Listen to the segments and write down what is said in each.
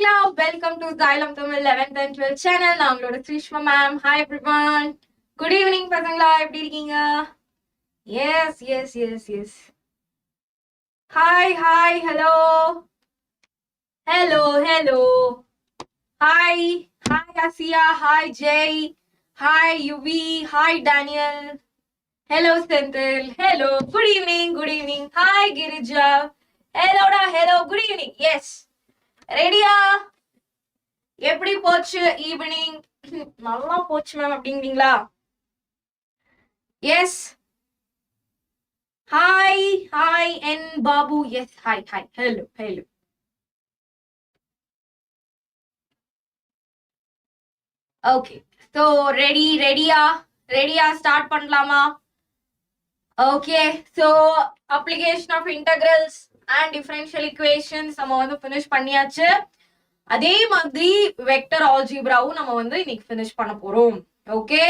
Welcome to Xylem 11th and 12th channel. நான் உங்களோட ஸ்ரீஷ்மா ma'am. Hi everyone. Good evening பசங்களா, எப்படி இருக்கீங்க? Yes. Hi, hello. Hello. Hi Asiya, hi Jay, hi Yuvi, hi Daniel. Hello Senthil, hello. Good evening. Hi Girija. Hello. Good evening. Yes. ரெடியா? எப்படி போச்சு evening? நல்லா போச்சு மேம் அப்படிங்கிறீங்களா? எஸ். ஹாய் என் Babu. Yes hi hello. Okay, so ரெடியா start பண்ணலாமா? Okay, so application of integrals and differential equations நம்ம வந்து ஃபினிஷ் பண்ணியாச்சு. அதே மாதிரி வெக்டர் ஆல்ஜிப்ராவும் நம்ம வந்து இன்னைக்கு ஃபினிஷ் பண்ண போறோம். ஓகே,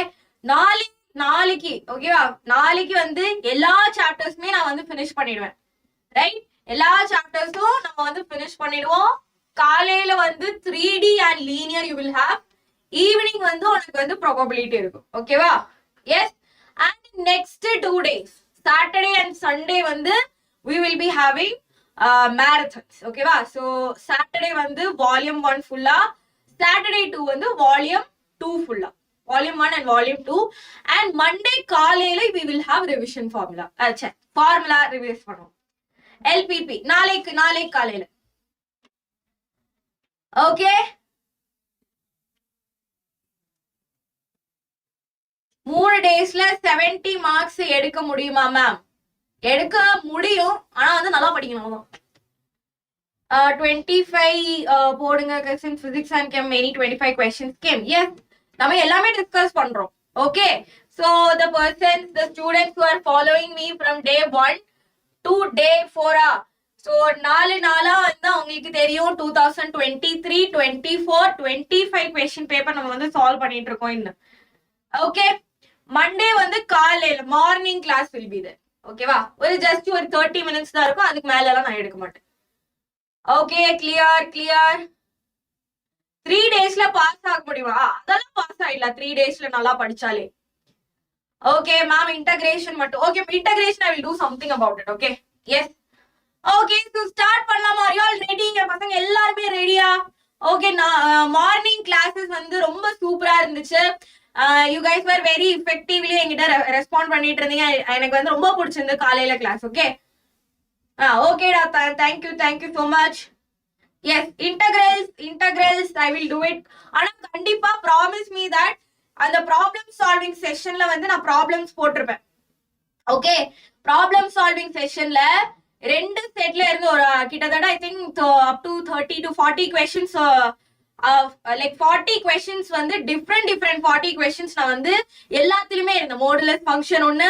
நாளைக்கு ஓகேவா? நாளைக்கு வந்து எல்லா சாப்டர்ஸுமே நான் வந்து ஃபினிஷ் பண்ணிடுவேன். ரைட், எல்லா சாப்டர்ஸும் நம்ம வந்து ஃபினிஷ் பண்ணிடுவோம். காலையில வந்து 3D and linear you will have. Evening வந்து உனக்கு வந்து ப்ராபபிலிட்டி இருக்கும். ஓகேவா? Yes. And next 2 days Saturday and Sunday வந்து we will be having marathons. ஓகேவா? so saturday வந்து volume 1 ஃபுல்லா, saturday 2 வந்து volume 2 ஃபுல்லா, volume 1 and volume 2. and monday காலையில we will have revision formula. formula revise பண்ணுவோம். lpp நாளைக்கு காலையில. ஓகே, 3 daysல 70 marks எடுக்க முடியுமா மேம்? எடுக்க முடியும், ஆனா வந்து நல்லா படிக்கணும். 25 போடுங்க question. Physics and gem any 25 questions came. yes, நம்ம எல்லாமே டிஸ்கஸ் பண்றோம். Okay, so the persons, the students who are following me from day 1 to day 4, so 4 நாளா வந்து உங்களுக்கு தெரியும் 2023, 24, 25 question பேப்பர் நம்ம வந்து சால்வ் பண்ணிட்டு இருக்கோம் இன்னும். ஓகே, மண்டே வந்து காலையில morning class will be there. ஓகேவா? ஒரு ஜஸ்ட் ஒரு 30 minutes தான் இருக்கும், அதுக்கு மேல எல்லாம் நான் எடுக்க மாட்டேன். Okay, clear. 3 daysல பாஸ் ஆக முடியுமா? அதெல்லாம் பாஸ் ஆயிடலாம் 3 daysல நல்லா படிச்சாலே. ஓகே மேம், இன்டகிரேஷன் மட்டும். Okay, integration I will do something about it. Okay, yes. Okay, so start பண்ணலாமா? ஆர் யூ ஆல் ரெடிங்க பசங்க? எல்லாருமே ரெடியா? ஓகே, நான் மார்னிங் கிளாஸஸ் வந்து ரொம்ப சூப்பரா இருந்துச்சு. You guys were very effectively என்கிட்ட ரெஸ்பாண்ட் பண்ணிட்டு இருந்தீங்க. எனக்கு வந்து ரொம்ப பிடிச்சிருந்து காலையில கிளாஸ். ஓகே, ஓகேடா, thank you so much. Yes, integrals I will do it. ஆனா கண்டிப்பா ப்ராமிஸ் மீ தட் அந்த ப்ராப்ளம் சால்விங் செஷன்ல வந்து நான் ப்ராப்ளம்ஸ் போட்டிருப்பேன். ஓகே, ப்ராப்ளம் சால்விங் செஷன்ல 2 செட்ல இருந்து ஒரு கிட்டத்தட்ட I think up to 30 to 40 questions, like 40 questions வந்து டிஃப்ரெண்ட் 40 questions நான் வந்து எல்லாத்துலயுமே இருந்தேன். மோடுலஸ் ஃபங்க்ஷன் ஒண்ணு,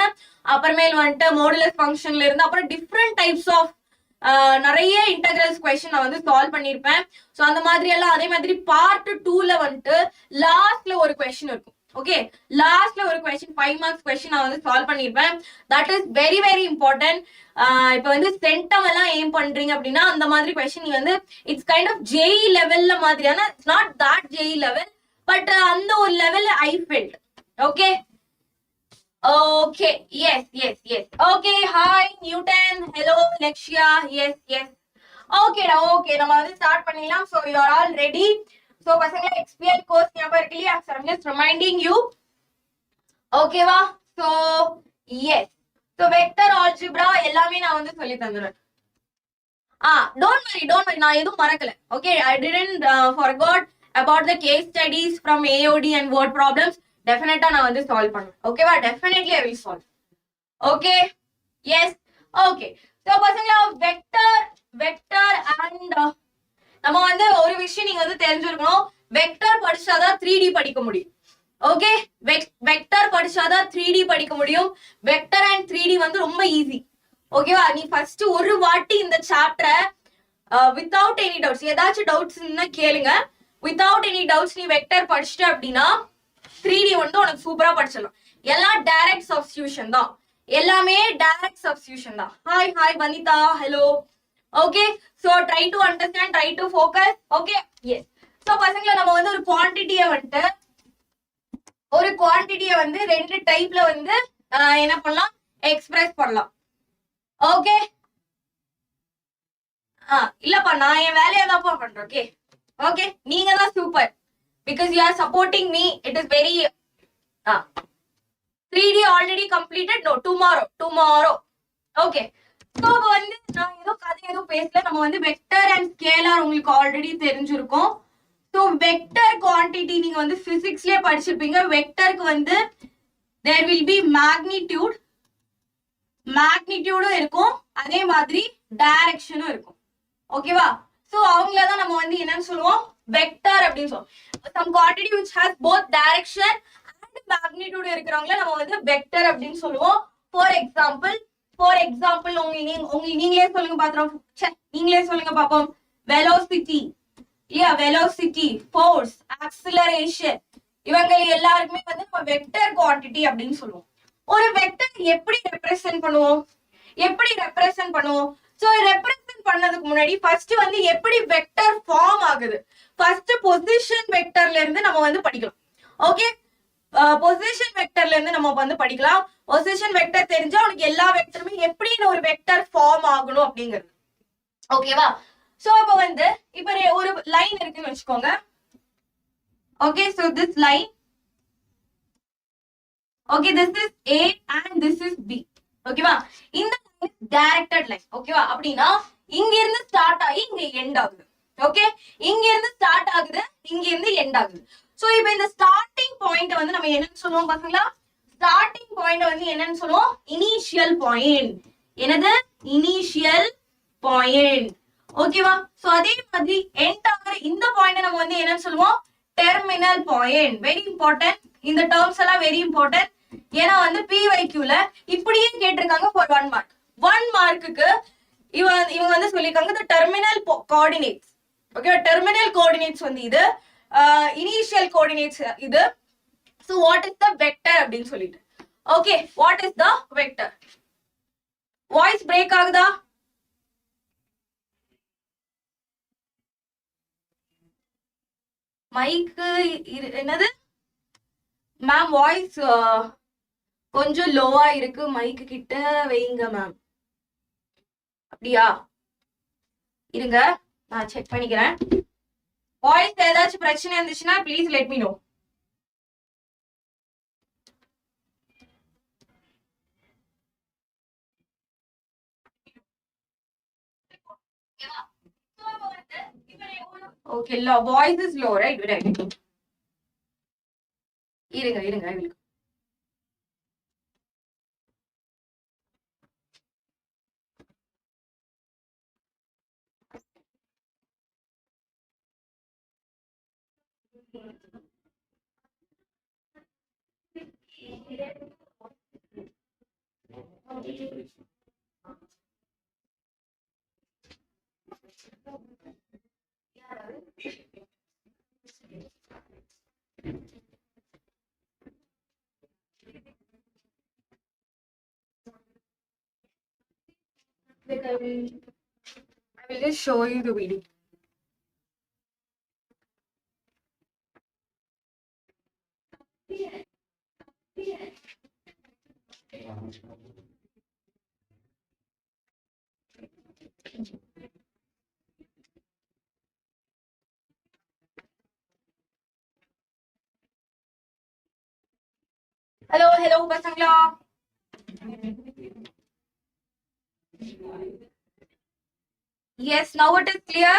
அப்புறமேல் வந்துட்டு மோடுலஸ் ஃபங்க்ஷன்ல இருந்து அப்புறம் டிஃப்ரெண்ட் டைப்ஸ் ஆஃப் நிறைய இன்டகிரல்ஸ் கொஸ்டின் நான் வந்து சால்வ் பண்ணிருப்பேன். ஸோ அந்த மாதிரி எல்லாம். அதே மாதிரி பார்ட் 2ல வந்துட்டு லாஸ்ட்ல ஒரு கொஸ்டின் இருக்கும். ஓகே, லாஸ்ட்ல ஒரு கொஸ்டின் 5 marks கொஸ்டின் நான் வந்து சால்வ் பண்ணிருப்பேன். That is very important. இப்ப வந்து சென்டம் எல்லாம் ஏம் பண்றீங்க அப்படின்னா அந்த மாதிரி கொஸ்டின் நீ வந்து இட்ஸ் கைண்ட் ஆஃப் ஜேஇ லெவல்ல மாதிரியான, it's not that JEE level, but அந்த ஒரு level I felt. Okay, yes. Okay, hi Newton, hello Lexia. yes. ஓகேடா, ஓகே, நம்ம வந்து ஸ்டார்ட் பண்ணிடலாம். so you are all ready. so பசங்களா, XPL கோர்ஸ் ஞாபகம் இருக்கு இல்லையா? so I'm just reminding you. ஓகேவா? so yes, so vector algebra எல்லாமே நான் வந்து சொல்லி தந்துறேன். don't worry, நான் எதுவும் மறக்கல. Okay, I didn't forgot about the case studies from AOD and word problems. டெஃபினட்டா நான் வந்து சால்வ் பண்ணுவேன். ஓகேவா? Definitely I will solve. Okay, yes. Okay, so பசங்களா, வெக்டர் அண்ட் நம்ம வந்து ஒரு விஷயம் நீங்க வந்து தெரிஞ்சிருக்கணும். வெக்டர் படிச்சாதான் 3D படிக்க முடியும். ஓகே, வெக்டர் படிச்சாதான் 3D படிக்க முடியும். வெக்டர் அண்ட் 3D வந்து ரொம்ப ஈஸி. ஓகேவா? நீ ஃபர்ஸ்ட் ஒரு வாட்டி இந்த சாப்டரை வித்தவுட் எனி டவுட்ஸ், ஏதாச்சும் டவுட்ஸ் கேளுங்க. வித்தவுட் எனி டவுட்ஸ் நீ வெக்டர் படிச்சுட்ட அப்படின்னா 3D வந்து உனக்கு சூப்பரா படிச்சிடலாம். எல்லாம் டைரக்ட் சப்ஸ்டிடியூஷன் தான். எல்லாமே டைரக்ட் சப்ஸ்டிடியூஷன் தான். Hi Vanitha, hello. Okay, so try to understand, try to focus. Okay, yes. So பசங்களா நம்ம வந்து ஒரு குவாண்டிட்டியை வந்து ரெண்டு டைப்ல வந்து என்ன பண்ணலாம், எக்ஸ்பிரஸ் பண்ணலாம். ஓகே, இல்லப்பா நான் என் வேலையை தான்ப்பா பண்றேன். ஓகே ஓகே, நீங்க தான் super, because you are supporting me. It is very 3D already completed. No, tomorrow. Okay, so வந்து நான் ஏதோ கதை எதுவும் பேசல. நம்ம வந்து வெக்டர் அண்ட் ஸ்கேலார் உங்களுக்கு ஆல்ரெடி தெரிஞ்சிருக்கும். ஸோ வெக்டர் குவான்டிட்டி நீங்க வந்து பிசிக்ஸ்லயே படிச்சிருப்பீங்க. வெக்டருக்கு வந்து தேர் வில் பி மேக்னிடியூடும் இருக்கும், அதே மாதிரி டைரக்ஷனும் இருக்கும். ஓகேவா? சோ அவங்களதான் நம்ம வந்து என்னன்னு சொல்லுவோம், வெக்டர் அப்படின்னு சொல்லுவோம். some quantity which has both direction and magnitude இருக்கிறவங்கள நம்ம வந்து வெக்டர் அப்படின்னு சொல்லுவோம். ஃபார் எக்ஸாம்பிள் உங்க நீங்களே சொல்லுங்க பாத்துறோம். நீங்களே சொல்லுங்க பாப்போம். வெலோசிட்டி, ஃபோர்ஸ், ஆக்சிலரேஷன், இவங்க எல்லாருக்குமே வந்து நம்ம வெக்டர் குவான்டிட்டி அப்படின்னு சொல்லுவோம். ஒரு வெக்டர் எப்படி ரெப்ரசென்ட் பண்ணுவோம்? சோ ரெப்ரசென்ட் பண்ணதுக்கு முன்னாடி ஃபர்ஸ்ட் வந்து எப்படி வெக்டர் ஃபார்ம் ஆகுது, ஃபர்ஸ்ட் பொசிஷன் வெக்டர்ல இருந்து நம்ம வந்து படிக்கலாம். ஓகே, பொசிஷன் வெக்டர்ல இருந்து நம்ம வந்து படிக்கலாம். பொசிஷன் வெக்டர் தெரிஞ்சா உனக்கு எல்லா வெக்டருமே எப்படி ஒரு வெக்டர் ஃபார்ம் ஆகணும் அப்படிங்கிறது. ஓகேவா? சோ அப்ப வந்து இப்ப ஒரு லைன் இருக்குன்னு வச்சுக்கோங்க. Okay, so this line, okay, this is A and this is B. ஓகேவா? இந்த டைரக்டட் லைன். ஓகேவா? அப்படின்னா இங்க இருந்து ஸ்டார்ட் ஆகி இங்க எண்ட் ஆகுது. ஓகே, இங்க இருந்து ஸ்டார்ட் ஆகுது, இங்க இருந்து எண்ட் ஆகுது. சோ இப்போ இந்த ஸ்டார்டிங் பாயிண்ட் வந்து நம்ம என்னன்னு சொல்லுவோம் பாத்தீங்களா? ஸ்டார்டிங் பாயிண்ட் வந்து என்னன்னு சொல்லுவோம்? Initial point. என்னது? Initial point. ஓகேவா? சோ அதே மாதிரி எண்ட் ஆகுற இந்த பாயிண்ட் நம்ம வந்து என்னன்னு சொல்லுவோம்? Terminal point. வெரி இம்பார்ட்டன்ட், இந்த டேர்ம்ஸ் எல்லாம் வெரி இம்பார்ட்டன்ட். ஏன்னா வந்து PYQல இப்படியே கேட்டிருக்காங்க ஃபார் 1 மார்க். 1 மார்க்குக்கு இவங்க வந்து சொல்லிருக்காங்க the terminal coordinates. Okay, terminal coordinates வந்து இது, இனிஷியல் கோஆர்டினேட்ஸ் இது. So what is the vector அப்படின்னு சொல்லிட்டு. Okay, what is the vector? Voice break ஆகுதா? மைக்கு என்னது மேம்? வாய்ஸ் கொஞ்சம் லோவா இருக்கு, மைக்கு கிட்ட வைங்க மேம். அப்படியா? இருங்க, நான் செக் பண்ணிக்கிறேன். வாய்ஸ் ஏதாச்சும் பிரச்சனை இருந்துச்சுன்னா please let me know. Okay, voice is low, right? இருங்க. Like I will just show you the video. Hello, பசங்களா. Yes, now it is clear.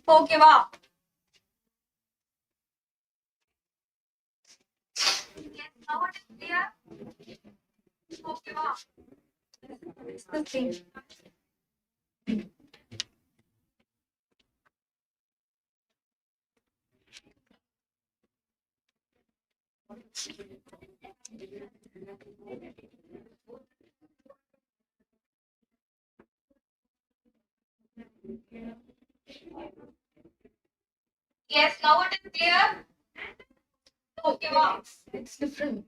Okay, வா. Yes, now it is clear. Okay, வா. It's the thing. Yes, now it is clear. Okay, wow. It's different.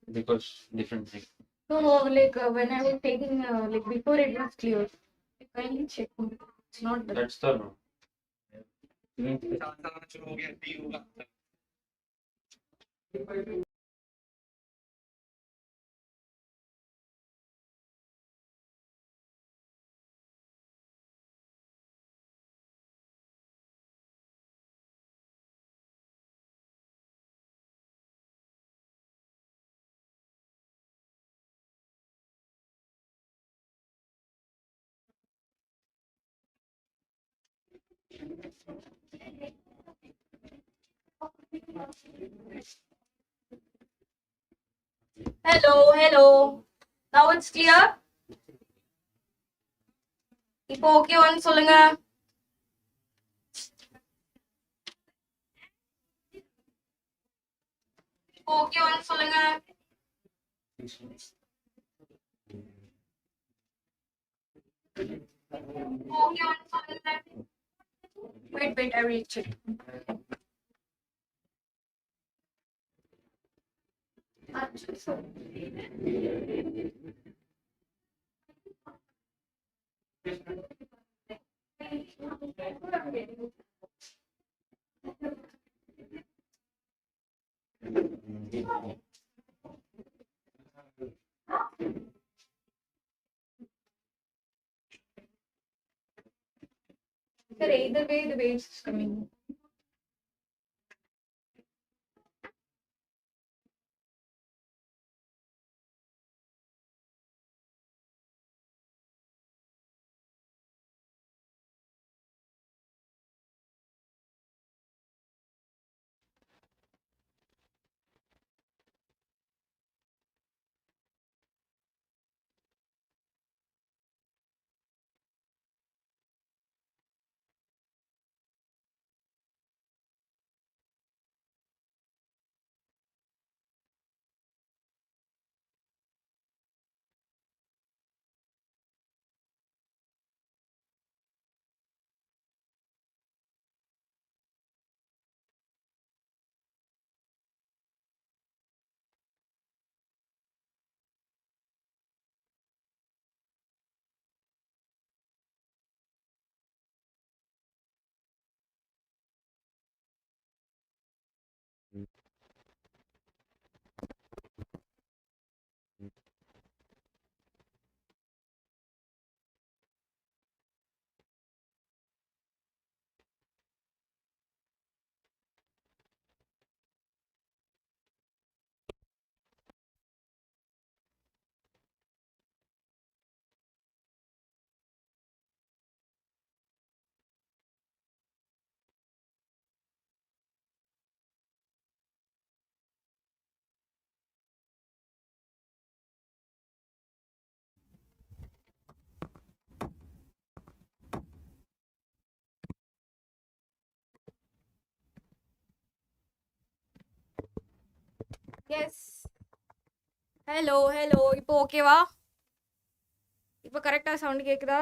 Because different thing. No, like when I was taking, like before it was clear. kindly check. It's not there. That's the no. Hello. Now it's clear. இப்போ ஓகேவான்னு சொல்லுங்க. இப்போ ஓகேவான்னு சொல்லுங்க. ஓகேவான்னு சொல்லுங்க. Wait, I will check. Sir, either way the waves is coming. Yes. Hello. இப்போ ஓகேவா? இப்போ கரெக்டா sound கேக்குதா?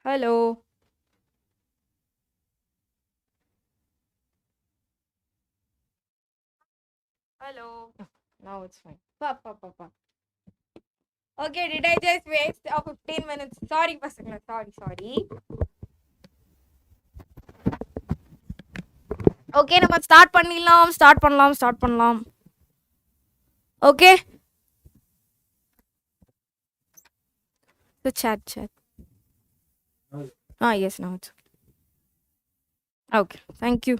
Hello. Now it's fine. Pa. Okay, did I just waste 15 minutes? Sorry, pasangla. Sorry. Okay, நம்ம ஸ்டார்ட் பண்ணலாம். Okay. The chat. Yes, now it's okay. Thank you.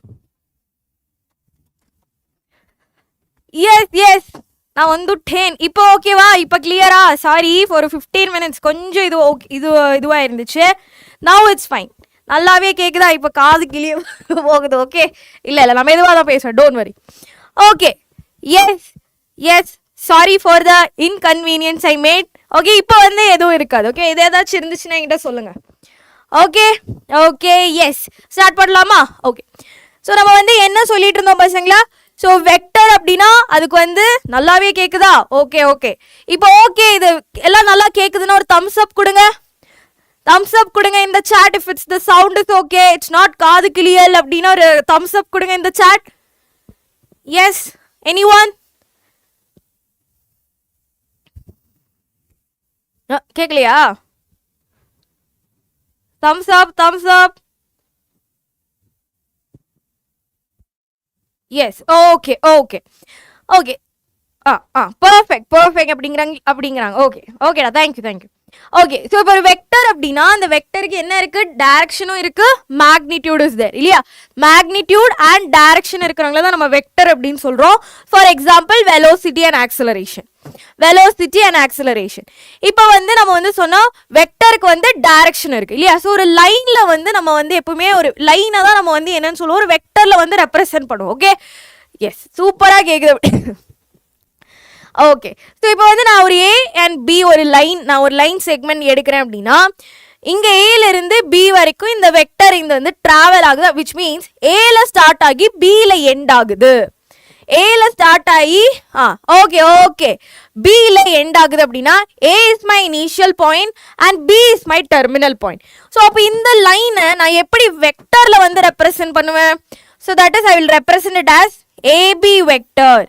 Yes. நான் வந்துட்டேன். இப்போ ஓகேவா? இப்போ கிளியரா? சாரி ஃபார் 15 மினிட்ஸ் கொஞ்சம் இதுவா இருந்துச்சு. Now it's fine. நல்லாவே கேக்குதா? இப்போ காது கிளிய போகுது. ஓகே, இல்ல நான் மெதுவாக தான் பேசுவேன். Don't worry. Okay. Yes sorry for the inconvenience I made. Okay, இப்போ எதுவும் இருக்காது. ஓகே, இது ஏதாச்சும் இருந்துச்சுன்னா என்கிட்ட சொல்லுங்க. ஓகே எஸ் ஸ்டார்ட் பண்ணலாமா? ஓகே, ஸோ நம்ம என்ன சொல்லிட்டு இருந்தோம் பசங்களா? ஸோ வெக்டர் அப்படின்னா அதுக்கு நல்லாவே கேக்குதா? ஓகே இப்போ ஓகே, இது எல்லாம் நல்லா கேக்குதுன்னா ஒரு தம்ஸ் அப் கொடுங்க. இந்த chat if it's the sound is okay, it's not காது கிளியல் அப்படின்னா ஒரு தம்ஸ் அப் கொடுங்க இந்த chat. Yes anyone? கேக்கலையா? thumbs up, thumbs up. yes, okay, okay, okay. perfect அப்படிங்கிறாங்க. ஓகேடா, தேங்க்யூ. ஓகே, ஸோ இப்போ ஒரு வெக்டர் அப்படின்னா அந்த வெக்டருக்கு என்ன இருக்கு? டைரக்ஷனும் இருக்கு, மேக்னிடியூட் இஸ் தேர் இல்லையா? மேக்னிடியூட் அண்ட் டைரக்ஷன் இருக்கிறவங்கள தான் நம்ம வெக்டர் அப்படின்னு சொல்றோம். For example velocity and acceleration. இப்போ வந்து நம்ம வந்து சொன்னோம் வெக்டருக்கு வந்து டைரக்ஷன் இருக்கு இல்லையா? ஸோ ஒரு லைன்ல வந்து நம்ம வந்து எப்பவுமே ஒரு லைனை தான் நம்ம வந்து என்னன்னு சொல்லுவோம், ஒரு வெக்டர்ல வந்து ரெப்ரசென்ட் பண்ணுவோம். ஓகே, எஸ், சூப்பரா கேக்குது. ஓகே, ஸோ இப்போ வந்து நான் ஒரு ஏ அண்ட் பி ஒரு லைன் செக்மெண்ட் எடுக்கிறேன் அப்படின்னா இங்க ஏல இருந்து பி வரைக்கும் இந்த வெக்டர் இங்க வந்து டிராவல் ஆகுது, விச் மீன்ஸ் ஏல ஸ்டார்ட் ஆகி பில எண்ட் ஆகுது. ஏல ஸ்டார்ட் ஆகி ஓகே பில எண்ட் ஆகுது அப்படின்னா A is my initial point and B is my terminal point. So அப்போ இந்த லைனை நான் எப்படி வெக்டர்ல வந்து ரெப்ரசென்ட் பண்ணுவேன்? So that is I will represent it as AB vector.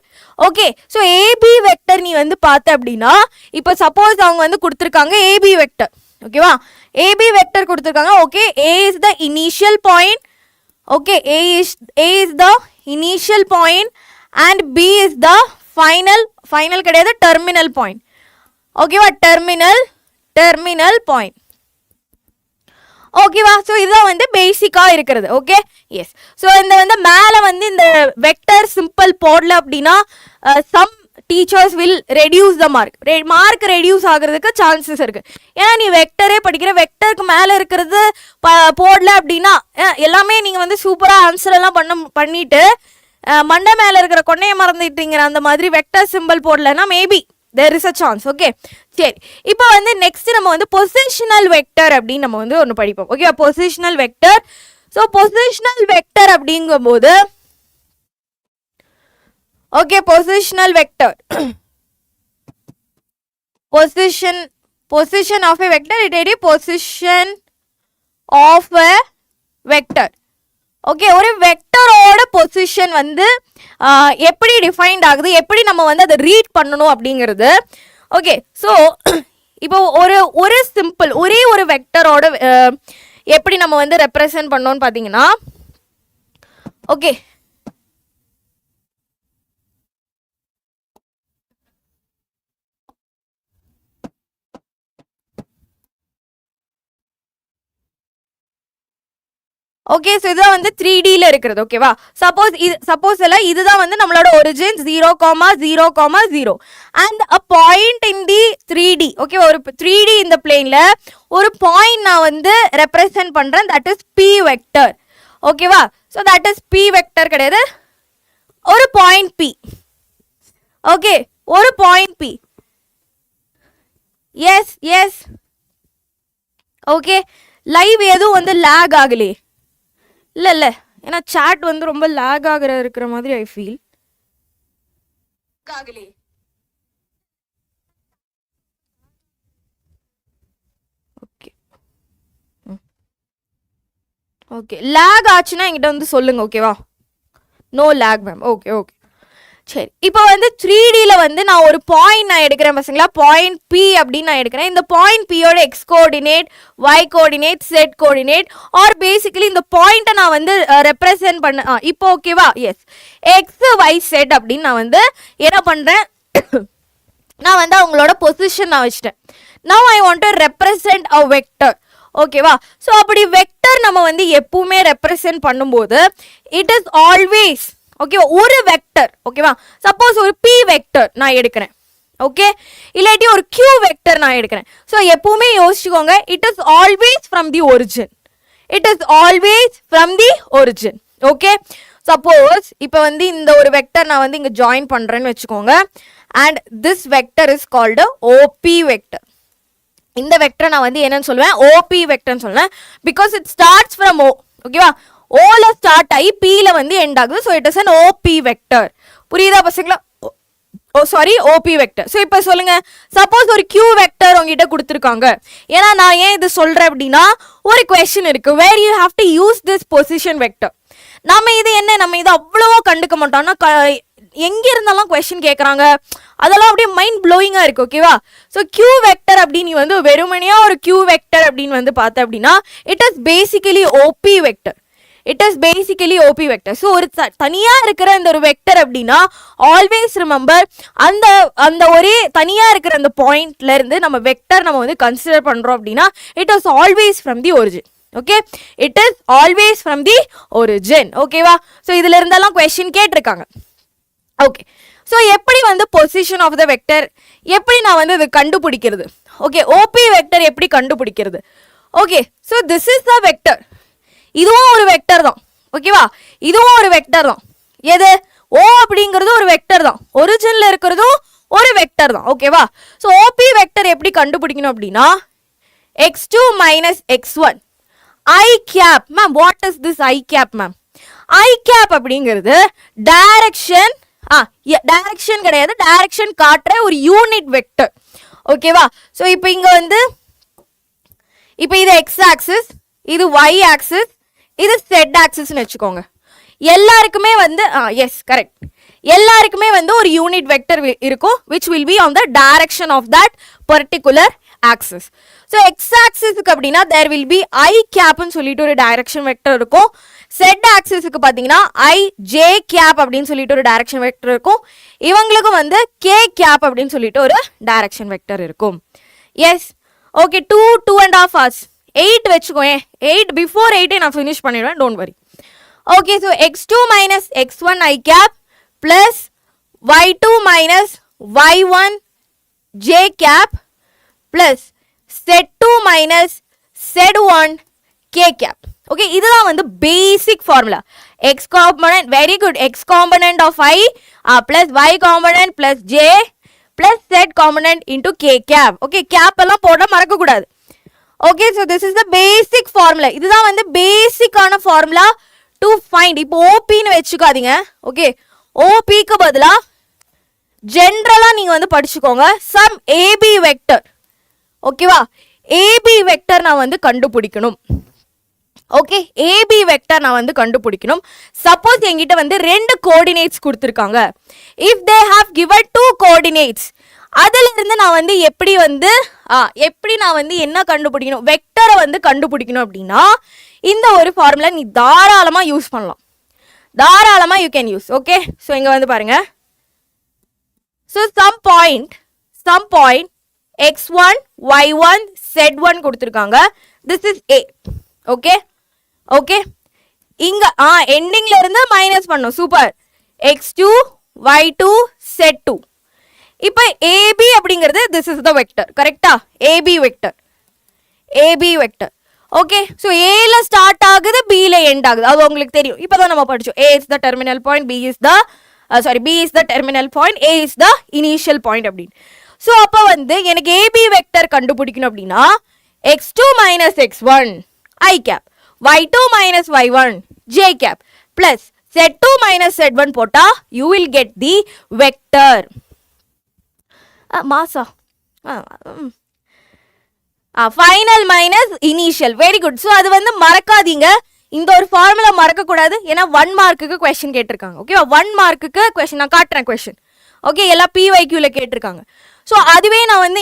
Okay, so AB vector நீ வந்து பார்த்த அப்படின்னா இப்போ சப்போஸ் அவங்க வந்து கொடுத்துருக்காங்க ஏபி வெக்டர். ஓகேவா? ஏபி வெக்டர் கொடுத்துருக்காங்க. Okay, A is the initial point. Okay, A is the initial point and B is the final கிடையாது, டெர்மினல் பாயிண்ட். ஓகேவா? Terminal point. ஓகேவா? ஸோ இதுதான் வந்து பேசிக்காக இருக்கிறது. Okay, yes. ஸோ இந்த வந்து மேலே வந்து இந்த வெக்டர் சிம்பிள் போடல அப்படின்னா some teachers will reduce the mark reduce ஆகிறதுக்கு சான்சஸ் இருக்கு. ஏன்னா நீ வெக்டரே படிக்கிற, வெக்டருக்கு மேலே இருக்கிறது போடல அப்படின்னா எல்லாமே நீங்கள் வந்து சூப்பராக ஆன்சர் எல்லாம் பண்ணிட்டு மண்டை மேலே இருக்கிற கொண்டையை மறந்துட்டீங்கிற அந்த மாதிரி வெக்டர் சிம்பிள் போடலன்னா maybe there is a chance. Okay, சரி. இப்போ வந்து நெக்ஸ்ட் நம்ம வந்து பொசிஷனல் வெக்டர் அப்படின்னு நம்ம வந்து ஒன்று படிப்போம். Okay, positional vector. So positional vector அப்படிங்கும்போது okay, positional vector position of a vector, it position of a vector. Okay, ஒரு வெக்டரோட பொசிஷன் வந்து எப்படி டிஃபைன்ட் ஆகுது, எப்படி நம்ம வந்து அதை ரீட் பண்ணணும் அப்படிங்கிறது. ஓகே, ஸோ இப்போ ஒரு சிம்பிள் ஒரே ஒரு வெக்டரோட எப்படி நம்ம வந்து ரெப்ரசன்ட் பண்ணோம்னு பார்த்தீங்கன்னா ஓகே, ஓகே, ஸோ இதுதான் வந்து 3Dல இருக்கிறது. ஓகேவா? சப்போஸ் எல்லாம் இதுதான் வந்து நம்மளோட origin 0,0,0 and a point in the 3D. ஓகேவா? ஒரு 3D இந்த பிளேன்ல ஒரு பாயிண்ட் நான் வந்து ரெப்ரசென்ட் பண்றேன், தட் இஸ் பி வெக்டர். ஓகேவா? So that is P vector கிடையாது, ஒரு பாயிண்ட் பி. ஓகே, ஒரு point P. Yes. Okay, live எதுவும் வந்து லேக் ஆகலே இல்லை, ஏன்னா சாட் வந்து ரொம்ப லேக் இருக்கிற மாதிரி ஐ ஃபீல். ஓகே, லேக் ஆச்சுன்னா என்கிட்ட வந்து சொல்லுங்க. ஓகேவா? No lakh ma'am. ஓகே, சரி. இப்போ வந்து 3Dல வந்து நான் ஒரு பாயிண்ட் நான் எடுக்கிறேன் பசங்களா, பாயிண்ட் பி அப்படின்னு நான் எடுக்கிறேன். இந்த பாயிண்ட் பியோட X coordinate, Y coordinate, Z coordinate are basically இந்த பாயிண்ட்டை நான் வந்து ரெப்ரசென்ட் பண்ண இப்போ ஓகேவா? எஸ், எக்ஸ் ஒய் செட் அப்படின்னு நான் வந்து என்ன பண்ணுறேன், நான் வந்து அவங்களோட பொசிஷன் நான் வச்சுட்டேன். Now I want to represent a vector. ஓகேவா? ஸோ அப்படி வெக்டர் நம்ம வந்து எப்பவுமே ரெப்ரசென்ட் பண்ணும்போது இட் இஸ் ஆல்வேஸ் ஓகேவா ஒரு வெக்டர். ஓகேவா? சப்போஸ் ஒரு பி வெக்டர் நான் எடுக்கிறேன், ஓகே, இல்லாட்டி ஒரு கியூ வெக்டர் நான் எடுக்கிறேன். ஸோ எப்பவுமே யோசிச்சுக்கோங்க, it is always from the origin. Okay, suppose இப்போ வந்து இந்த ஒரு வெக்டர் நான் வந்து இங்கே ஜாயின் பண்ணுறேன்னு வச்சுக்கோங்க, and this vector is called OP vector. இந்த வெக்டர் நான் வந்து என்னன்னு சொல்லுவேன், ஓபி வெக்டர்னு சொல்லுவேன், பிகாஸ் இட் ஸ்டார்ட்ஸ் ஃப்ரம் ஓ. ஓகேவா? ஓல ஸ்டார்ட் ஆகி பில வந்து எண்ட் ஆகுது. So it is an OP vector. புரியுதா பசங்களா? OP vector. ஸோ இப்போ சொல்லுங்க, சப்போஸ் ஒரு கியூ வெக்டர் உங்ககிட்ட கொடுத்துருக்காங்க. ஏன்னா நான் ஏன் இது சொல்றேன் அப்படின்னா ஒரு கொஸ்டின் இருக்கு, where you have to use this position vector. நம்ம இது அவ்வளவோ கண்டுக்க மாட்டோம். எங்க இருந்தாலும் கொஸ்டின் கேட்குறாங்க, அதெல்லாம் அப்படியே மைண்ட் ப்ளோயிங்காக இருக்குது. ஓகேவா? ஸோ கியூ வெக்டர் அப்படின்னு வந்து வெறுமனையாக ஒரு கியூ வெக்டர் அப்படின்னு வந்து பார்த்த அப்படின்னா it is basically OP vector. It is basically OP vector. So ஒரு தனியாக இருக்கிற இந்த ஒரு வெக்டர் அப்படின்னா ஆல்வேஸ் ரிமெம்பர் அந்த அந்த ஒரே தனியாக இருக்கிற அந்த பாயிண்ட்ல இருந்து நம்ம வெக்டர் நம்ம வந்து கன்சிடர் பண்ணுறோம் அப்படின்னா it is always from the origin. Okay, it is always from the origin. ஓகேவா? ஸோ இதுல இருந்தெல்லாம் கொஸ்டின் கேட்டிருக்காங்க. ஓகே, ஸோ எப்படி வந்து பொசிஷன் ஆஃப் த வெக்டர் எப்படி நான் வந்து இது கண்டுபிடிக்கிறது? ஓகே, ஓபி வெக்டர் எப்படி கண்டுபிடிக்கிறது? Okay, so this is the vector. இதுவும் ஒரு வெக்டர் தான். ஓகேவா? இதுவும் ஒரு வெக்டர் தான். எது? ஓ அப்படிங்கிறது ஒரு வெக்டர் தான். ஒரிஜின்ல இருக்கிறதும் ஒரு வெக்டர் தான். ஓகேவா? ஸோ ஓபி வெக்டர் எப்படி கண்டுபிடிக்கணும் அப்படின்னா x2 minus x1 I cap. Ma'am what is this I cap ma'am? I cap அப்படிங்கிறது டைரக்ஷன் டைரக்ஷன் கிடையாது, டைரக்ஷன் காட்டுற ஒரு யூனிட் வெக்டர். ஓகேவா? ஸோ இப்போ இங்க வந்து இப்போ இது x ஆக்சிஸ், இது y ஆக்சிஸ், இது z ஆக்சிஸ்னு வச்சுக்கோங்க. எல்லாருக்குமே வந்து எஸ் கரெக்ட், எல்லாருக்குமே வந்து ஒரு யூனிட் வெக்டர் இருக்கும் which will be on the direction of that particular axis. So x axisக்கு அப்படின்னா there will be I cap ன்னு சொல்லிட்டு ஒரு டைரக்ஷன் வெக்டர் இருக்கும். z axisக்கு பார்த்தீங்கன்னா I j cap அப்படின்னு சொல்லிட்டு ஒரு டைரக்ஷன் வெக்டர் இருக்கும். இவங்களுக்கு வந்து k cap அப்படின்னு சொல்லிட்டு ஒரு டைரக்ஷன் வெக்டர் இருக்கும். எஸ் ஓகே, 2.5 hours 8 வச்சுக்கோங்க. 8 before 8 நான் ஃபினிஷ் பண்ணிடுவேன், don't worry. Okay, so x2 minus x1 I cap plus y2 minus y1 j cap plus z2 minus z1 k cap. Okay, இதுதான் வந்து பேசிக் formula. x component, very good, x component of I plus y component plus j plus z component into k cap. Okay, cap எல்லாம் போட மறக்க கூடாது. Okay, so this is the basic formula. இதுதான் வந்து பேசிக்கான formula to find. இப்போ ஓபின்னு வச்சுக்காதீங்க. Okay, ஓபிக்கு பதிலாக ஜென்ரலாக நீங்கள் வந்து படிச்சுக்கோங்க சம் ஏபி வெக்டர். ஓகேவா? ஏபி வெக்டர் நான் வந்து கண்டுபிடிக்கணும். ஓகே, ஏபி வெக்டர் நான் வந்து கண்டுபிடிக்கணும். சப்போஸ் என்கிட்ட வந்து 2 கோஆர்டினேட்ஸ் கொடுத்துருக்காங்க. If they have given 2 coordinates, அதுல இருந்து நான் வந்து எப்படி நான் வந்து என்ன கண்டுபிடிக்கணும், வெக்டரை வந்து கண்டுபிடிக்கணும் அப்படின்னா இந்த ஒரு ஃபார்முலா நீ தாராளமா யூஸ் பண்ணலாம். தாராளமா you can use. Okay, so இங்க வந்து பாருங்க. So some point x1 y1 z1 கொடுத்துருக்காங்க. This is a. Okay okay, இங்க எண்டிங்ல இருந்து மைனஸ் பண்ணும். சூப்பர். x2 y2 z2. இப்போ ab அப்படிங்கிறது திஸ் இஸ் த வெக்டர். கரெக்டா? ab vector. ஓகே, ஸோ ஏல ஸ்டார்ட் ஆகுது, பில எண்ட் ஆகுது, அது உங்களுக்கு தெரியும். இப்போதான் நம்ம படிச்சோம். a is the terminal point, b is the terminal point, a is the initial point அப்படின்னு. ஸோ அப்போ வந்து எனக்கு ab வெக்டர் கண்டுபிடிக்கணும் அப்படின்னா x2 minus x1 I cap, y2 minus y1 j cap plus z2 minus z1 போட்டா you will get the vector. மாசா final minus initial. Very good. So அது வந்து மறக்காதீங்க, இந்த ஒரு ஃபார்முலா மறக்கக்கூடாது. ஏன்னா 1 மார்க்குக்கு கொஸ்டின் கேட்டிருக்காங்க. ஓகேவா? 1 மார்க்குக்கு கொஸ்டின் நான் காட்டுறேன் கொஸ்டின். ஓகே, எல்லாம் PYQல கேட்டிருக்காங்க. ஸோ அதுவே நான் வந்து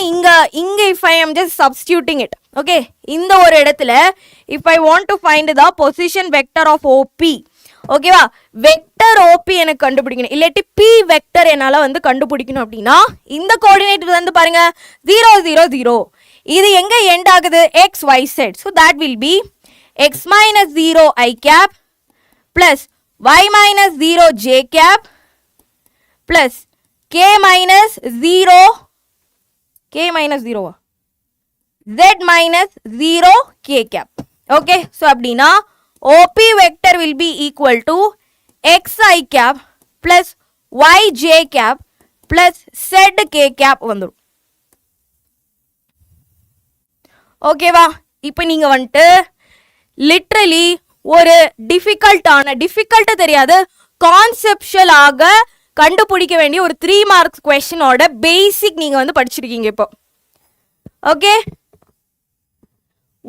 இங்கே if I am just substituting it. Okay, இந்த ஒரு இடத்துல if I want to find the position vector of OP. ஓகேவா? வெக்டர் ஓபி எனக்கு கண்டுபிடிக்கணும், இல்லாட்டி பி வெக்டர் என்னால் வந்து கண்டுபிடிக்கணும் அப்படின்னா இந்த கோஆர்டினேட் வந்து பாருங்க 0 0 0. இது எங்க எண்ட் ஆகுது? x y z. So that will be x minus 0 I cap plus y minus 0 j cap plus k minus 0 z minus 0 k cap. Okay, so அப்படின்னா OP vector will be equal to x I cap plus y j cap plus z k cap வந்துரும். ஓகேவா? இப்போ நீங்க வந்துட்டு literally ஒரு டிஃபிகல்ட்டா தெரியாது, conceptual ஆக கண்டுபிடிக்க வேண்டிய ஒரு 3 மார்க்ஸ் கொஸ்டினோட பேசிக் நீங்க வந்து படிச்சிருக்கீங்க இப்போ. Okay,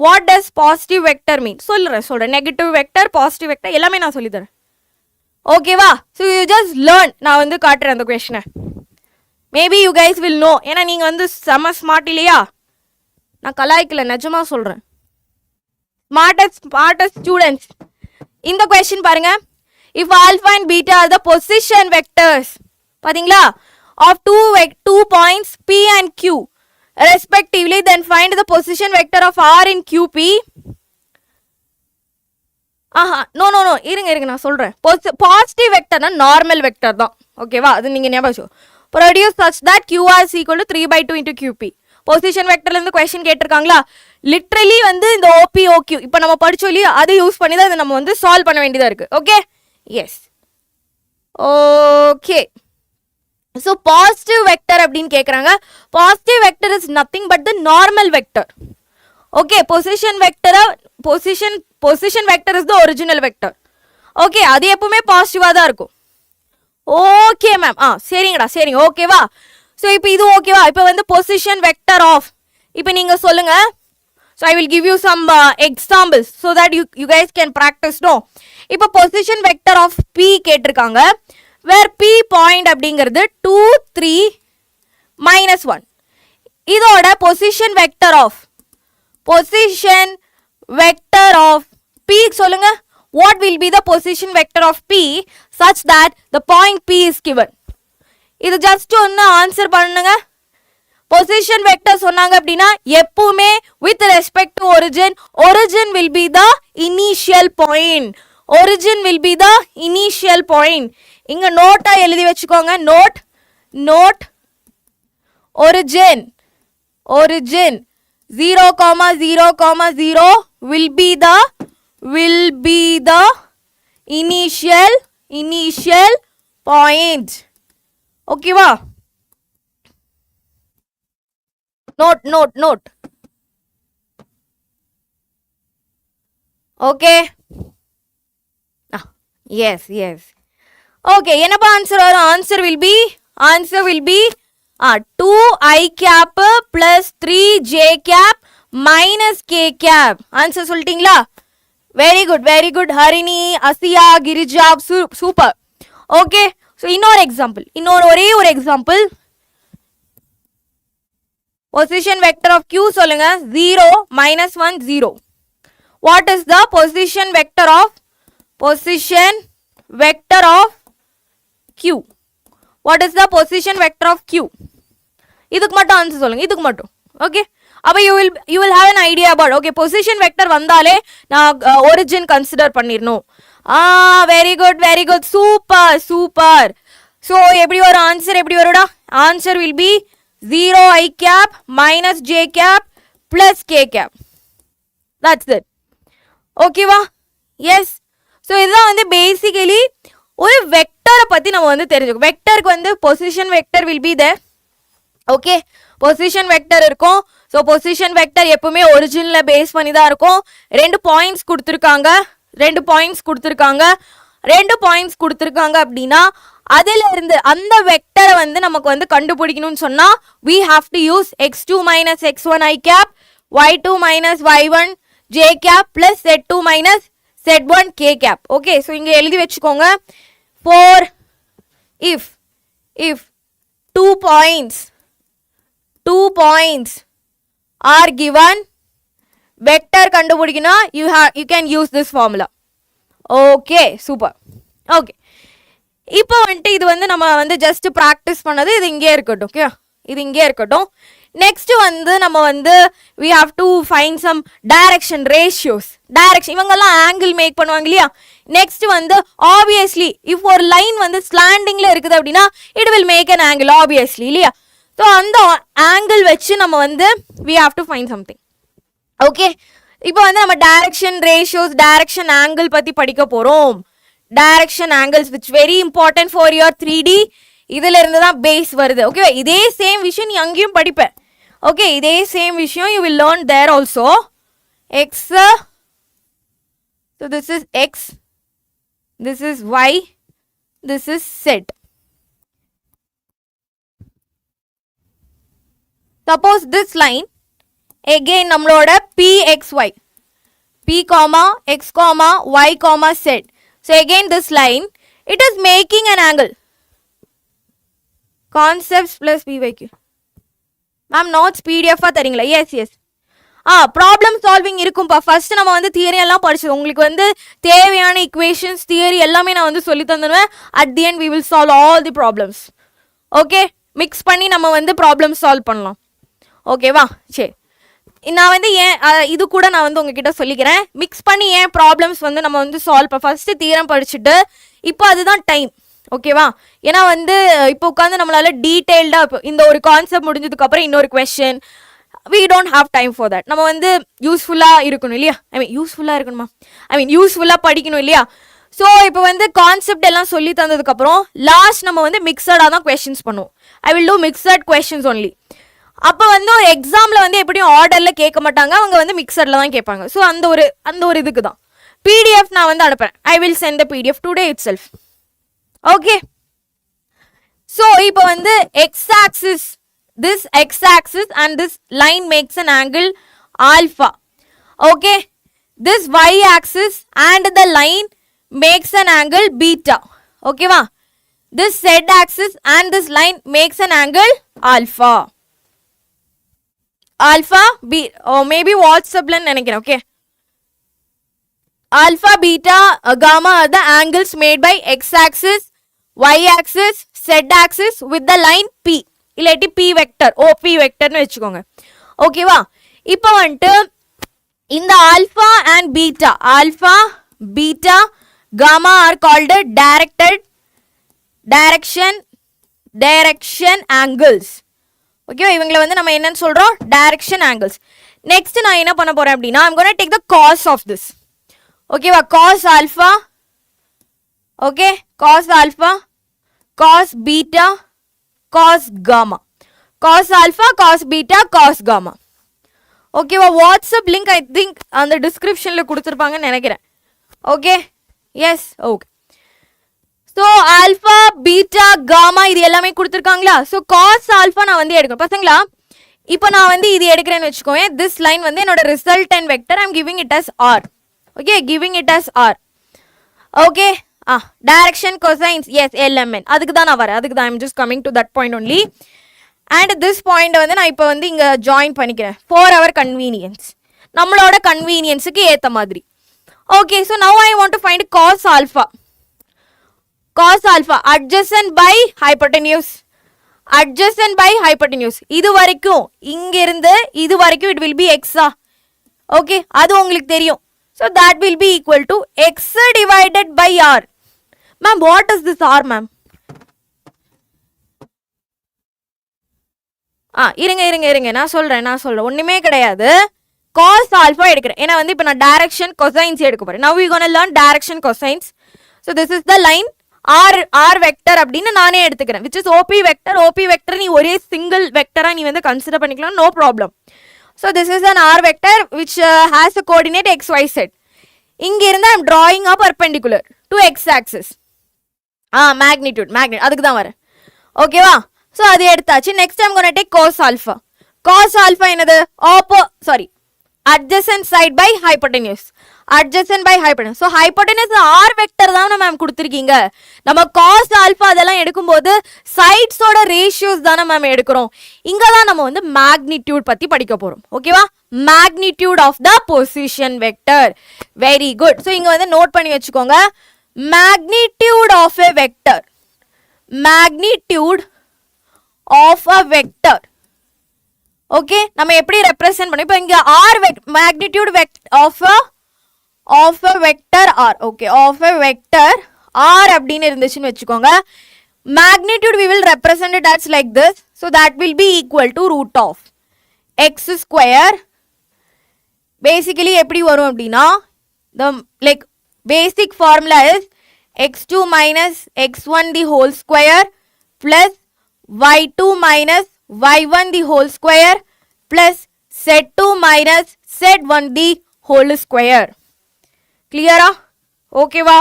what does positive vector mean சொல்றேன். நெகட்டிவ் வெக்டர், பாசிட்டிவ் வெக்டர் எல்லாமே நான் சொல்லித்தரேன். ஓகேவா? So you just learn. நான் வந்து காட்டுறேன் அந்த கொஷனை. Maybe you guys will know. ஏன்னா நீங்கள் வந்து செம ஸ்மார்ட் இல்லையா? நான் கலாய்க்கல, நிஜமாக சொல்கிறேன். Smartest students. இந்த கொஸ்டின் பாருங்க. If alpha and beta R the position vectors, பாத்தீங்களா, of two points P and Q respectively, then find the position vector of R in QP. No இருங்க நான் சொல்றேன். பாசிட்டிவ் வெக்டர்னா நார்மல் வெக்டர் தான். ஓகேவா? அது நீங்க ஞாபகம். Produce such that QR is equal to 3/2 into QP. Position வெக்டர்ல இருந்து கொஸ்டின் கேட்டிருக்காங்களா? லிட்ரலி வந்து இந்த ஓபி ஓக்யூ இப்போ நம்ம படிச்சோம் இல்லையா, அதை யூஸ் பண்ணி தான் நம்ம வந்து சால்வ் பண்ண வேண்டியதா இருக்கு. Okay, yes, okay. So positive vector அப்படின்னு கேட்குறாங்க. Positive vector is nothing but the normal vector. Okay, position vector is the original vector. Okay, அது எப்பவுமே பாசிட்டிவாக தான் இருக்கும். ஓகே மேம், சரிங்கடா, சரிங்க, ஓகேவா? ஸோ இப்போ இது ஓகேவா? இப்போ வந்து பொசிஷன் வெக்டர் ஆஃப், இப்போ நீங்கள் சொல்லுங்க. So I will give you some examples so that you guys can practice. No, இப்போ பொசிஷன் வெக்டர் ஆஃப் பி கேட்டிருக்காங்க. வேர் பி பாயிண்ட் அப்படிங்கிறது 2, 3, -1. இதோட பொசிஷன் வெக்டர் ஆஃப் பி சொல்லுங்க. What will be the position vector of P such that the point P is given? இது just ஒன்று answer பண்ணுங்க. Position vector சொன்னாங்க அப்படின்னா எப்பவுமே with respect to origin will be the initial point. இங்க நோட்டா எழுதி வச்சுக்கோங்க. Note origin 0,0,0 will be the initial point. ஓகேவா? நோட். Okay, yes. ஓகே, என்னப்பா ஆன்சர் வரும்? Answer will be 2i cap plus 3j cap minus k cap. Answer சொல்லிட்டீங்களா? Very good Harini, Asiya, Girija, super. Okay, so ஒரே ஒரு example. Position vector of Q சொல்லுங்க. 0, -1, 0. What is the position vector of Q? What is the position vector of Q? இதுக்கு மட்டும் answer சொல்லுங்க, இதுக்கு மட்டும். Okay, அப்போ you will have an idea about. Okay, position vector வந்தாலே நான் ஒரிஜின் கன்சிடர் பண்ணிடணும். Very good, super. ஸோ எப்படி வரும் ஆன்சர்? எப்படி வருடா? Answer will B 0i cap minus j cap plus k cap. That's it. ஓகேவா? எஸ். ஸோ இதுதான் வந்து பேசிக்கலி ஒரு வெக்டரை பற்றி நம்ம வந்து தெரிஞ்சுக்கணும். வெக்டருக்கு வந்து position vector will be there. Okay, position vector இருக்கும். ஸோ பொசிஷன் வெக்டர் எப்பவுமே ஒரிஜினலில் பேஸ் பண்ணி தான் இருக்கும். 2 பாயிண்ட்ஸ் கொடுத்துருக்காங்க அப்படின்னா அதில் இருந்து அந்த வெக்டரை வந்து நமக்கு வந்து கண்டுபிடிக்கணும்னு சொன்னால் we have to use x2 minus x1 i cap, y2 minus y1 j cap plus z2 minus z1 k cap. Okay, so இங்கே எழுதி வச்சுக்கோங்க. for if 2 points are given, vector கண்டுபிடிக்கணும், you can use this formula. Okay, super. Okay, இப்போ வந்துட்டு இது வந்து நம்ம வந்து ஜஸ்ட் ப்ராக்டிஸ் பண்ணது. இது இங்கே இருக்கட்டும். ஓகே, இது இங்கே இருக்கட்டும். நெக்ஸ்ட் வந்து நம்ம வந்து we have to find some direction ratios. இவங்கெல்லாம் ஆங்கிள் மேக் பண்ணுவாங்க இல்லையா? நெக்ஸ்ட் வந்து ஆப்வியஸ்லி இஃப் ஒரு லைன் வந்து ஸ்லாண்டிங்ல இருக்குது அப்படின்னா it will make an angle obviously இல்லையா? ஸோ அந்த ஆங்கிள் வச்சு நம்ம வந்து we have to find something. Okay, இப்போ வந்து நம்ம டைரக்ஷன் ரேஷியோஸ், டைரக்ஷன் ஆங்கிள் பற்றி படிக்க போகிறோம். Direction angles which very important for your 3D. இதில் இருந்து தான் பேஸ் வருது. ஓகே, இதே சேம் விஷயம் நீ அங்கேயும் படிப்பேன். ஓகே, இதே சேம் விஷயம் you will learn there also. X, so this is X, this is Y, this is Z. Suppose this line again நம்மளோட pxy, p, x, y, z. So again this line It is making an angle. Concepts plus PYQ. Ma'am, notes PDF தரீங்களா? Yes. Problem solving இருக்கும்பா. First நம்ம வந்து theory எல்லாம் படிச்சது. உங்களுக்கு வந்து தேவையான இக்குவேஷன்ஸ் தியரி எல்லாமே நான் வந்து சொல்லி தந்துடுவேன். At the end we will solve all the problems. Okay, mix பண்ணி நம்ம வந்து ப்ராப்ளம் சால்வ் பண்ணலாம். ஓகேவா? சரி, நான் வந்து ஏன் இது கூட நான் வந்து உங்ககிட்ட சொல்லிக்கிறேன். மிக்ஸ் பண்ணி ஏன் ப்ராப்ளம்ஸ் வந்து நம்ம வந்து சால்வ் ஃபர்ஸ்ட் தியரம் படிச்சுட்டு இப்போ அதுதான் டைம். ஓகேவா? ஏன்னா வந்து இப்போ உட்காந்து நம்மளால டீட்டெயில்டாக இந்த ஒரு கான்செப்ட் முடிஞ்சதுக்கு அப்புறம் இன்னொரு question, we don't have time for that. நம்ம வந்து யூஸ்ஃபுல்லாக இருக்கணும் இல்லையா? யூஸ்ஃபுல்லாக படிக்கணும் இல்லையா? ஸோ இப்போ வந்து கான்செப்ட் எல்லாம் சொல்லி தந்ததுக்கப்புறம் லாஸ்ட் நம்ம வந்து மிக்சடாக தான் கொஸ்டின்ஸ் பண்ணுவோம். ஐ will two mixed questions only. அப்போ வந்து ஒரு எக்ஸாமில் வந்து எப்படியும் ஆர்டரில் கேட்க மாட்டாங்க, அவங்க வந்து மிக்சடில் தான் கேட்பாங்க. ஸோ அந்த ஒரு இதுக்கு தான் பிடிஎஃப் நான் வந்து அனுப்புகிறேன். I will send the PDF today itself. Okay, so இப்போ வந்து x-axis, this x-axis and this line makes an angle alpha. Okay, this y-axis and the line makes an angle beta. Okay va? This z-axis and this line makes an angle alpha. Alpha b, or maybe WhatsApp line nenikiren. Okay, alpha, beta, gamma are the angles made by x-axis, y-axis, z-axis with the line p. இல்லாட்டி P vector, OP வெக்டர்னு வச்சுக்கோங்க. ஓகேவா? இப்போ வந்துட்டு இந்த alpha and beta gamma are called direction angles. ஓகேவா? இவங்களை வந்து நம்ம என்னன்னு சொல்றோம்? Direction angles. நெக்ஸ்ட் நான் என்ன பண்ண போறேன் அப்படின்னா, I'm gonna take the cos of this. ஓகேவா? Cos alpha, okay, cos alpha, cos beta, cos gamma, cos alpha, cos beta, cos gamma. ஓகேவா? வாட்ஸ்அப் லிங்க் ஐ திங்க் அந்த டிஸ்கிரிப்ஷனில் கொடுத்துருப்பாங்கன்னு நினைக்கிறேன். Okay, yes, okay. So alpha, beta, gamma இது எல்லாமே கொடுத்துருக்காங்களா? So cos alpha நான் வந்து எடுக்கணும் பசங்களா. இப்போ நான் வந்து இது எடுக்கிறேன்னு வச்சுக்கோங்க. திஸ் லைன் வந்து என்னோட resultant vector. I'm giving it as R. Okay, giving it as R. Okay, direction, cosines, yes, LMN. அதுக்கு தான் நான் வரேன். அதுக்கு தான் I'm just coming to that point only. And this point வந்து நான் இப்போ வந்து இங்கே ஜாயின் பண்ணிக்கிறேன் for our convenience. நம்மளோட கன்வீனியன்ஸுக்கு ஏற்ற மாதிரி. Okay, so now I want to find cos alpha. Cos alpha adjacent by hypotenuse. Adjacent by hypotenuse. இது வரைக்கும் இங்கிருந்து இது வரைக்கும் it will be x. Okay, அது உங்களுக்கு தெரியும். So that will be equal to x divided by r. Ma'am, what is this r, ma'am? இருங்க நான் சொல்றேன் ஒண்ணுமே கிடையாது. cos alpha எடுக்கிறேன். ஏன்னா வந்து இப்போ நான் direction cosines எடுக்க போறேன். Now we gonna learn direction cosines. So this is the line r vector அப்படின்னு நானே எடுத்துக்கிறேன், which is OP vector நீ ஒரே சிங்கிள் வெக்டரா நீ வந்து கன்சிடர் பண்ணிக்கலாம், no problem. So this is an r vector which has a coordinate x, y, z. இங்க இருந்து I'm drawing a perpendicular to x axis. magnitude அதுக்கு தான் வரேன். ஓகேவா? ஸோ அது எடுத்தாச்சு. Next time gonna take cos alpha. cos alpha என்னது? adjacent side by hypotenuse. adjacent by hypotenuse. So hypotenuse r vector தான் மேம் கொடுத்துருக்கீங்க. நம்ம cos alpha அதெல்லாம் எடுக்கும்போது சைட்ஸோட ரேஷியோஸ் தானே மேம் எடுக்கிறோம். இங்கே தான் நம்ம வந்து மேக்னிடியூட் பற்றி படிக்க போகிறோம். ஓகேவா? magnitude of the position vector. Very good. So இங்கே வந்து நோட் பண்ணி வச்சுக்கோங்க. magnitude of a vector. magnitude of a vector. Okay, நம்ம எப்படி ரெப்ரசென்ட் பண்ணோம்? இப்போ இங்க r magnitude of a vector r. Okay, of a vector r அப்படின்னு இருந்துச்சுன்னு வச்சுக்கோங்க. magnitude we will represent it as like this. So that will be equal to root of x square. basically எப்படி வரும் அப்படின்னா, the like basic formula is x2 minus x1 the whole square plus y2 minus y1 the whole square plus z2 minus z1 the whole square. Clear? Okay va?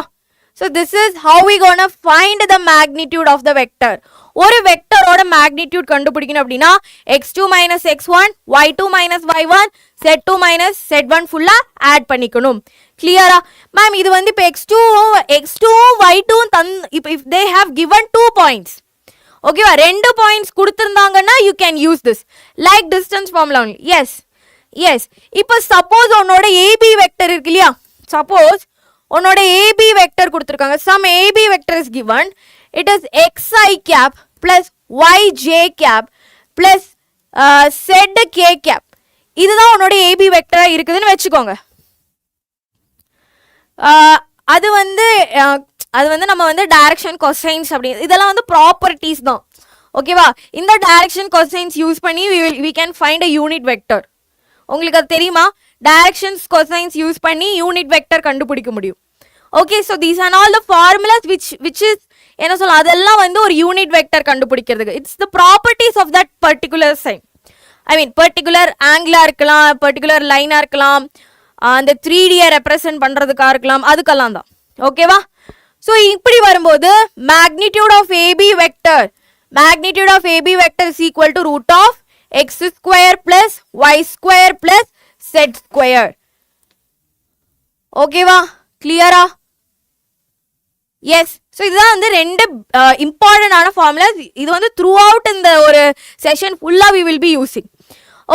So this is how we gonna find the magnitude of the vector. ஒரு வெக்டரோட magnitude கண்டுபிடிக்கணும் அப்படின்னா x2 minus x1 y2 minus y1 z2 minus z1 ஃபுல்லா add பண்ணிக்கணும். கிளியரா ma'am? இது வந்து இப்போ x2 y2 இப்போ if they have given 2 points, ஓகேவா, 2 points கொடுத்திருந்தாங்கன்னா you can use this like distance formula only. yes இப்போ சப்போஸ் உன்னோட AB வெக்டர் இருக்கு இல்லையா, சப்போஸ் உன்னோட AB வெக்டர் கொடுத்திருக்காங்க, some AB vector is given, it is xi cap plus yj cap plus zk cap. இதுதான் உன்னோட AB வெக்டரா இருக்குதுன்னு வெச்சுக்கோங்க. அது வந்து நம்ம வந்து டைரக்ஷன் கொசைன்ஸ் அப்படி இதெல்லாம் வந்து ப்ராப்பர்ட்டிஸ் தான். ஓகேவா? இந்த டைரக்ஷன் கொசைன்ஸ் யூஸ் பண்ணி we can find a unit vector. உங்களுக்கு அது தெரியுமா? டைரக்ஷன்ஸ் கொசைன்ஸ் யூஸ் பண்ணி யூனிட் வெக்டர் கண்டுபிடிக்க முடியும். Okay, so these are all the formulas which is என்ன சொல்ல, அதெல்லாம் வந்து ஒரு யூனிட் வெக்டர் கண்டுபிடிக்கிறதுக்கு it's the properties of that particular sign. I mean particular ஆங்கிளா இருக்கலாம், பர்டிகுலர் லைனா இருக்கலாம், அந்த 3Dயை ரெப்ரசன்ட் பண்றதுக்கா இருக்கலாம், அதுக்கெல்லாம் தான். ஓகேவா? ஸோ இப்படி வரும்போது magnitude of AB vector is equal to root of X square plus Y square plus Z square. ஓகேவா? கிளியரா? எஸ். ஸோ இதுதான் வந்து ரெண்டு இம்பார்ட்டன்டான ஃபார்முலாஸ். இது வந்து த்ரூ அவுட் இந்த ஒரு செஷன் ஃபுல்லா we will be using.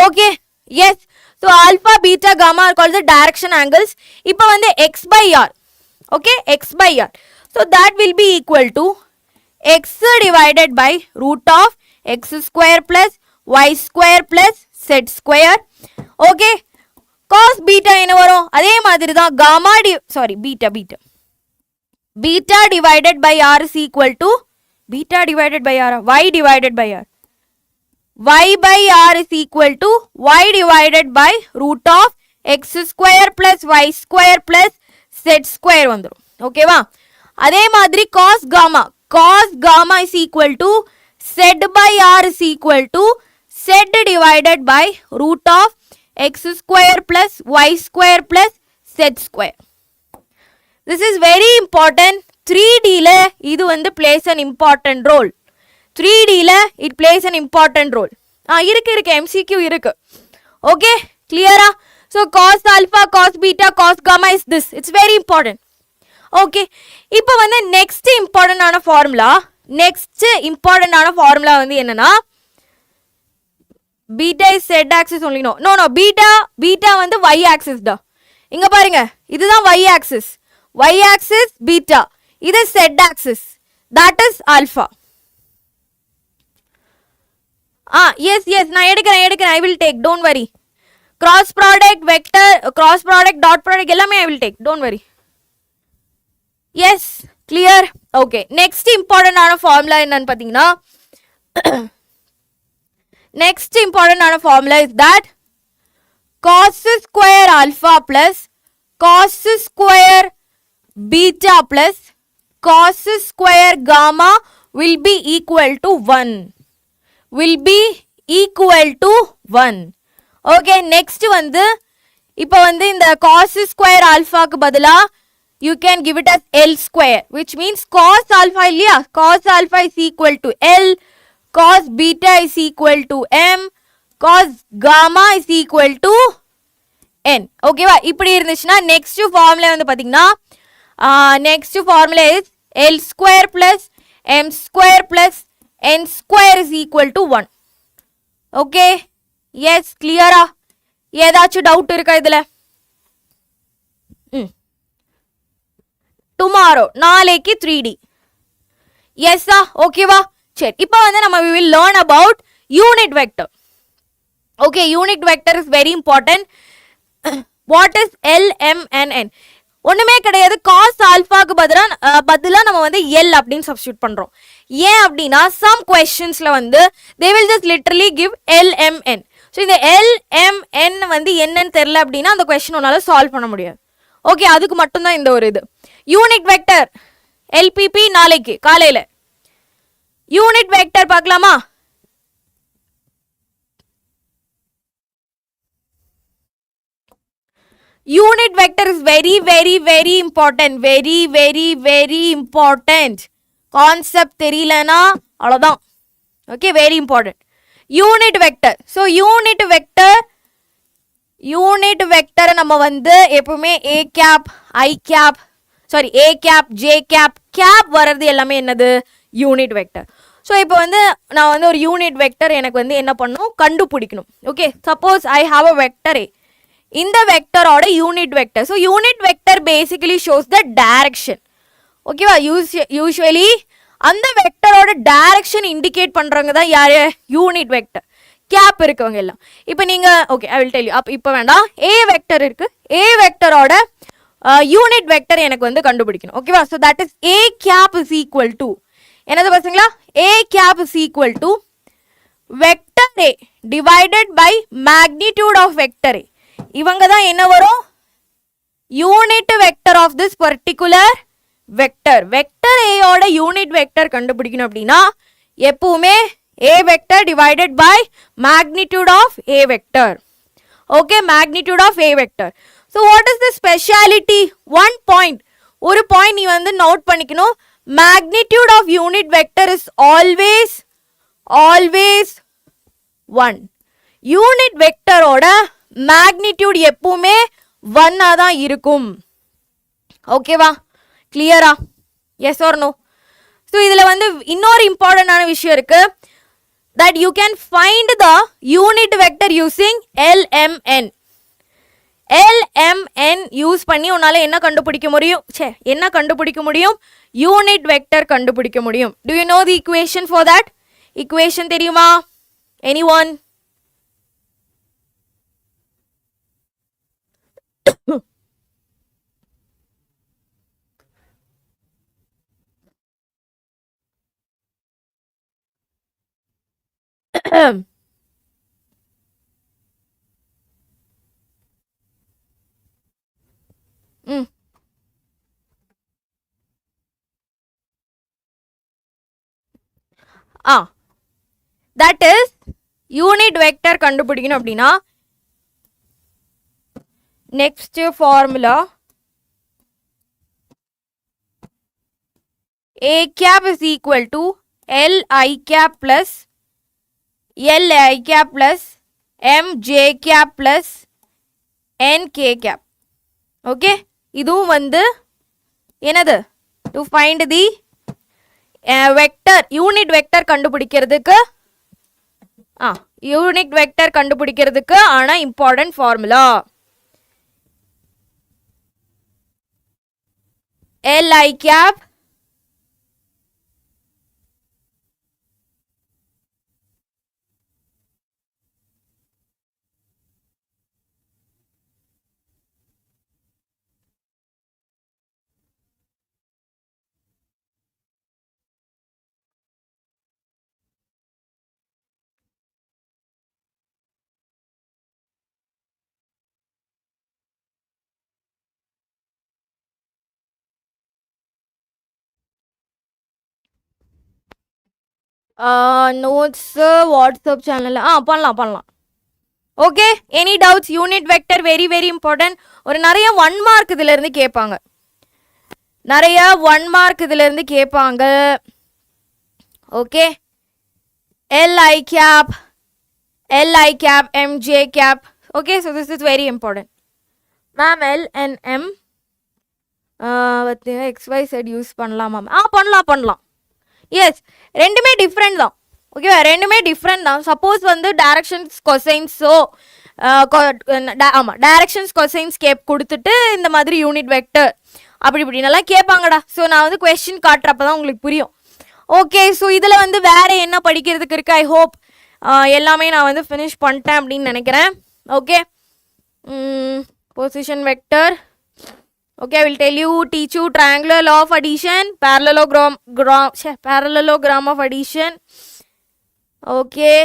Okay, yes. So alpha beta gamma are called the direction angles. இப்போ வந்து X by R. Okay, x by r. So that will be equal to x divided by root of x square plus y square plus z square. Okay, cos beta என்ன வரும்? அதே மாதிரி தான் gamma beta divided by r is equal to beta divided by r, y divided by r. Y by r is equal to y divided by root of x square plus y square plus z square வந்துரும். ஓகேவா? அதே மாதிரி cos gamma is equal to z by r is equal to z divided by root of x square plus y square plus z square. This is very important. 3D ல இது வந்து plays an important role. 3D ல it plays an important role. இருக்கு MCQ இருக்கு. Okay, கிளியரா? So cos alpha, cos beta, cos gamma is this. It's very important. Okay. இப்போ வந்து next important ஆன formula வந்து என்னன்னா beta is z axis only. No, beta வந்து y axis டா. இங்க பாருங்க, இதுதான் y axis beta, இது z axis, that is alpha. Yes, நான் எடுக்கிறேன், I will take, don't worry. Cross product, vector, cross product, dot product, எல்லாமே I will take, don't worry. Yes, clear? Okay, next important ஆன formula என்னன்னு பாத்தீங்கன்னா next important ஆன formula is that cos square alpha plus cos square beta plus cos square gamma will be equal to 1. Okay, next வந்து இப்போ வந்து இந்த cos square alphaக்கு பதிலா you can give it as L square, which means cos alpha இல்லையா, cos alpha is equal to L, cos beta is equal to M, cos gamma is equal to N. ஓகேவா? இப்படி இருந்துச்சுன்னா next formula வந்து பாத்தீங்கன்னா next formula is L square plus M square plus N square is equal to 1. Okay, yes, கிளியரா? ஏதாச்சும் doubt இருக்கா இதுல? Tomorrow, நாளைக்கு 3D. எஸ்ஸா? ஓகேவா? சரி, இப்போ வந்து நம்ம we will learn about unit vector. Okay, unit vector is very important. What is L, M and N? ஒண்ணுமே கிடையாது. cos ஆல்பாக்கு பதிலா நம்ம வந்து L அப்படின்னு சப்ஸ்டிட்யூட் பண்றோம். ஏன் அப்படின்னா some questionsல வந்து they will just literally give L, M, N. So இந்த L, M, N வந்து என்னன்னு தெரியல அப்படின்னா அந்த கொஸ்டின் உன்னால சால்வ் பண்ண முடியாது. ஓகே, அதுக்கு மட்டும்தான் இந்த ஒரு இது. யூனிட் வெக்டர் LPP நாளைக்கு காலையில யூனிட் வெக்டர் பார்க்கலாமா? Unit vector is very important. Concept தெரியலனா அவ்வளவுதான். Okay, very important. Unit vector. So unit vector நம்ம வந்து எப்பவுமே a cap I cap sorry a cap j cap cap வர்றது எல்லாமே என்னது யூனிட் வெக்டர். ஸோ இப்போ வந்து நான் வந்து ஒரு யூனிட் வெக்டர் எனக்கு வந்து என்ன பண்ணணும் கண்டுபிடிக்கணும். Okay, suppose I have a vector A, இந்த வெக்டரோட unit vector. So unit vector basically shows the direction. ஓகேவா, யூஸ்வலி அந்த வெக்டரோட டைரக்ஷன் இண்டிகேட் பண்றவங்க தான் யாரு யூனிட் வெக்டர். கேப் இருக்கவங்க எல்லாம். இப்போ நீங்க okay I will tell you. அப்போ இப்போ வேண்டாம், ஏ வெக்டர் இருக்கு, ஏ வெக்டரோட யூனிட் வெக்டர் எனக்கு வந்து கண்டுபிடிக்கணும். ஓகேவா, so that is A cap is equal to என்னது பசங்களா, A cap is equal to vector A divided by magnitude of vector A. இவங்க தான் என்ன வரும் unit vector of this particular vector. Vector ஏயோட யூனிட் வெக்டர் கண்டுபிடிக்கணும் அப்படின்னா எப்பவுமே a vector divided by magnitude of a vector. Okay, magnitude of a vector. So what is the speciality? One point, ஒரு point நீ வந்து நோட் பண்ணிக்கணும், magnitude of unit vector is always 1. unit vector ஓட magnitude எப்பவுமே 1 தான் இருக்கும். ஓகேவா, கிளியரா? yes or no? so இதுல வந்து இன்னொரு இம்பார்ட்டன்டான விஷயம் இருக்கு, that you can find the unit vector using LMN. LMN use பண்ணி உன்னால என்ன கண்டுபிடிக்க முடியும், என்ன கண்டுபிடிக்க முடியும், யூனிட் வெக்டர் கண்டுபிடிக்க முடியும். do you know the equation for that? equation தெரியுமா anyone? that is unit vector கண்டுபிடிக்கணும் அப்படின்னா next formula a cap is equal to l I cap plus l I cap plus m j cap plus n k cap. okay, இதுவும் வந்து என்னது to find the vector unit vector கண்டுபிடிக்கிறதுக்கு unit vector கண்டுபிடிக்கிறதுக்கு ஆனா important formula l I cap notes WhatsApp channel பண்ணலாம். Okay, any doubts? Unit vector very very important. ஒரு நிறைய 1 mark இதுல இருந்து கேட்பாங்க, நிறைய 1 மார்க் இதுல இருந்து கேட்பாங்க. Okay, l I cap m j cap. Okay, so this is very important. Ma'am l and m xy z use பண்ணலாமா? பண்ணலாம். எஸ், ரெண்டுமே டிஃப்ரெண்ட் தான். ஓகேவா, ரெண்டுமே டிஃப்ரெண்ட் தான். சப்போஸ் வந்து டைரக்ஷன்ஸ் கொசைன்ஸோ டைரக்ஷன்ஸ் கொசைன்ஸ் கொடுத்துட்டு இந்த மாதிரி யூனிட் வெக்டர் அப்படி இப்படி நல்லா கேட்பாங்கடா. ஸோ நான் வந்து கொஸ்டின் காட்டுறப்ப தான் உங்களுக்கு புரியும். ஓகே, ஸோ இதில் வந்து வேற என்ன படிக்கிறதுக்கு இருக்கு? ஐ ஹோப் எல்லாமே நான் வந்து ஃபினிஷ் பண்ணிட்டேன் அப்படின்னு நினைக்கிறேன். Okay, position vector. Okay, I will teach you triangular law of addition, parallelogram of addition. Okay.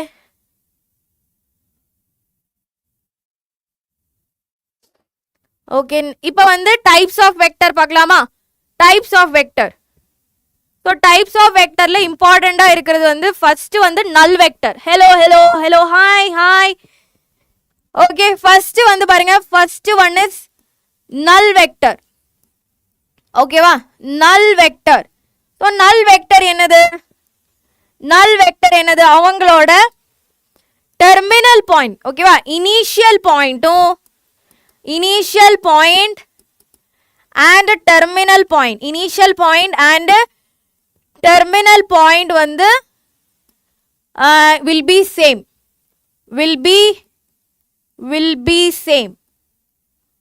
Okay, இப்போ வந்து types of vector பார்க்கலாமா? types of vector. So types of vectorல இம்பார்ட்டண்டா இருக்கிறது வந்து first வந்து null vector. hello hi. Okay, first வந்து பாருங்க, first one is null vector. ஓகேவா, null vector. So null vector என்னது? நல் வெக்டர் என்னது அவங்களோட டெர்மினல் பாயிண்ட் ஓகேவா இனிஷியல் பாயிண்ட்டும் initial point and terminal point initial point and terminal point வந்து will be same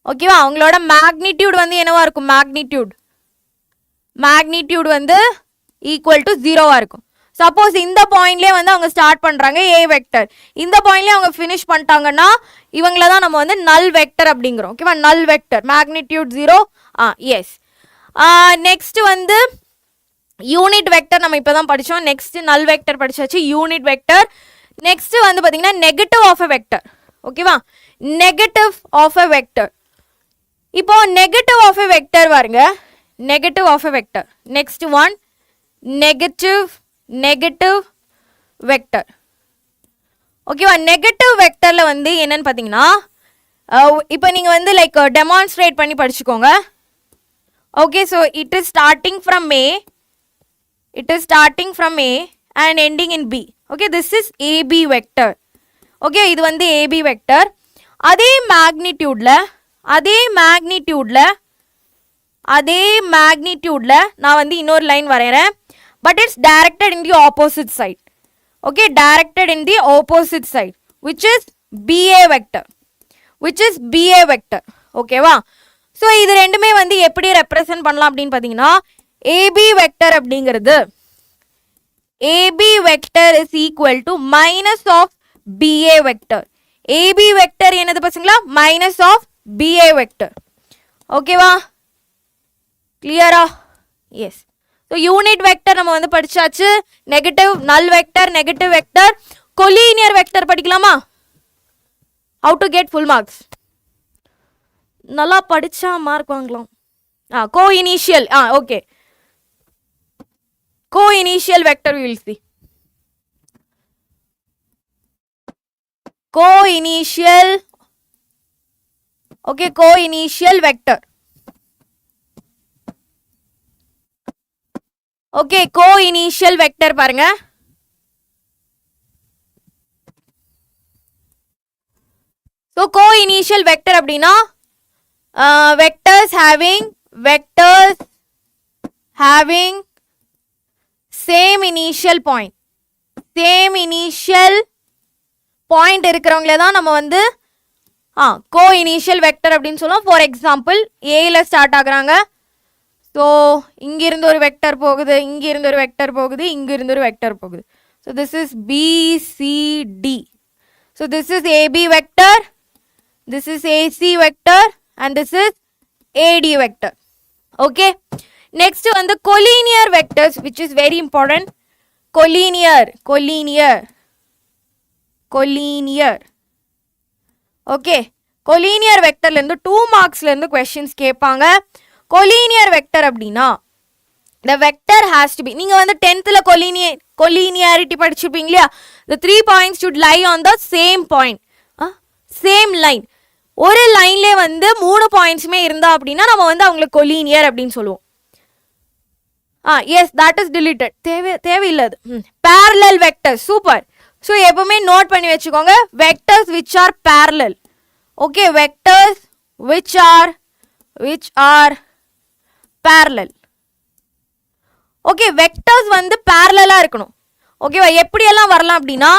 ஓகேவா அவங்களோட magnitude வந்து என்னவா இருக்கும் magnitude வந்து equal to 0வா இருக்கும் சப்போஸ் இந்த பாயிண்ட்லயே வந்து அவங்க ஸ்டார்ட் பண்றாங்க a வெக்டர் இந்த பாயிண்ட்லயே அவங்க finish பண்ணிட்டாங்கன்னா இவங்கள தான் நம்ம வந்து null vector அப்படிங்கறோம் ஓகேவா null vector magnitude 0 yes next வந்து யூனிட் வெக்டர் நம்ம இப்பதான் படிச்சோம் நெக்ஸ்ட் நல் வெக்டர் படிச்சாச்சு யூனிட் வெக்டர் நெக்ஸ்ட் வந்து பாத்தீங்கன்னா நெகட்டிவ் ஆஃப் எ வெக்டர் ஓகேவா நெகட்டிவ் ஆஃப் எ வெக்டர் இப்போ நெகட்டிவ் ஆஃப் எ வெக்டர் பாருங்க negative of a vector next one negative vector ஓகேவா நெகட்டிவ் வெக்டர்ல வந்து என்னன்னு பாத்தீங்கன்னா இப்போ நீங்க வந்து லைக் டெமான்ஸ்ட்ரேட் பண்ணி படிச்சுக்கோங்க okay so it is starting from a and ending in b okay this is ab vector okay இது வந்து ab vector அதே magnitudeல நான் வந்து இன்னொரு line வரையறேன் but it's directed in the opposite side okay directed in the opposite side which is ba vector ஓகேவா so இது ரெண்டுமே வந்து எப்படி ரெப்ரசன்ட் பண்ணலாம் அப்படின்னு பார்த்தீங்கன்னா ஏபி வெக்டர் அப்படிங்கிறது AB vector is equal to minus of BA vector AB vector என்னது பசங்களா மைனஸ் ஆஃப் பிஏ வெக்டர் ஓகேவா கிளியரா எஸ் ஸோ யூனிட் வெக்டர் நம்ம வந்து படிச்சாச்சு negative null vector negative vector collinear vector படிக்கலாமா how to get full marks நல்லா படிச்சா மார்க் வாங்கலாம் coinitial okay coinitial vector we will see coinitial okay coinitial vector okay coinitial vector பாருங்க so coinitial vector அப்படின்னா vectors having same initial point இருக்கிறவங்களே தான் நம்ம வந்து கோ initial vector அப்படின்னு சொல்லுவோம் for example ஏல start ஆகுறாங்க ஸோ இங்கிருந்து ஒரு வெக்டர் போகுது இங்கிருந்து ஒரு வெக்டர் போகுது இங்கிருந்து ஒரு வெக்டர் போகுது so this is BCD so this is AB vector this is AC vector and this is AD vector okay next on the collinear vectors which is very important collinear okay collinear vector la 2 marks la questions கேட்பாங்க collinear vector அப்படினா the vector has to be நீங்க வந்து 10th ல collinearity படிச்சிருப்பீங்க இல்லையா the 3 points should lie on the same point same line ஒரு லைன்ல வந்து 3 பாயிண்ட்ஸ்மே இருந்தா அப்படினா நம்ம வந்து அவங்களுக்கு கொலீனியர் அப்படினு சொல்லுவோம் எஸ் தட் இஸ் டிலீட்டட் தேவையில்லை அது parallel vectors சூப்பர் ஸோ எப்பவுமே நோட் பண்ணி வச்சுக்கோங்க vectors which are parallel okay vectors which are parallel okay vectors வந்து parallel-ஆ இருக்கணும் ஓகேவா எப்படி எல்லாம் வரலாம் அப்படினா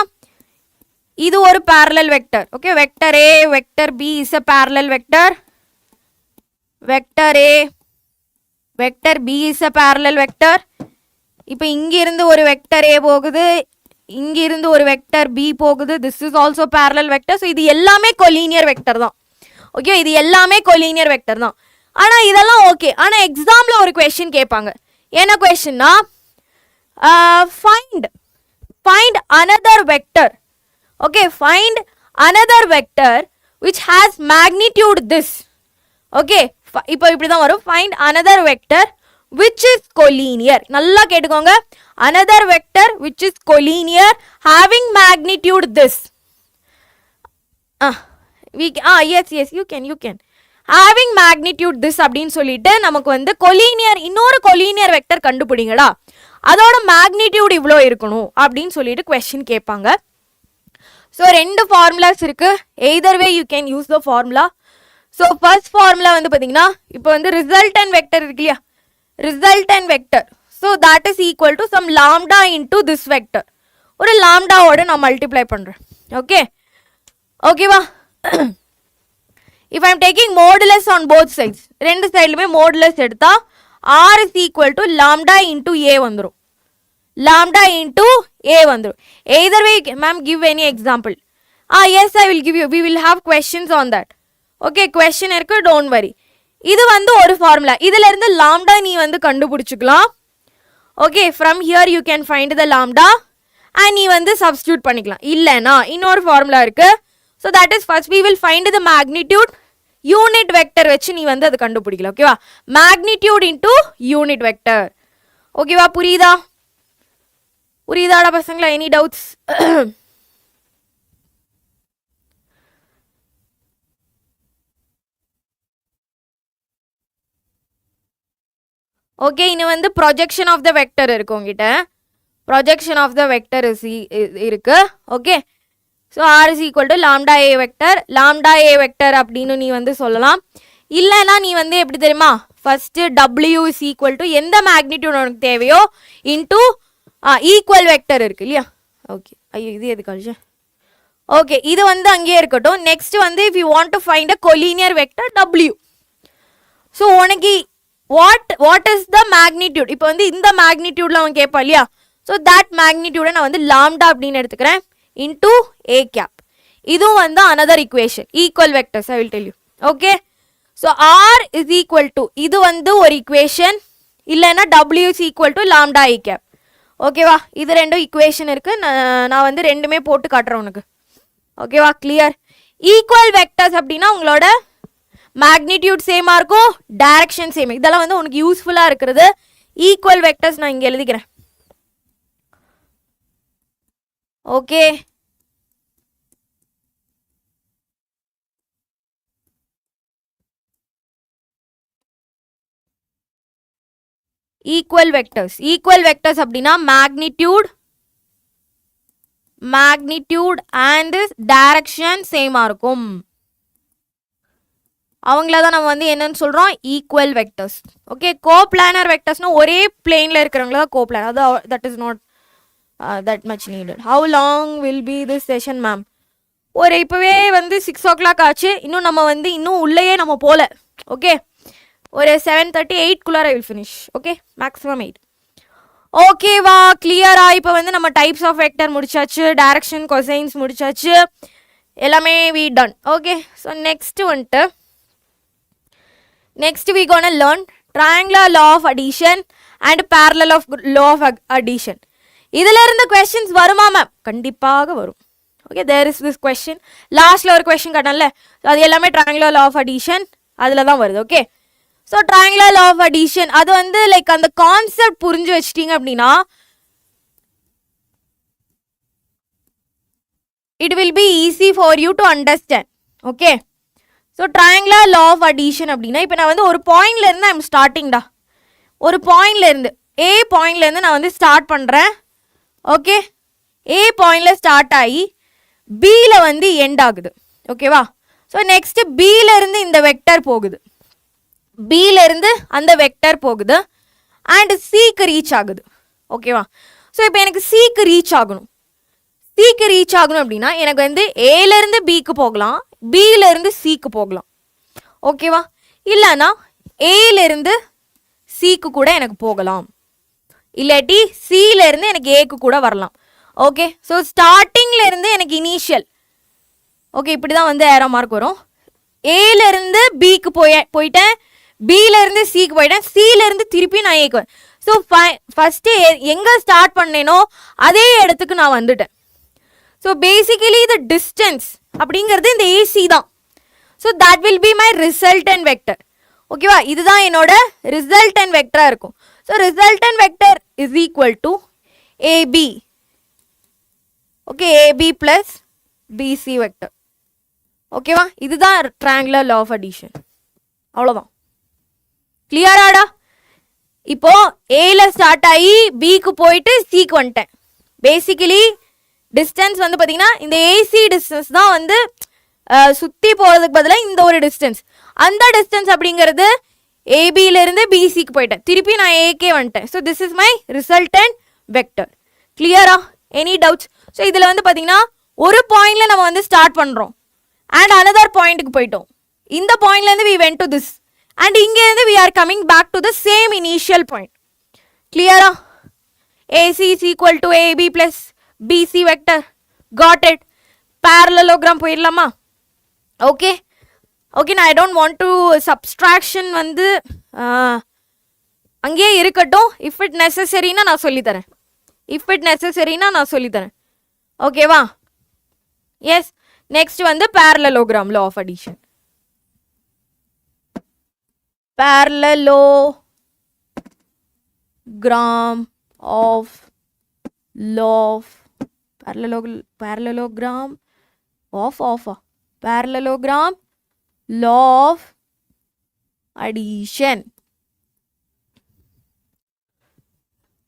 இது ஒரு parallel vector okay vector a vector b is a parallel vector vector a vector b is a parallel vector இப்போ இங்க இருந்து ஒரு vector a போகுது இங்க இருந்து ஒரு vector b போகுது this is also parallel vector so இது எல்லாமே collinear vector தான் ஓகே இது எல்லாமே collinear vector தான் ஆனா இதெல்லாம் ஓகே ஆனா எக்ஸாம்ல ஒரு क्वेश्चन கேட்பாங்க என்ன क्वेश्चनனா find another vector okay find another vector which has magnitude this okay இப்போ இப்படி தான் வரும் find another vector which is collinear நல்லா கேட்டுக்கோங்க another vector which is collinear having magnitude this yes you can having magnitude this அப்படின்னு சொல்லிட்டு நமக்கு வந்து கொலீனியர் இன்னொரு கொலீனியர் வெக்டர் கண்டுபிடிங்கடா, அதோட மேக்னிடியூட் இவ்வளோ இருக்கணும் அப்படின்னு சொல்லிட்டு கொஸ்டின் கேட்பாங்க. ஸோ ரெண்டு ஃபார்முலாஸ் இருக்கு, either way you can use the formula. So first formula வந்து பார்த்தீங்கன்னா இப்போ வந்து ரிசல்டன் வெக்டர் இருக்கு இல்லையா, resultant vector. So that is equal to some lambda into this vector. ஒரு லாம்டாவோட நான் மல்டிப்ளை பண்ணுறேன். ஓகே ஓகேவா. If I am taking modulus on both sides, ரெண்டு சைட்லுமே மோடுலஸ் எடுத்தா R is equal to lambda into A வந்துடும். lambda into A வந்துடும். Either way, ma'am, give any example. Yes, I will give you. We will have questions on that. Okay, question இருக்கு, don't worry. இது வந்து ஒரு formula, இதுல இருந்து lambda நீ வந்து கண்டுபிடிச்சுக்கலாம். Okay, from here you can find the lambda and நீ வந்து substitute பண்ணிக்கலாம். இல்லைனா இன்னொரு ஃபார்முலா இருக்கு. So that is first we will find the magnitude. Unit vector வச்சு நீ வந்து அது கண்டுபிடிக்கல. ஓகேவா, மேக்னிடியூட் இன்டூ யூனிட் வெக்டர். ஓகேவா, புரியுதா புரியுதாடா பசங்களா? Any doubts? ஓகே, இனி வந்து ப்ரொஜெக்ஷன் ஆஃப் த வெக்டர் இருக்கு உங்ககிட்ட. ப்ரொஜெக்ஷன் ஆஃப் த வெக்டர் இருக்கு. Okay, so R is equal to lambda A vector. lambda A vector அப்படின்னு நீ வந்து சொல்லலாம். இல்லைன்னா நீ வந்து எப்படி தெரியுமா, first W is equal to எந்த மேக்னிடியூட் உனக்கு தேவையோ இன்டூ ஈக்குவல் வெக்டர் இருக்கு இல்லையா. ஓகே, ஐயோ இது எது கழிச்சு. ஓகே, இது வந்து அங்கேயே இருக்கட்டும். நெக்ஸ்ட் வந்து if you want to find a collinear vector W. So உனக்கு வாட் இஸ் த மேக்னிடியூட், இப்போ வந்து இந்த மேக்னிடியூட்ல அவன் கேட்பான் இல்லையா. ஸோ தட் மேக்னிடியூடை நான் வந்து லாம்டா அப்படின்னு எடுத்துக்கிறேன் into A cap. இதுவும் வந்து another equation, equal vectors I will tell you. Okay, so R is equal to இது வந்து ஒரு equation, இல்லைன்னா W is equal to lambda A cap. ஓகேவா, இது ரெண்டும் equation இருக்கு, நான் வந்து ரெண்டுமே போட்டு காட்டுறேன் உனக்கு. ஓகேவா, கிளியர். ஈக்குவல் வெக்டர்ஸ் அப்படின்னா உங்களோட மேக்னிடியூட் சேமா இருக்கும், டைரக்ஷன் சேம். இதெல்லாம் வந்து உனக்கு யூஸ்ஃபுல்லா இருக்கிறது. ஈக்குவல் வெக்டர்ஸ் நான் இங்க எழுதிக்கிறேன். Okay, equal vectors. Equal vectors அப்படின்னா மேக்னிடியூட் அண்ட் டைரக்ஷன் சேமா இருக்கும். அவங்கள தான் நம்ம வந்து என்னன்னு சொல்றோம், ஈக்குவல் வெக்டர்ஸ். ஓகே, கோப்ளானர் வெக்டர்ஸ்னா ஒரே பிளேன்ல இருக்கிறவங்கள தான் கோப்ளானர். அது that is not that much needed. How long will be this session, ma'am? ஒரு இப்போவே வந்து 6 o'clock ஆச்சு, இன்னும் நம்ம வந்து இன்னும் உள்ளேயே நம்ம போல. ஓகே, ஒரு 7:30 8 I will finish. Okay, maximum 8. ஓகேவா, கிளியரா? இப்போ வந்து நம்ம டைப்ஸ் ஆஃப் வெக்டர் முடிச்சாச்சு, டைரக்ஷன் கொசைன்ஸ் முடிச்சாச்சு, எல்லாமே we done. Okay, so next வந்துட்டு we gonna learn triangular law of addition and parallel of law of addition. இதுல இருந்து questions வருமா மேம்? கண்டிப்பாக வரும். Okay, there is this question. லாஸ்ட்ல ஒரு question காட்டல, அது எல்லாமே triangular law of addition அதுல தான் வருது. Okay, so triangular law of addition அது வந்து லைக் அந்த கான்செப்ட் புரிஞ்சு வச்சிட்டீங்க அப்படின்னா it will be easy for you to understand. Okay, so triangular law of addition அப்படின்னா இப்போ நான் வந்து ஒரு பாயிண்ட்ல இருந்து ஐம் ஸ்டார்டிங்டா, ஒரு பாயிண்ட்ல இருந்து A பாயிண்ட்ல இருந்து நான் வந்து ஸ்டார்ட் பண்றேன். ஓகே, A பாயிண்ட்ல ஸ்டார்ட் ஆகி Bல வந்து எண்ட் ஆகுது. ஓகேவா, ஸோ நெக்ஸ்ட் Bல இருந்து இந்த வெக்டர் போகுது, Bல இருந்து அந்த வெக்டர் போகுது அண்ட் Cக்கு ரீச் ஆகுது. ஓகேவா, ஸோ இப்போ எனக்கு Cக்கு ரீச் ஆகணும். Cக்கு ரீச் ஆகணும் அப்படின்னா எனக்கு வந்து Aல இருந்து Bக்கு போகலாம், Bல இருந்து Cக்கு போகலாம். ஓகேவா, இல்லைன்னா Aல இருந்து Cக்கு கூட எனக்கு போகலாம், இல்லாட்டி Cல இருந்து எனக்கு Aக்கு கூட வரலாம். ஓகே, ஸோ ஸ்டார்டிங்ல இருந்து எனக்கு இனிஷியல். ஓகே, இப்படி தான் வந்து ஏரோ மார்க் வரும். Aல இருந்து Bக்கு போயிட்டேன், Bல இருந்து Cக்கு போயிட்டேன், Cல இருந்து திருப்பி நான் Aக்கு. ஸோ ஃபர்ஸ்ட் எங்க ஸ்டார்ட் பண்ணேனோ அதே இடத்துக்கு நான் வந்துட்டேன். ஸோ பேசிக்கலி இது டிஸ்டன்ஸ் அப்படிங்கிறது இந்த AC தான். So that will be my resultant vector. ஓகேவா, இதுதான் என்னோட ரிசல்டன் வெக்டரா இருக்கும். So resultant vector is equal to AB. Okay, AB plus BC vector. ஓகேவா, இதுதான் ட்ரையாங்குலர் லா ஆஃப் அடிஷன். அவ்வளோதான். கிளியராடா? இப்போ ஏல ஸ்டார்ட் ஆகி பிக்கு போயிட்டு சிக்கு வந்துட்டேன். பேசிக்கலி டிஸ்டன்ஸ் வந்து பார்த்தீங்கன்னா இந்த ஏசி டிஸ்டன்ஸ் தான் வந்து சுற்றி போகிறதுக்கு பதிலாக இந்த ஒரு டிஸ்டன்ஸ். அந்த டிஸ்டன்ஸ் அப்படிங்கிறது ஏபியிலேருந்து பிசிக்கு போயிட்டேன். திருப்பி நான் ஏகே வந்துட்டேன். So this is my resultant vector. கிளியரா? Any doubts? ஸோ இதில் வந்து பார்த்தீங்கன்னா ஒரு பாயிண்ட்ல நம்ம வந்து ஸ்டார்ட் பண்ணுறோம் அண்ட் அனதர் பாயிண்ட்டுக்கு போயிட்டோம். இந்த பாயிண்ட்லேருந்து we went to this and இங்கேருந்து we are coming back to the same initial point. கிளியரா? AC is equal to AB plus BC vector. Got it? parallelogram போயிடலாமா? Okay okay. நான் I don't want to subtraction வந்து அங்கேயே இருக்கட்டும். If it நெசசரினா நான் சொல்லித்தரேன். ஓகேவா? எஸ். நெக்ஸ்ட் வந்து parallelogram law of addition. parallelogram of law of parallelogram law of addition.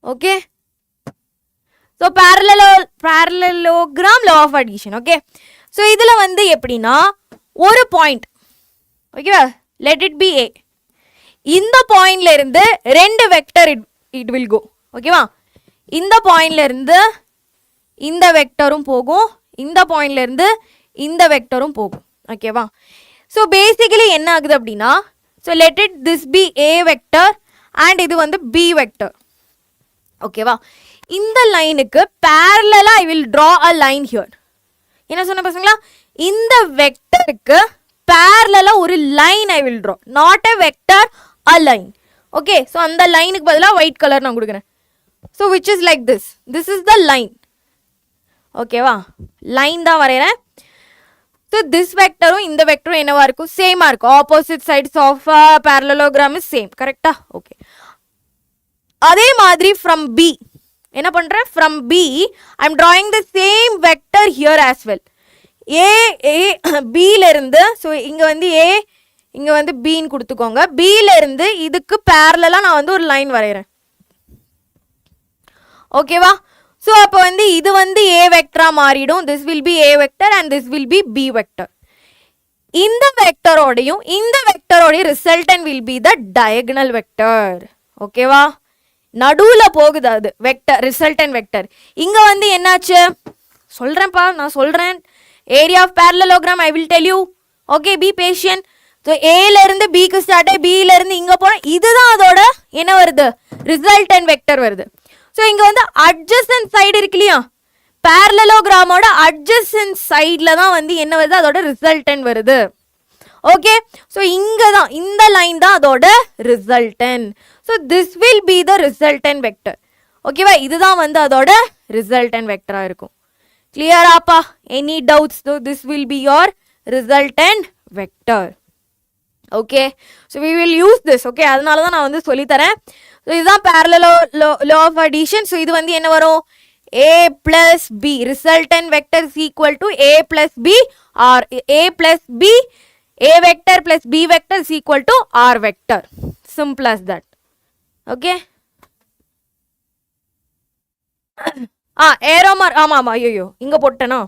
Okay, so parallelogram law of addition. Okay, so இதுல வந்து எப்படின்னா ஒரு பாயிண்ட், ஓகேவா, let it be a. இந்த பாயிண்ட்ல இருந்து ரெண்டு வெக்டர் it will go. ஓகேவா? இந்த பாயிண்ட்ல இருந்து இந்த வெக்டரும் போகும், இந்த பாயிண்ட்ல இருந்து இந்த வெக்டரும் போகும். ஓகேவா? ஸோ பேசிக்கலி என்ன ஆகுது அப்படின்னா, so let it this be A vector and இது வந்து பி வெக்டர். ஓகேவா? இந்த லைனுக்கு பேரலா I will draw a line here. என்ன சொன்ன பசங்களா? இந்த வெக்டருக்கு பேரலா ஒரு line I will draw, not a vector, a line. Okay, so அந்த லைனுக்கு பதிலாக ஒயிட் கலர் நான் கொடுக்குறேன். So which is like this. This is the line. ஓகேவா? லைன் தான் வரைகிறேன். ஸோ திஸ் வெக்டரும் இந்த வெக்டரும் என்னவா இருக்கும்? சேமாக இருக்கும். Opposite sides of parallelogram is same. கரெக்டா? ஓகே. அதே மாதிரி ஃப்ரம் பி என்ன பண்ணுறேன்? From B I am drawing the same vector here as well. பியிலிருந்து, ஸோ இங்கே வந்து ஏ, இங்கே வந்து பின்னு கொடுத்துக்கோங்க. பியிலிருந்து இதுக்கு பேரலாக நான் வந்து ஒரு லைன் வரைகிறேன். ஓகேவா? ஸோ அப்போ வந்து இது வந்து ஏ வெக்டரா மாறிடும். This will be A vector and this will be B vector. இந்த வெக்டரோடையும் இந்த வெக்டரோடையும் resultant will be the diagonal vector. ஓகேவா? நடுவில் போகுது அது வெக்டர், ரிசல்டன் வெக்டர். இங்கே வந்து என்னாச்சு சொல்கிறேன்ப்பா, நான் சொல்கிறேன். Area of parallelogram I will tell you. Okay, be patient. So ஏலேருந்து பிக்கு ஸ்டார்ட் ஆகி பியிலேருந்து இங்கே போனால் இதுதான் அதோட என்ன வருது? ரிசல்டன் வெக்டர் வருது. ஸோ இங்கே வந்து அட்ஜசன்ட் சைடு இருக்கு இல்லையா? பேரலோகிராமோட அட்ஜசன்ட் சைடில் தான் வந்து என்ன வருது? அதோட ரிசல்டன் வருது. ஓகே, ஸோ இங்கே தான் இந்த லைன் தான் அதோட resultant. So this will be the resultant vector. ஓகேவா? இதுதான் வந்து அதோட ரிசல்டன் வெக்டராக இருக்கும். கிளியராப்பா? Any doubts? So this will be your resultant vector. Okay, so we will use this. Okay, அதனால தான் நான் வந்து சொல்லித்தரேன். ஸோ இதுதான் parallel law of addition. So இது வந்து என்ன வரும்? a plus b, resultant vector is equal to a plus b, or a plus b, a vector plus b vector is equal to r vector. Simple as that. Okay. arrow mark. ஆமாம், ஐயோ இங்கே போட்டேனா?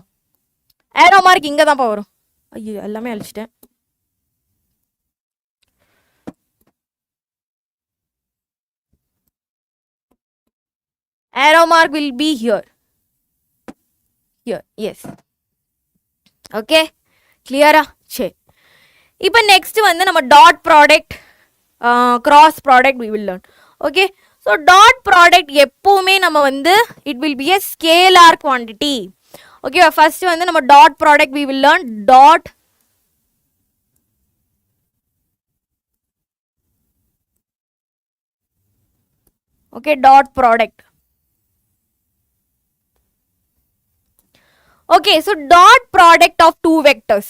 arrow mark இங்கே தான் வரும். ஐயோ எல்லாமே அழிச்சிட்டேன். Arrow mark will be here. Yes. Okay, clear-ஆ? சரி, இப்போ நெக்ஸ்ட் வந்து நம்ம dot product, cross product we will learn. Okay, so dot product எப்பவுமே நம்ம வந்து it will be a scalar quantity. Okay, first வந்து நம்ம dot product we will learn dot product. Okay, so dot product of two vectors.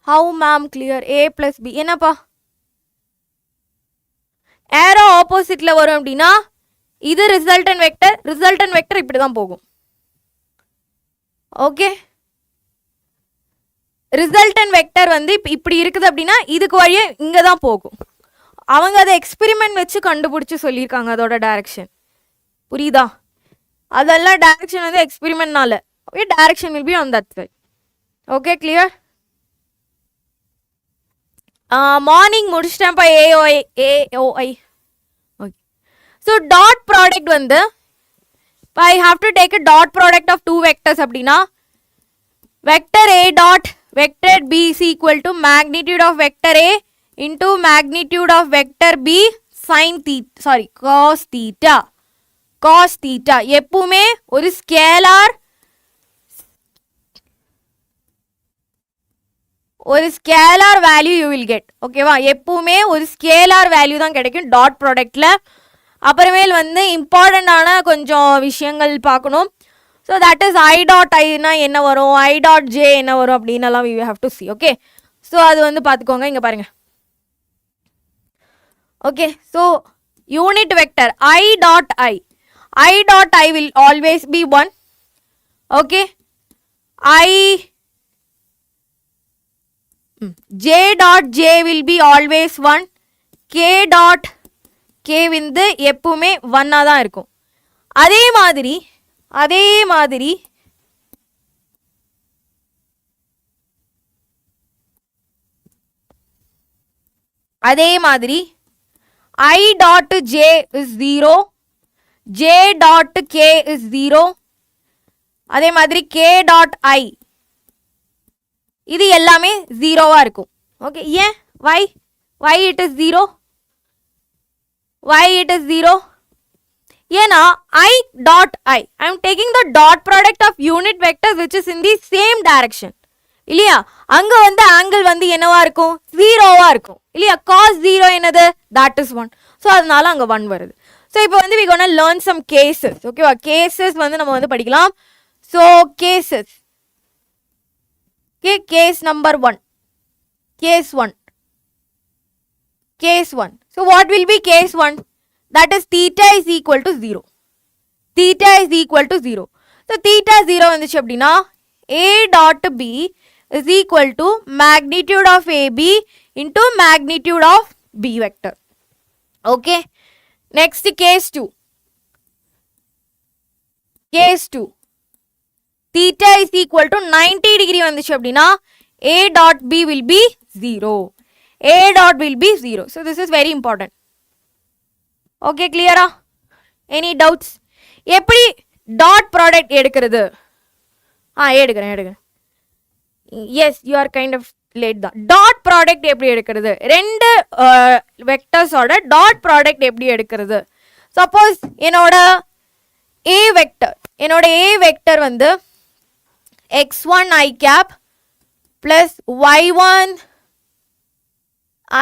How ma'am? Clear? A plus b. என்னப்பா? arrow oppositeல வரும் அப்படின்னா இது resultant vector இப்படி தான் போகும். Okay, resultant vector வந்து இப்படி இருக்குது அப்படின்னா இதுக்கு வழியே இங்கே தான் போகும். அவங்க அதை எக்ஸ்பெரிமெண்ட் வச்சு கண்டுபிடிச்சி சொல்லியிருக்காங்க அதோட டைரக்ஷன். புரியுதா? அதெல்லாம் டைரக்ஷன் வந்து எக்ஸ்பெரிமெண்ட்னால. Okay, direction will be on that side. Okay, clear? Morning முடிச்சிட்டேன்ப்பா. AOI. Okay, so dot product வந்து இப்போ I have to take a dot product of two vectors அப்படின்னா vector A dot vector B is equal to magnitude of vector A into magnitude of vector B sin theta, sorry, cos theta. Cos theta எப்பவுமே ஒரு scalar value you will get. ஓகேவா? எப்பவுமே ஒரு scalar value தான் கிடைக்கும் dot ப்ராடக்ட்ல. அப்புறமேல் வந்து இம்பார்ட்டண்டான கொஞ்சம் விஷயங்கள் பார்க்கணும். So that is I dot ஐனா என்ன வரும், ஐ டாட் ஜே என்ன வரும் அப்படின்னலாம் we have to see. Okay, so அது வந்து பார்த்துக்கோங்க. இங்கே பாருங்க. Okay, so unit vector I dot I will always be 1. Okay, J dot J will be always 1. K dot K வந்து எப்பவுமே 1ஆக தான் இருக்கும். அதே மாதிரி I dot j is 0, j dot k is 0, அதே மாதிரி k dot i இது எல்லாமே 0வா இருக்கும். ஓகே, ஏன்? why it is 0? ஏன்னா I dot I am taking the dot product of unit vectors which is in the same direction. இல்லையா? அங்க வந்து ஆங்கிள் வந்து என்னவா இருக்கும்? 0வா இருக்கும். இல்லையா? cos 0 என்னது? that is 1. ஸோ அதனால அங்க 1 வருது. ஸோ இப்போ வந்து we gonna learn some cases. ஓகேவா? cases வந்து நம்ம வந்து படிக்கலாம். So cases. Okay, case number 1. Case 1. So what will be case 1? That is theta is equal to 0. So theta 0 வந்துச்சு அப்படின்னா A dot B is equal to magnitude of AB into magnitude of B vector. Okay. Next case 2. Theta is equal to 90 degree வந்துச்சு அப்படின்னா A dot B will be 0. So this is very important. Okay, கிளியரா? Any doubts? எப்படி dot product எடுக்கிறது? எடுக்கிறேன். Yes, you are kind of late தான். Dot product எப்படி எடுக்கிறது? ரெண்டு வெக்டர்ஸோட டாட் ப்ராடக்ட் எப்படி எடுக்கிறது? சப்போஸ் என்னோட ஏ வெக்டர் வந்து x1 i cap plus y1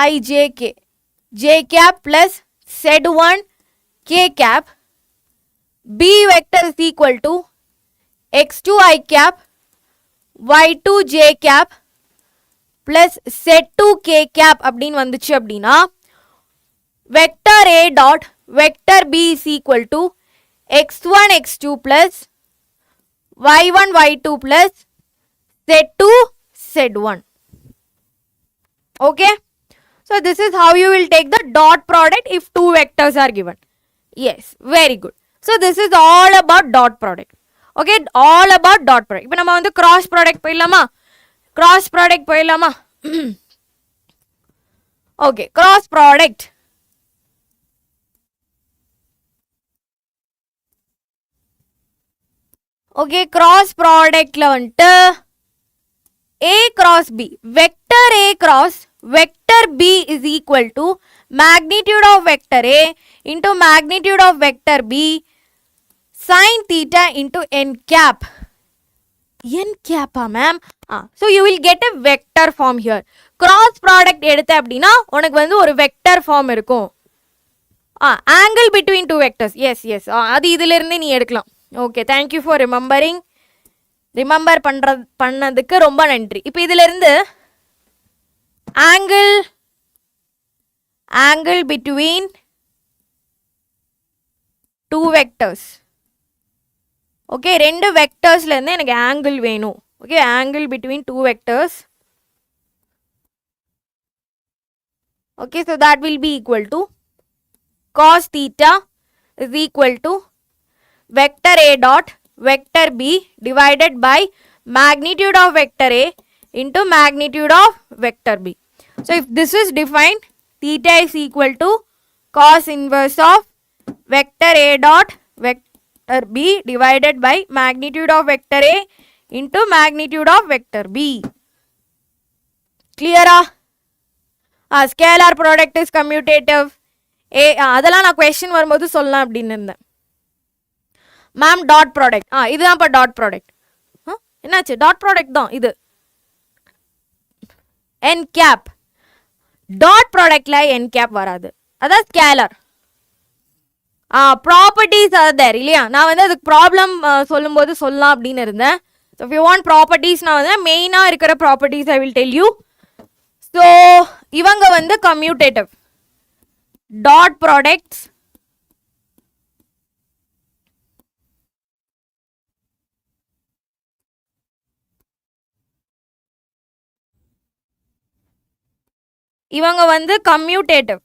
i j cap plus z1 k cap. B vector is equal to x2 i cap y2 j cap plus z2 k cap அப்படின்னு வந்துச்சு அப்படின்னா vector A dot vector B is equal to x1 x2 plus y1 y2 plus z2 z1. Okay. So this is how you will take the dot product if two vectors are given. Yes, very good. So this is all about dot product. Okay, all about dot product. இப்போ நம்ம வந்து cross product போயிடலாமா? Okay, cross product. Okay, cross product ல வந்துட்டு A cross B, vector A cross vector B is equal to magnitude of vector A into magnitude of vector B sin theta into n cap. N cap, ma'am. So you will get a vector form here. Cross product எடுத்த அப்படின்னா உனக்கு வந்து ஒரு vector form இருக்கும். Angle between two vectors. Yes. அது இதில இருந்து நீ எடுக்கலாம். Okay, thank you for remembering. Remember பண்ணதுக்கு ரொம்ப நன்றி. இப்போ இதில இருந்து angle between two vectors. Okay, ரெண்டு வெக்டர்ஸ்ல இருந்து எனக்கு angle வேணும். Okay, angle between two vectors. Okay, so that will be equal to cos theta is equal to vector A dot vector B divided by magnitude of vector A into magnitude of vector B. So if this is defined, theta is equal to cos inverse of vector A dot vector B divided by magnitude of vector A into magnitude of vector B. Clear? Scalar product is commutative. அதெல்லாம் நான் question வரும்போது சொல்லலாம் அப்படின்னு இருந்தேன். Ma'am dot product இதுதான் இப்போ dot product. என்னாச்சு? Dot product தான் இது. என் கேப் டாட் ப்ராடக்ட்ல என் கேப் வராது, அதான் ஸ்கேலர். ப்ராப்பர்ட்டிஸ் தேர் இல்லையா? நான் வந்து அதுக்கு ப்ராப்ளம் சொல்லும்போது சொல்லலாம் அப்படின்னு இருந்தேன். So if you want properties, நான் வந்து மெயினாக இருக்கிற properties I will tell you. So இவங்க வந்து கம்யூட்டேட்டிவ் டாட் ப்ராடக்ட்ஸ் இவங்க வந்து commutative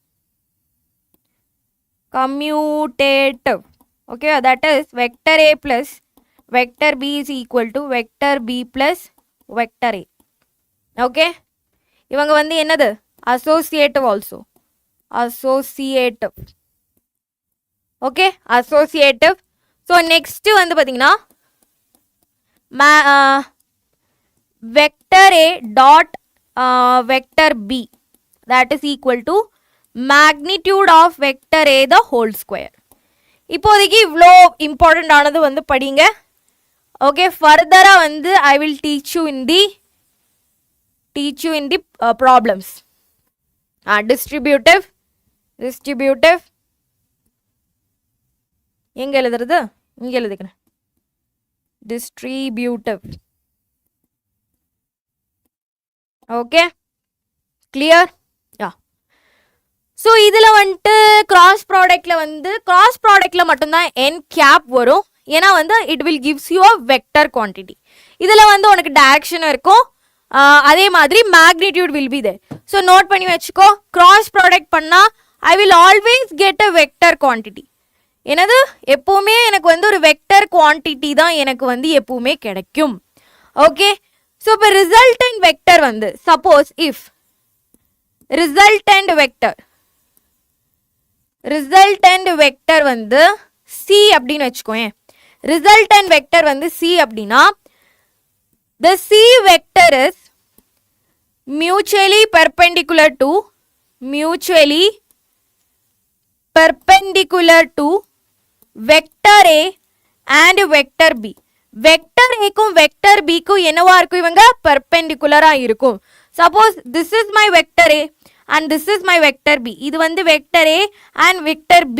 okay, that is vector A plus vector B is equal to vector B plus vector A. okay, இவங்க வந்து என்னது? associative also, associative. okay, associative. so next வந்து பாத்தீங்கன்னா vector A dot vector B that is equal to magnitude of vector A the whole square. இப்போதைக்கு இவ்வளோ important ஆனது வந்து படிங்க. ஓகே, ஃபர்தராக வந்து I will teach you in the problems. Distributive எங்கே எழுதுறது? இங்கே எழுதிக்கிறேன். டிஸ்ட்ரிபியூட்டிவ். Okay, clear? ஸோ இதில் வந்துட்டு கிராஸ் ப்ராடக்டில் மட்டும்தான் என் கேப் வரும். ஏன்னா வந்து it will gives you a vector quantity. இதில் வந்து உனக்கு டைரக்ஷன் இருக்கும், அதே மாதிரி magnitude will be there. So note பண்ணி வச்சுக்கோ, கிராஸ் ப்ராடக்ட் பண்ணால் I will always get a vector quantity. எனது எப்போவுமே எனக்கு வந்து ஒரு வெக்டர் குவான்டிட்டி தான் எனக்கு வந்து எப்பவுமே கிடைக்கும். ஓகே, ஸோ இப்போ ரிசல்டன்ட் வெக்டர் வந்து சப்போஸ் இஃப் ரிசல்டன்ட் வெக்டர் வந்து சி அப்படின்னு வச்சுக்கோங்க. ரிசல்டன்ட் வெக்டர் வந்து சி அப்படின்னா the C vector is mutually perpendicular to vector A and vector B. vector A க்கும் vector B க்கும் என்னவா இருக்கும்? இவங்க perpendicular-ஆ இருக்கும். suppose this is my vector A and this is my vector B. இது வந்து vector A and vector B.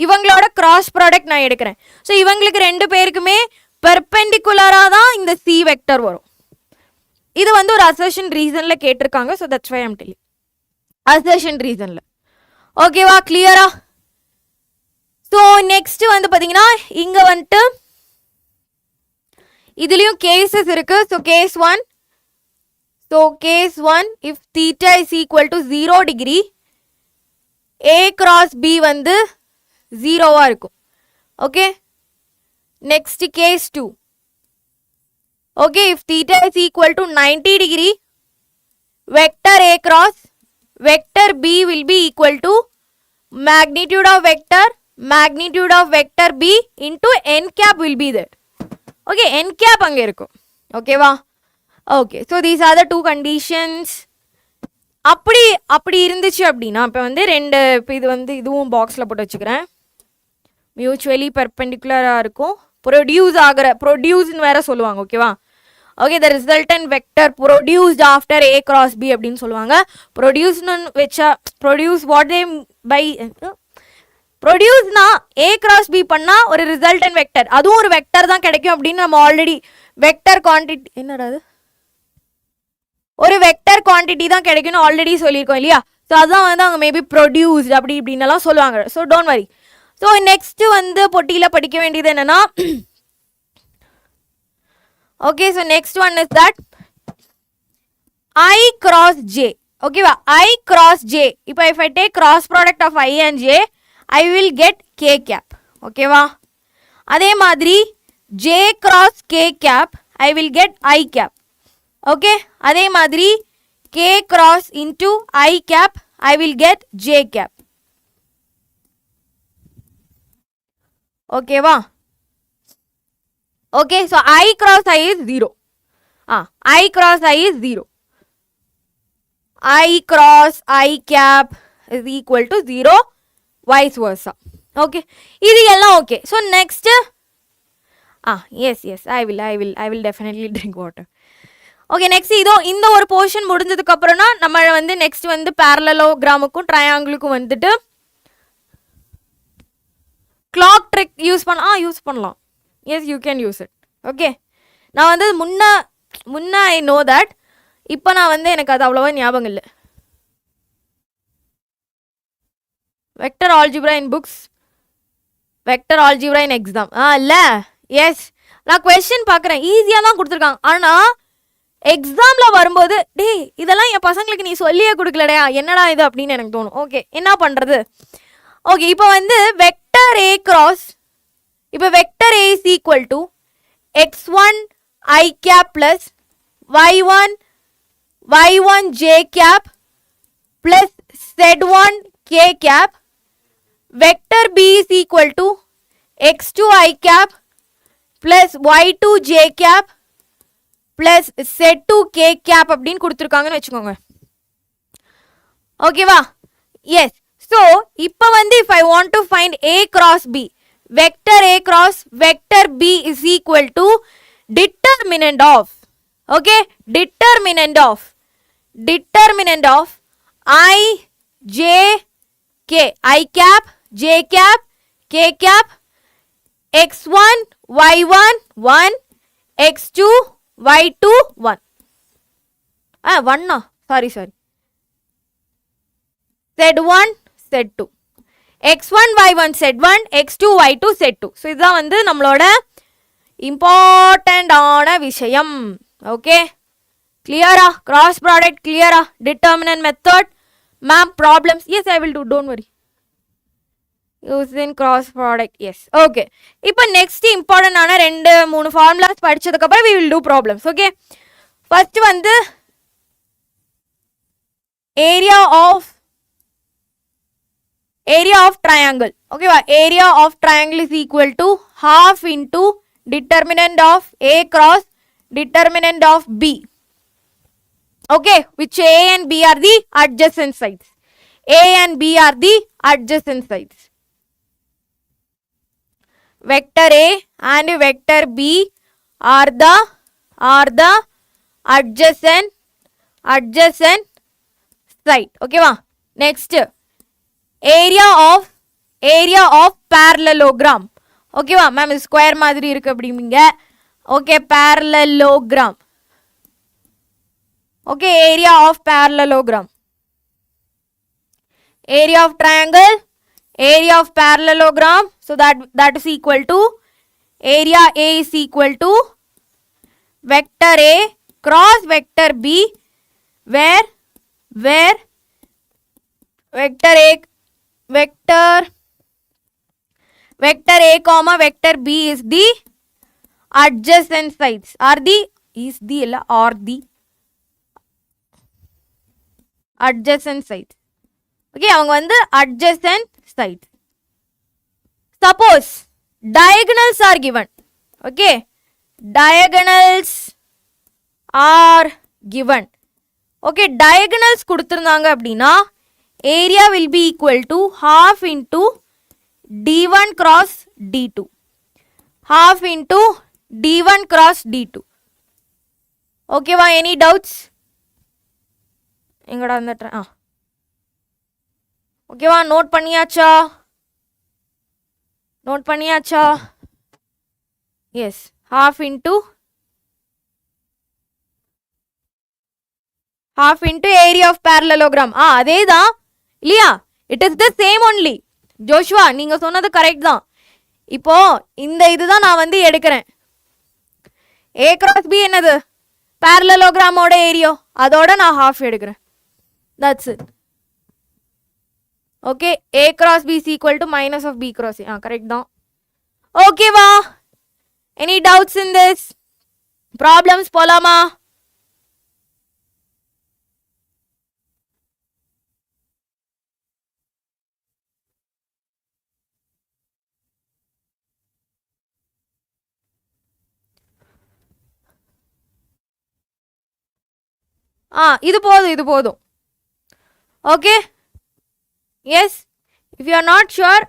இவங்களோட cross product நான் எடுக்கிறேன். ஸோ இவங்களுக்கு ரெண்டு பேருக்குமே பெர்பெண்டிகுலராக தான் இந்த C வெக்டர் வரும். இது வந்து ஒரு அசர்ஷன் ரீசனில் கேட்டிருக்காங்க. So that's why I'm telling. Assertion ரீசனில். ஓகேவா? கிளியரா? ஸோ நெக்ஸ்ட் வந்து பார்த்தீங்கன்னா இங்கே வந்துட்டு இதுலேயும் கேசஸ் இருக்கு. So case one, if theta is equal to 0 degree, A cross B வந்து 0-வா இருக்கும். Okay, next case 2. okay, if theta is equal to 90 degree, vector A cross vector B will be equal to magnitude of vector B into n cap will be there. okay, n cap அங்க இருக்கும். ஓகேவா? Okay, so these are the two conditions. அப்படி இருந்துச்சு அப்படின்னா இப்போ வந்து ரெண்டு, இப்போ இது வந்து இதுவும் பாக்ஸில் போட்டு வச்சுக்கிறேன். மியூச்சுவலி பெர்பெண்டிகுலராக இருக்கும். ப்ரொடியூஸ்னு வேற சொல்லுவாங்க. ஓகேவா? Okay, the resultant vector produced after A cross B அப்படின்னு சொல்லுவாங்க. ப்ரொடியூஸ்னு வச்சா ப்ரொடியூஸ்னா A cross B பண்ணால் ஒரு ரிசல்டன்ட் வெக்டர், அதுவும் ஒரு வெக்டர் தான் கிடைக்கும் அப்படின்னு நம்ம ஆல்ரெடி வெக்டர் குவான்டிட்டி என்னடா அது ஒரு வெக்டர் குவான்டிட்டி தான் கிடைக்கும்னு ஆல்ரெடி சொல்லியிருக்கோம் இல்லையா? ஸோ அதுதான் வந்து அவங்க மேபி ப்ரொடியூஸ்ட் அப்படி இப்படின்னலாம் சொல்லுவாங்க. So don't worry. So next வந்து பொட்டியில் படிக்க வேண்டியது என்னன்னா, okay, so next one is that I cross J. ஓகேவா I cross J இப்போ if I take cross product of I and J I will get K cap ஓகேவா அதே மாதிரி J cross K cap I will get I cap okay அதே மாதிரி K cross into I cap I will get J cap ஓகேவா okay so I cross I is 0 I cross I is 0 I cross I cap is equal to 0 vice versa okay இது எல்லாம் okay so next yes I will definitely drink water okay next இதோ இந்த ஒரு portion முடிஞ்சதுக்கு அப்புறம்னா நம்ம வந்து next வந்து parallelogram-க்கும் triangle-க்கும் வந்துட்டு clock trick யூஸ் பண்ணலாம் yes you can use it okay நான் வந்து முன்ன I know that இப்போ நான் வந்து எனக்கு அது அவ்வளவா ஞாபகம் இல்லை vector algebra in books vector algebra in exam இல்ல எஸ் நான் கொஸ்டின் பார்க்குறேன் ஈஸியாக தான் கொடுத்துருக்காங்க ஆனால் எக்ஸாமில் வரும்போது டேய் இதெல்லாம் என் பசங்களுக்கு நீ சொல்லியே கொடுக்கலடையா என்னடா இது அப்படின்னு எனக்கு தோணும் ஓகே என்ன பண்ணுறது ஓகே இப்போ வந்து வெக்டர் ஏ கிராஸ் இப்போ vector A is equal to x1 I cap plus y1 j cap plus z1 k cap vector b is equal to x2 I cap plus y2 j cap plus z2 k cap அப்படின்னு கொடுத்துருக்காங்கன்னு வச்சுக்கோங்க ஓகேவா yes so இப்போ வந்து if I want to find a cross b vector a cross vector b is equal to determinant of okay determinant of I j k I cap j cap k cap x1 y1 1 x2 y2 1 1 sorry z1 z2 x1 y1 z1 x2 y2 z2 so இதுதான் வந்து நம்மளோட இம்பார்ட்டண்டான விஷயம் okay கிளியரா cross product கிளியரா determinant method ma'am problems yes I will do don't worry using cross product yes okay இப்போ next இம்பார்ட்டண்டான 2-3 formulas படிச்சதுக்கப்புறம் we will do problems okay first வந்து area of triangle okay area of triangle is equal to half into determinant of a cross determinant of b okay which a and b are the adjacent sides a and b are the adjacent sides vector a and vector b are the adjacent side okay va next area of parallelogram okay va ma'am square மாதிரி இருக்கு அப்படிங்க okay parallelogram okay area of parallelogram area of triangle area of parallelogram so that is equal to area A is equal to vector A cross vector B where vector A vector A comma vector B is the adjacent sides are the adjacent sides okay அவங்க வந்து adjacent sides suppose diagonals are given okay diagonals are given okay diagonals கொடுத்திருந்தாங்க அப்படினா area will be equal to half into d1 cross d2 half into d1 cross d2 okay va any doubts எங்கடா அந்த okay va note பண்ணியாச்சா yes half into area of parallelogram அதேதான் இல்லையா it is the same only Joshua நீங்க சொன்னது correct தான் இப்போ இந்த இதுதான் நான் வந்து எடுக்கிறேன் a cross b என்னது parallelogram ஓட ஏரியா அதோட நான் half எடுக்கிறேன் That's it. Okay, A cross B is equal to minus of B cross A. Correct தான். Okay வா? Any doubts in this? Problems போலாமா? இது போதும். Okay? Yes. If you are not sure,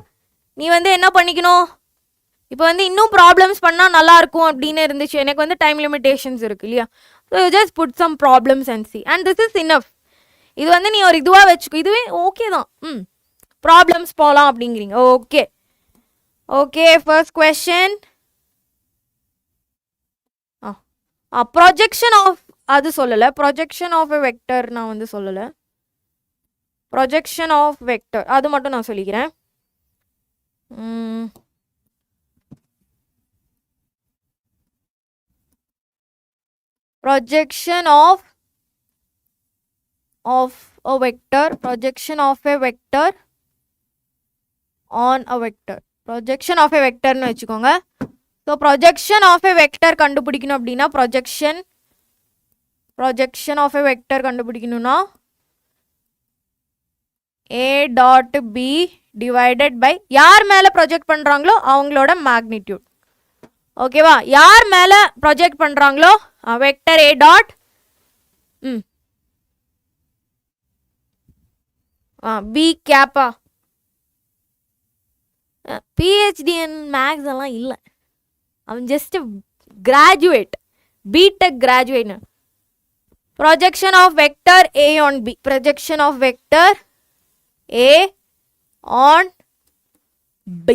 நீ வந்து என்ன பண்ணிக்கணும்? இப்போ வந்து இன்னும் ப்ராப்ளம்ஸ் பண்ணால் நல்லா இருக்கும் அப்படின்னு இருந்துச்சு. எனக்கு வந்து டைம் லிமிடேஷன்ஸ் இருக்கு இல்லையா? So you just put some problems and see and this is enough. இது வந்து நீ ஒரு இதுவாக வச்சுக்கோ. இதுவே ஓகே தான். ப்ராப்ளம்ஸ் போகலாம் அப்படிங்கிறீங்க. Okay okay. First question. Projection of அது சொல்லலை. ப்ரொஜெக்ஷன் ஆஃப் எ வெக்டர் நான் வந்து சொல்லலை. ப்ரொஜெக்ஷன் ஆஃப் வெக்டர் அது மட்டும் நான் சொல்லிக்கிறேன். projection of a vector, projection of a vector on a vector, projection of a vector னு வெச்சுக்கோங்க. so projection of a vector கண்டுபிடிக்கணும் அப்படினா projection of a vector கண்டுபிடிக்கணும்னா a dot b divided by யார் மேல ப்ரொஜெக்ட் பண்றாங்களோ அவங்களோட magnitude. ஓகேவா? யார் மேல ப்ரொஜெக்ட் பண்றாங்களோ வெக்டர் a டாட் b கேப்பா. பிஹெச்டி இன் மேக்ஸ் எல்லாம் இல்லை. அவன் just graduate, BTech graduate. Projection of vector a on b, projection of vector a on b.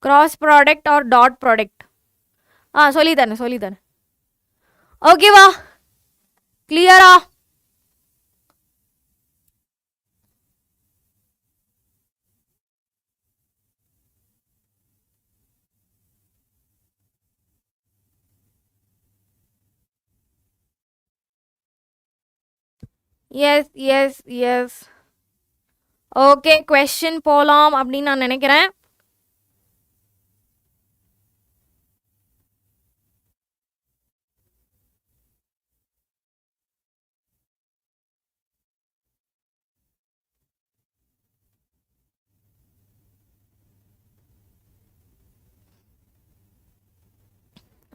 cross product or dot product. சொல்லித்தரேன். ஓகேவா? கிளியரா? எஸ். ஓகே, கொஸ்டின் போலாம் அப்படின்னு நான் நினைக்கிறேன்.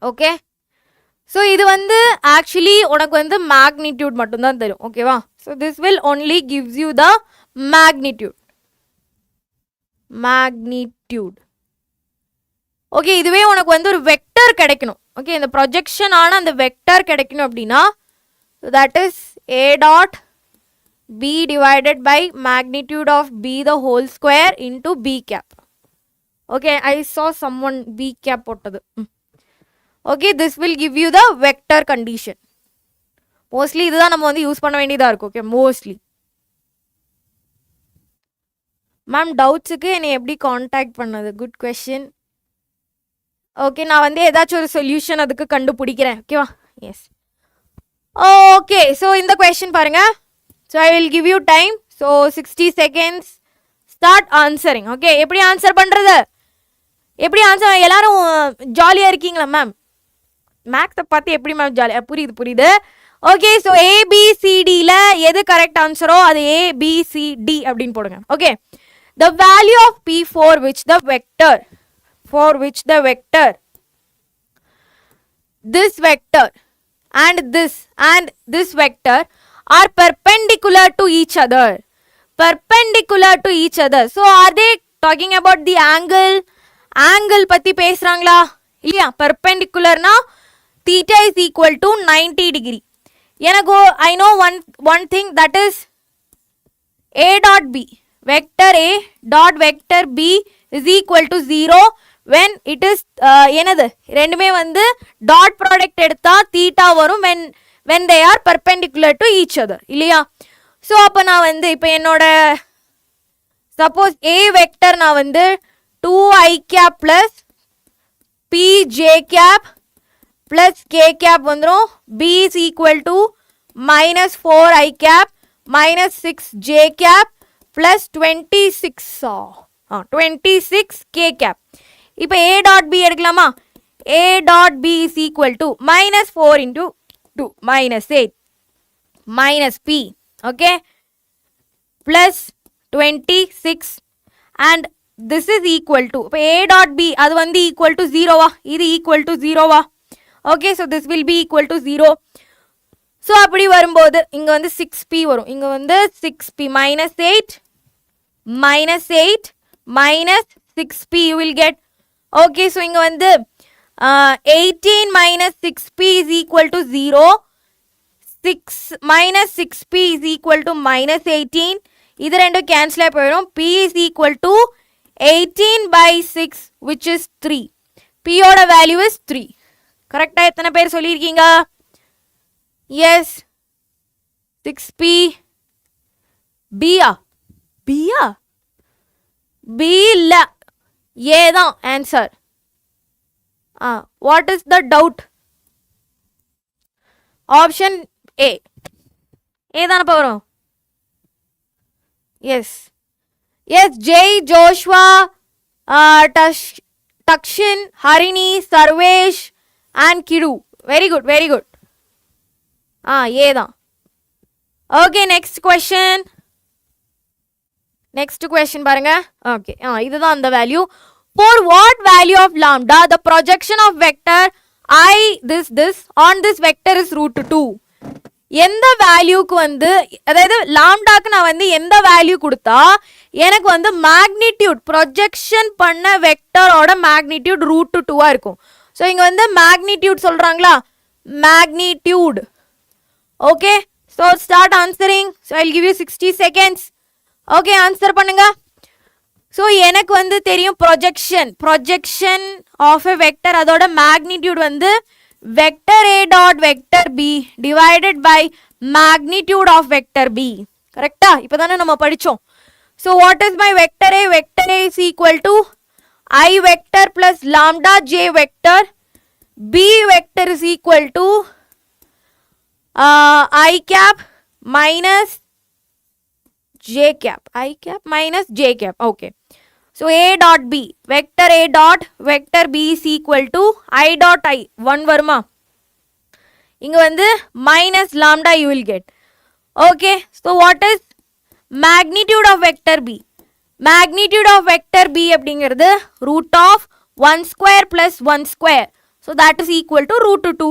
ஓகே, ஸோ இது வந்து ஆக்சுவலி உனக்கு வந்து மேக்னிடியூட் மட்டும்தான் தரும். ஓகேவா? So this will only gives you the magnitude. Okay, இதுவே உனக்கு வந்து ஒரு வெக்டர் கிடைக்கணும். ஓகே, இந்த ப்ரொஜெக்ஷன் ஆன அந்த வெக்டர் கிடைக்கணும் அப்படின்னா that is a dot b divided by magnitude of b the whole square into b cap. Okay, I saw someone b cap போட்டது. Okay, this will give you the vector condition. Mostly இதுதான் நம்ம வந்து use பண்ண வேண்டியதாக இருக்கும். Okay, mostly. Ma'am, டவுட்ஸுக்கு என்னை எப்படி contact பண்ணது? Good question. ஓகே, நான் வந்து ஏதாச்சும் ஒரு சொல்யூஷன் அதுக்கு கண்டுபிடிக்கிறேன். ஓகேவா? எஸ். ஓகே, ஸோ இந்த கொஸ்டின் பாருங்க. So I will give you time. So 60 seconds. Start answering. Okay, எப்படி ஆன்சர் பண்ணுறது? எல்லாரும் ஜாலியாக இருக்கீங்களா மேம்? மேக்ஸை பார்த்து எப்படி மேம் ஜாலியாக? புரியுது. ஓகே, ஸோ ஏபிசிடியில் எது கரெக்ட் ஆன்சரோ அது ஏபிசிடி அப்படின்னு போடுங்க. Okay, the value of P for which the vector this vector and this vector are perpendicular to each other. So are they talking about the angle பத்தி பேசுறாங்களா இல்லையா? perpendicularனா theta is equal to 90 degree. எனக்கு I know one thing, that is a dot b, vector a dot vector b is equal to 0 when it is என்னது ரெண்டுமே வந்து dot product எடுத்தா theta வரும் when they are perpendicular to each other இல்லையா? So அப்போ நான் வந்து இப்போ என்னோட சப்போஸ் a vector நான் வந்து 2i cap plus p j cap plus k cap வந்துரும். B is equal to minus 4 I cap minus 6 j cap plus 26 k cap. இப்போ a dot b எடுக்கலாமா? a dot b is equal to minus 4 into 2 minus 8 minus p, okay, plus 26 and this is equal to a dot b அது வந்து equal to 0 வா? இது equal to 0 வா? Okay, so this will be equal to 0. So அப்படி வரும்போது இங்க வந்து 6p வரும். இங்க வந்து 6p minus 8 minus 6p you will get. Okay, so இங்க வந்து 18 minus 6p is equal to 0. 6 minus 6p is equal to minus 18. இது ரெண்டும் cancel ஆகி போயிடும். p is equal to 18 by 6 which is 3. p ஓட value is 3. கரெக்டா எத்தனை பேர் சொல்லியிருக்கீங்க? Yes. 6p. b-ஆ? b-ஆ? b இல்ல. a தான் answer. What is the doubt? Option A. A தானப்பா வரும்? Yes. Yes, Jay, Joshua, Takshin, Harini, Sarvesh and Kidu. Very good, very good. A தான். Okay, next question. Next question பாருங்க. Okay, இதுதான் அந்த value. For what value of lambda the projection of vector I this on this vector is root 2. எந்த வேல்யூக்கு வந்து அதாவது லாம்டாக்கு நான் வந்து எந்த வேல்யூ கொடுத்தா எனக்கு வந்து மேக்னிடியூட் ப்ரொஜெக்ஷன் பண்ண வெக்டரோட மேக்னிடியூட் ரூட் 2 இருக்கும். ஸோ இங்கே வந்து மேக்னிடியூட் சொல்கிறாங்களா? Magnitude. Okay, so start answering. So I give you 60 seconds. Okay, answer பண்ணுங்க. ஸோ எனக்கு வந்து தெரியும் ப்ரொஜெக்ஷன் ஆஃப் எ வெக்டர் அதோட மேக்னிடியூட் வந்து vector a dot vector b divided by magnitude of vector b. கரெக்டா? இப்போதானே நம்ம படிச்சோம். So what is my vector a? Vector a is equal to I vector plus lambda j vector. B vector is equal to I cap minus j cap. I cap minus j cap. Okay. So a dot b, vector a dot vector b is equal to I dot I. 1 வருமா? இங்க வந்து minus lambda you will get. Okay. So what is magnitude of vector b? Magnitude of vector b அப்படிங்கிறது root of 1 square plus 1 square. So that is equal to root 2.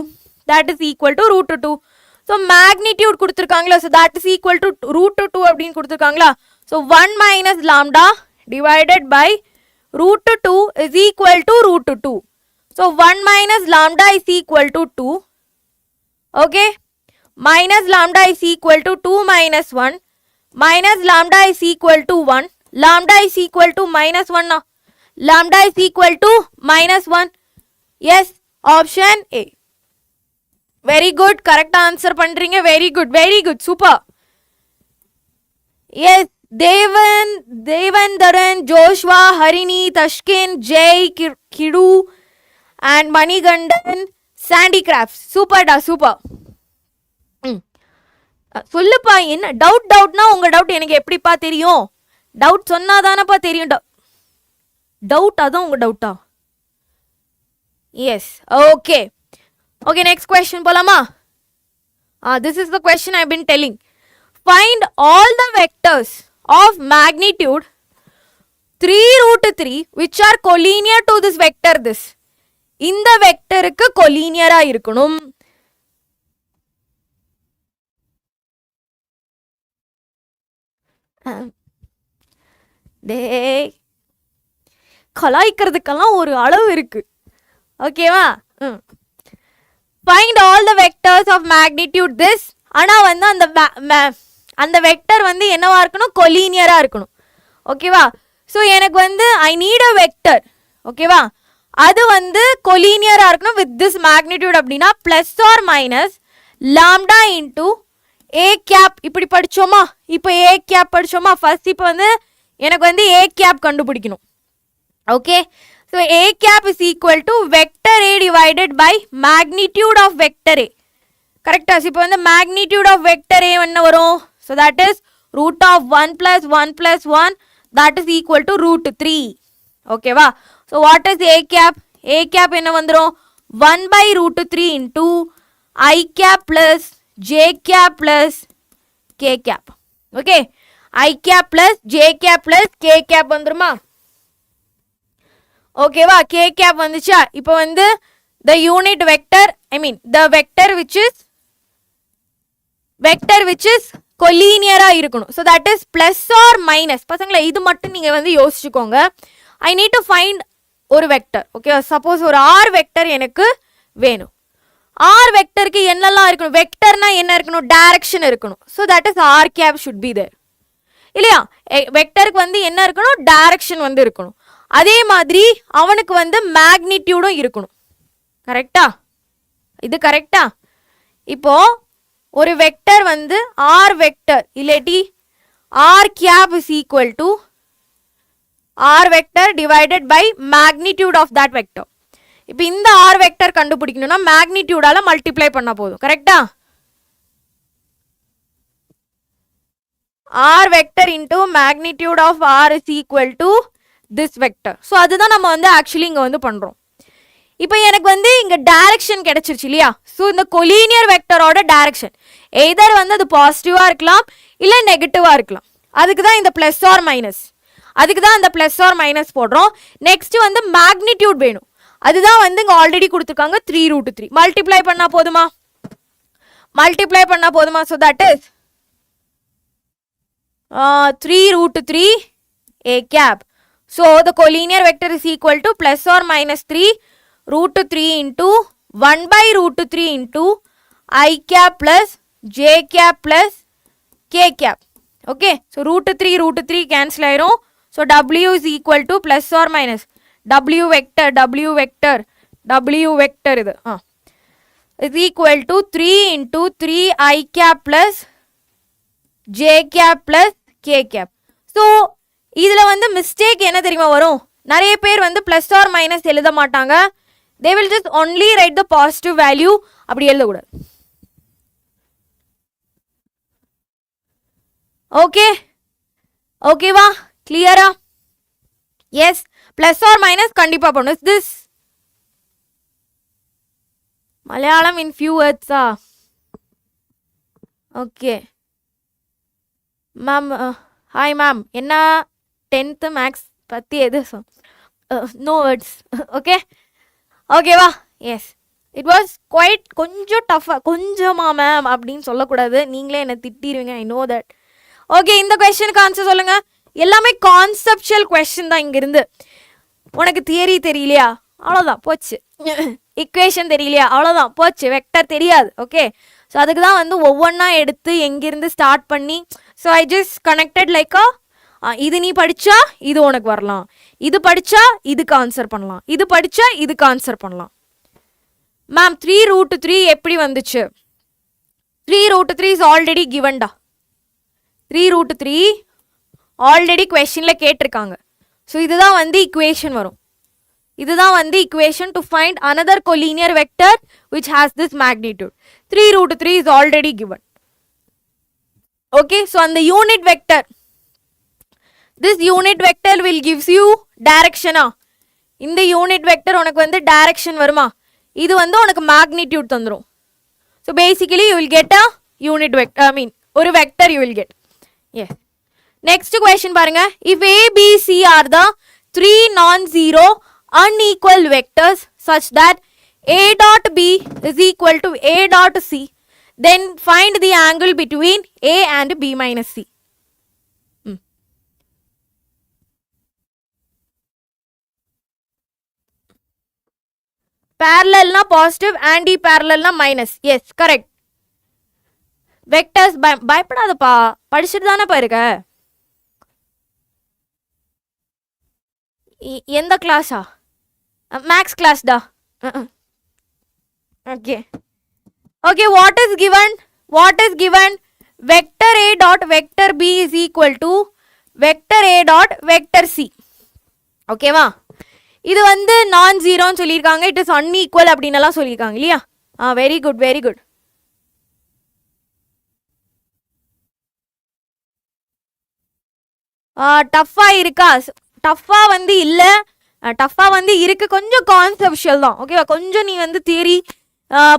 That is equal to root 2. So magnitude கொடுத்திருக்காங்களா? So that is equal to root 2 அப்படின்னு கொடுத்திருக்காங்களா? So 1 minus lambda divided by root 2 is equal to root 2. So 1 minus lambda is equal to 2. Okay. Minus lambda is equal to 2 minus 1. Minus lambda is equal to 1. Lambda is equal to minus 1 now. Lambda is equal to minus 1. Yes. Option A. Very good. Correct answer பண்றீங்க. Very good. Very good. Super. Yes. Devandaran, Joshua, Harini, Tashkin, Jay, Kidu and Manigandan, Sandy Crafts. Super da, super. சொல்லுப்பா, என்ன டவுட்னா உங்க doubt எனக்கு எப்படிப்பா தெரியும்? Doubt சொன்னாதானப்பா தெரியும். Doubt அதான் உங்க டவுட்டா? Yes. Okay, okay, next question போலாமா? This is the question I've been telling. Find all the vectors of magnitude 3 root 3 which are collinear to this vector this. இந்த வெக்டருக்கு collinear-ஆ இருக்கணும். கலாய்க்கிறதுக்கெல்லாம் ஒரு அளவு இருக்கு. ஓகேவா? Find all the vectors of magnitude this. ஆனா வந்து அந்த வெக்டர் வந்து என்னவா இருக்கணும்? கொலீனியரா இருக்கணும். ஓகேவா? ஸோ எனக்கு வந்து ஐ நீட் அ வெக்டர். ஓகேவா? அது வந்து கொலீனியரா இருக்கணும் வித் திஸ் மேக்னிடியூட். அப்படின்னா plus or minus lambda into A cap. இப்படி படிச்சோமா? இப்போ ஏ கேப் படிச்சோமா? ஃபர்ஸ்ட் இப்போ வந்து எனக்கு வந்து ஏ கேப் கண்டுபிடிக்கணும். Okay, so So A cap is equal to vector A divided by magnitude of vector A. Correct? இப்போ வந்து magnitude of vector A என்ன வரும்? So that is root of 1 plus 1 plus 1, that is equal to root 3. Okay va? So what is A cap? A cap என்ன வந்துரும்? 1 by root 3 into I cap plus J cap plus K cap. Okay? I cap plus J cap plus K cap வந்துருமா? Okay va? K cap வந்துச்சா? இப்போ வந்து the unit vector, I mean the vector which is collinear இருக்கணும். So that is plus or minus. பசங்களா இது மட்டும் நீங்க வந்து யோசிச்சுக்கோங்க. I need to find ஒரு வெக்டர். ஓகே, சப்போஸ் ஒரு R வெக்டர் எனக்கு வேணும். R வெக்டருக்கு என்னெல்லாம் இருக்கணும்? வெக்டர்னா என்ன இருக்கணும்? டைரக்ஷன் இருக்கணும். So that is R cap should be there. இல்லையா? வெக்டருக்கு வந்து என்ன இருக்கணும்? டைரக்ஷன் வந்து இருக்கணும். அதே மாதிரி அவனுக்கு வந்து மேக்னிடியூடும் இருக்கணும். கரெக்டா? இது கரெக்டா? இப்போ ஒரு வெக்டர் வந்து R வெக்டர் இல்லாட்டி R cap is equal to R vector divided by magnitude of that vector. இப்போ இந்த R vector கண்டுபிடிக்கணும்னா magnitudeால மல்டிப்ளை பண்ணா போதும். கரெக்டா? R vector into magnitude of R is equal to this vector. So அதுதான் நம்ம வந்து ஆக்சுவலி இங்க வந்து பண்றோம். இப்போ எனக்கு வந்து இங்க டைரக்ஷன் கிடைச்சிருச்சு இல்லையா? ஸோ இந்த கொலீனியர் வெக்டரோட டைரக்ஷன் எய்தர் வந்து அது பாசிட்டிவா இருக்கலாம் இல்ல நெகட்டிவா இருக்கலாம். அதுக்கு தான் இந்த பிளஸ் ஆர் மைனஸ், அதுக்கு தான் இந்த பிளஸ் ஆர் மைனஸ் போடுறோம். நெக்ஸ்ட் வந்து மேக்னிடியூட் வேணும். அதுதான் வந்து இங்க ஆல்ரெடி கொடுத்துருக்காங்க 3√3. மல்டிப்ளை பண்ணா போதுமா? மல்டிப்ளை பண்ணா போதுமா? So that is 3√3 A cap. So the collinear vector is equal to plus or minus 3√3 into 1 by √3 into I cap plus J cap plus K cap. Okay, so √3 cancel ஆயிரும். So W is equal to plus or minus W vector இது is equal to 3 into 3 I cap plus J cap plus K cap. So இதுல வந்து mistake என்ன தெரியுமா வரும்? நிறைய பேர் வந்து பிளஸ் ஆர் மைனஸ் எழுத மாட்டாங்க. They will just only write the positive value. அப்படி எழுதக்கூடாது. ஓகே, ஓகேவா? கிளியரா? எஸ், பிளஸ் ஆர் மைனஸ் கண்டிப்பா பண்ணும். திஸ் மலையாளம் இன் ஃபியூ வேர்ட்ஸா? ஓகே மேம், ஹாய் மேம், என்ன 10th மேக்ஸ் பற்றி எது நோ வேர்ட்ஸ். ஓகே, ஓகேவா? எஸ், இட் வாஸ் குவைட் கொஞ்சம் டஃப்பாக. கொஞ்சமா மேம் அப்படின்னு சொல்லக்கூடாது, நீங்களே என்னை திட்டிடுவீங்க, ஐ நோ தட். ஓகே, இந்த கொஸ்டினுக்கு ஆன்சர் சொல்லுங்க. எல்லாமே கான்செப்சுவல் கொஸ்டின் தான். இங்கிருந்து உனக்கு தியரி தெரியலையா? அவ்வளோதான் போச்சு. இக்குவேஷன் தெரியலையா? அவ்வளோதான் போச்சு. வெக்டர் தெரியாது. ஓகே, ஸோ அதுக்கு தான் வந்து ஒவ்வொன்றா எடுத்து எங்கிருந்து ஸ்டார்ட் பண்ணி, so I just connected Lyca, இது நீ படித்தா இது உனக்கு வரலாம், இது படித்தா இதுக்கு ஆன்சர் பண்ணலாம், இது படித்தா இதுக்கு ஆன்சர் பண்ணலாம். மேம் 3√3 எப்படி வந்துச்சு? 3√3 இஸ் ஆல்ரெடி கிவன்டா. 3√3 ஆல்ரெடி கொஸ்டினில் கேட்டிருக்காங்க. ஸோ இதுதான் வந்து இக்குவேஷன் வரும். இதுதான் வந்து equation to find another collinear vector which has this magnitude. 3√3 is already given. Okay, so on the unit vector, this unit vector will gives you direction. In the unit vector உனக்கு வந்து direction வருமா? இது வந்து உனக்கு magnitude தந்துரும். So basically you will get a unit vector, I mean ஒரு vector you will get. Yes. Next question பாருங்க. If A, B, C are the three non-zero unequal vectors such that A dot B is equal to A dot C, then find the angle between A and B minus C. Parallel na positive, anti-parallel na minus. Yes, correct. Vectors பயப்படாதப்பா, படிச்சுட்டு தானே பாருங்க. எந்த கிளாஸா? Maths class டா. Okay, okay, what is given? What is given? Vector A dot vector B is equal to vector A dot vector C. ஓகேவா? இது வந்து நான் ஜீரோன்னு சொல்லியிருக்காங்க, இட் இஸ் அன்ஈக்குவல் அப்படின்னு எல்லாம் சொல்லியிருக்காங்க இல்லையா? Very good very good. டஃப்பா இருக்கா? டஃப்பா வந்து இல்லை, டஃப்பா வந்து இருக்கு, கொஞ்சம் கான்செப்ஷுவல் தான். ஓகேவா? கொஞ்சம் நீ வந்து தியரி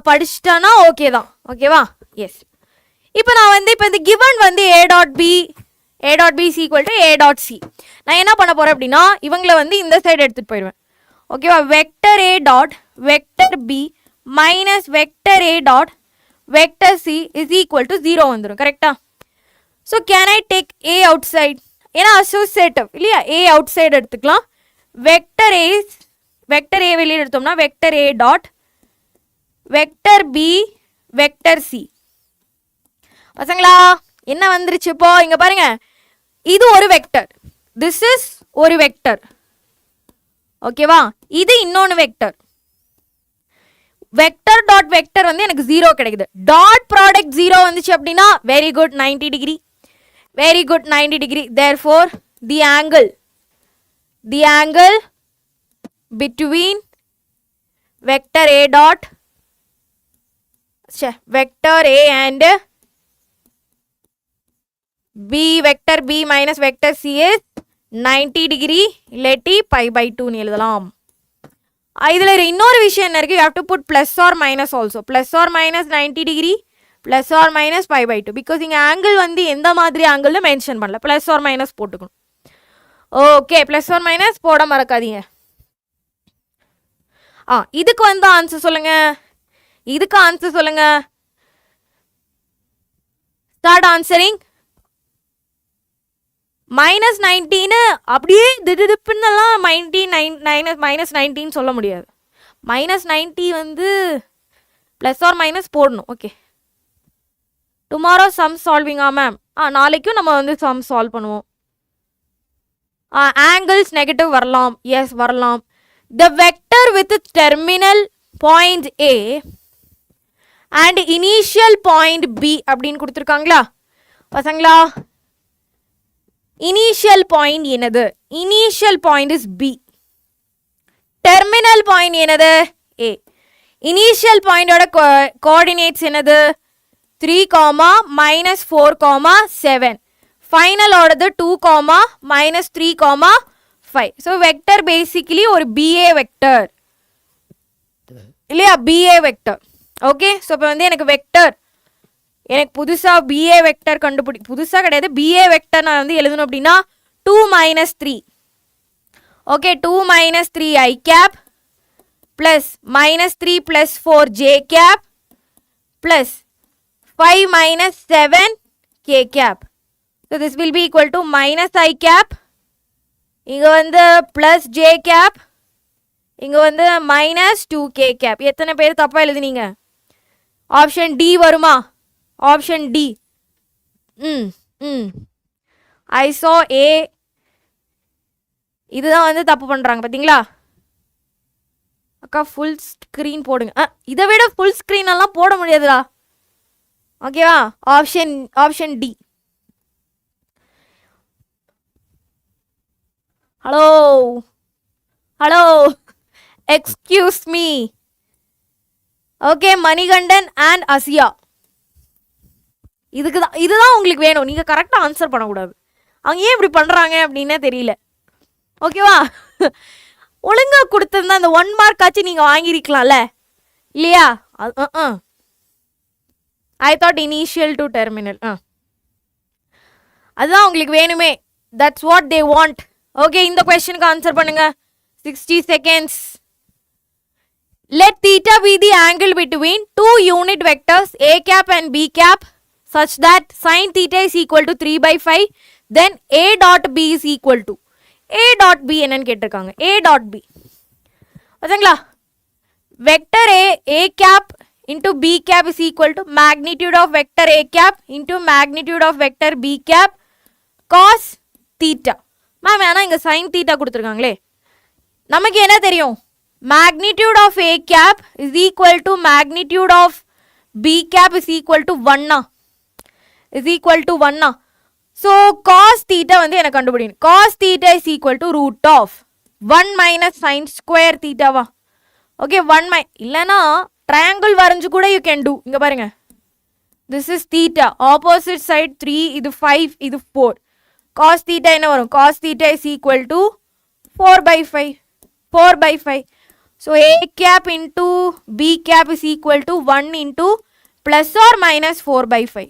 படிச்சிட்டானா ஓகே தான். ஓகேவா? எஸ். இப்போ நான் வந்து இப்போ இந்த கிவன் வந்து a dot B is equal to a dot C. நான் என்ன பண்ண போறேன் அப்படின்னா இவங்களை வந்து இந்த சைடு எடுத்துட்டு போயிடுவேன். ஓகேவா? Vector a dot vector B minus vector a dot vector C is equal to 0 வந்துடும். கரெக்டா? So can I take a outside? ஏன்னா அசோசியேட்டிவ் இல்லையா? a அவுட் சைடு எடுத்துக்கலாம். வெக்டர் a வெளியே எடுத்தோம்னா vector a dot vector B vector C. பசங்களா என்ன வந்துருச்சு இப்போ? இங்க பாருங்க, இது ஒரு வெக்டர், திஸ் இஸ் ஒரு வெக்டர். ஓகேவா? இது இன்னொன்று வெக்டர். வெக்டர் டாட் வெக்டர் வந்து எனக்கு 0 கிடைக்குது. டாட் ப்ராடக்ட் 0 வந்துச்சு அப்படின்னா very good 90 degree, very good 90 degree. Therefore the angle between vector a dot vector a and b vector b minus vector c is 90 degree இல்லாட்டி pi by 2 னு எழுதலாம். இதுல இன்னொரு விஷயம் என்ன இருக்கு? you have to put plus or minus also, plus or minus 90 degree plus or minus pi by 2, because இங்க angle வந்து எந்த மாதிரி ஆங்கிள்னு மென்ஷன் பண்ணல, plus or minus போட்டுக்கணும். ஓகே, plus or minus போட மறக்காதீங்க. இதுக்கு வந்து ஆன்சர் சொல்லுங்க, இதுக்கு ஆன்சர் சொல்லுங்க. Start answering. மைனஸ் 19 அப்படியே திடுப்புன்னெல்லாம் மைனஸ் 19 சொல்ல முடியாது. மைனஸ் 90 வந்து ப்ளஸ் ஆர் மைனஸ் போடணும். ஓகே, டுமாரோ சம் சால்விங்கா மேம்? நாளைக்கும் நம்ம வந்து சம் சால்வ் பண்ணுவோம். ஆங்கிள்ஸ் நெகட்டிவ் வரலாம், எஸ் வரலாம். The vector with terminal point A and initial point B அப்படின்னு கொடுத்துருக்காங்களா பசங்களா? இனிஷியல் பாயிண்ட் என்னது? Initial point is B. Terminal point என்னது? A. இனிஷியல் பாயிண்டோட கோஆர்டினேட்ஸ் என்னது? 3, -4, 7. ஃபைனலோடது 2, -3, 5. ஸோ வெக்டர் பேசிக்கலி ஒரு BA வெக்டர் இல்லையா? BA vector. ஓகே, ஸோ இப்போ வந்து எனக்கு வெக்டர், எனக்கு புதுசாக BA வெக்டர் புதுசாக கிடையாது, BA வெக்டர் நான் வந்து எழுதணும் அப்படின்னா 2 - 3. Okay, 2 - 3 I cap plus -3 + 4 J cap plus 5 - 7 K cap. So this will be equal to -I cap, இங்கே வந்து ப்ளஸ் ஜே கேப், இங்கே வந்து -2K கேப். எத்தனை பேர் தப்பாக எழுதுனீங்க? ஆப்ஷன் டி வருமா? Option D. I saw A. இதுதான் வந்து தப்பு பண்ணுறாங்க பார்த்தீங்களா? அக்கா ஃபுல் ஸ்க்ரீன் போடுங்க. இதை விட ஃபுல் ஸ்க்ரீன் எல்லாம் போட முடியாதுடா. ஓகேவா? Option D. Hello excuse me. Okay, Manikandan and Asiya, இதுதான் உங்களுக்கு வேணும். நீங்க கரெக்டா ஆன்சர் பண்ணக்கூடாது. அவங்க ஏன் இப்படி பண்றாங்க அப்படின்னே தெரியல. ஓகேவா? ஒழுங்கா கொடுத்திருந்தா அந்த 1 மார்க் ஆச்சு நீங்க வாங்கிருக்கலாம்ல இல்லையா? I thought initial to terminal. அதுதான் உங்களுக்கு வேணுமே. That's what they want. Okay, இந்த கொஸ்டினுக்கு ஆன்சர் பண்ணுங்க. 60 seconds. Let theta be the angle between two unit vectors A cap and B cap such that sin theta is equal to 3/5. Then A dot B is equal to. A dot B என்னன்னு கேட்டிருக்காங்க. A dot B பாத்தீங்களா? Vector A cap into B cap is equal to magnitude of vector A cap into magnitude of vector B cap cos theta. Ma'am ஆனால் இங்கே sine theta கொடுத்துருக்காங்களே, நமக்கு என்ன தெரியும்? Magnitude of A cap is equal to magnitude of B cap is equal to 1. So cos theta வந்து எனக்கு கண்டுபிடிக்கணும். Cos theta is equal to root of 1 minus sin square theta வா ஓகே 1 இல்லனா triangle வரைஞ்சு கூட you can do இங்க பாருங்க this is theta opposite side 3 இது 5 இது 4 cos theta என்ன வரும் cos theta is equal to 4 by 5 so a cap into b cap is equal to 1 into plus or minus 4 by 5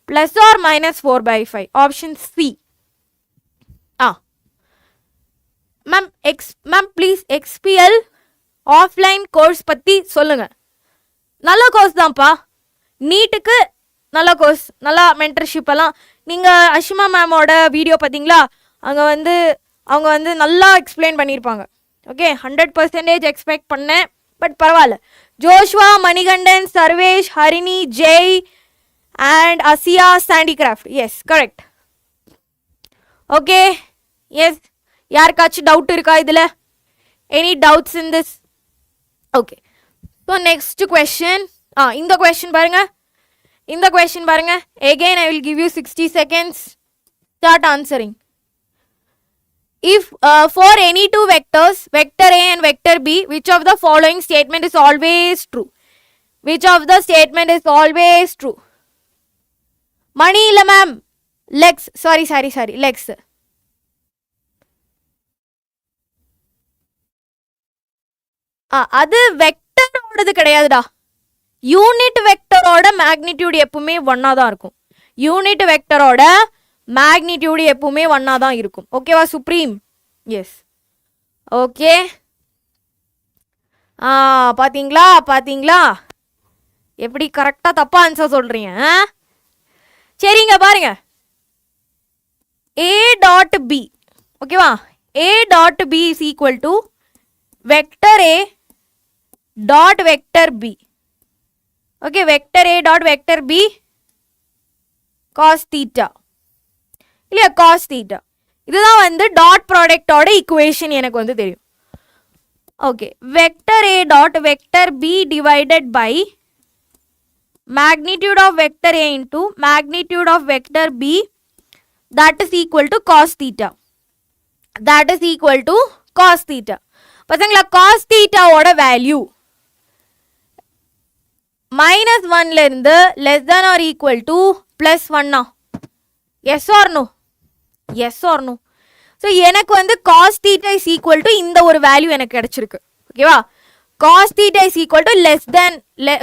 plus or minus 4 by 5 option C ma'am please XPL offline course பத்தி சொல்லுங்க நல்ல course தான்ப்பா நீட்டுக்கு நல்ல course நல்லா mentorship எல்லாம் நீங்க Ashima மேமோட video பார்த்தீங்களா அவங்க வந்து நல்லா எக்ஸ்பிளைன் பண்ணியிருப்பாங்க ஓகே 100% எக்ஸ்பெக்ட் பண்ணேன் பட் பரவாயில்ல ஜோஷ்வா மணிகண்டன் சர்வேஷ் ஹரிணி ஜெய் அண்ட் அசியா சாண்டிகிராஃப்ட் எஸ் கரெக்ட் ஓகே எஸ் யாருக்காச்சும் டவுட் இருக்கா இதில் any doubts in this okay so next question இந்த கொஸ்டின் பாருங்க again I will give you 60 seconds start answering if for any two vectors vector A and vector B which of the following statement is always true மணி இல்ல ma'am Lex sorry Lex அது வெக்டரோடது கிடையாதுடா unit வெக்டரோட magnitude எப்பவுமே ஒன்னா தான் இருக்கும் ஓகேவா supreme S okay பாத்தீங்களா எப்படி கரெக்டா தப்பா ஆன்சர் சொல்றீங்க சரிங்க பாருங்க a dot b ஓகேவா a dot b is equal to vector a dot vector b okay vector a dot vector b cos theta இல்லையா cos theta இதுதான் வந்து டாட் ப்ராடக்டோட ஈக்குவேஷன் எனக்கு வந்து தெரியும் okay vector a dot vector b divided by magnitude of vector a into magnitude of vector b that is equal to cos theta பசங்களா cos theta ஓட value -1 இருந்து less than or equal to +1 yes or no so எனக்கு வந்து cos theta is equal to இந்த ஒரு value எனக்கு கிடைச்சிருக்கு ஓகேவா cos theta is equal to less than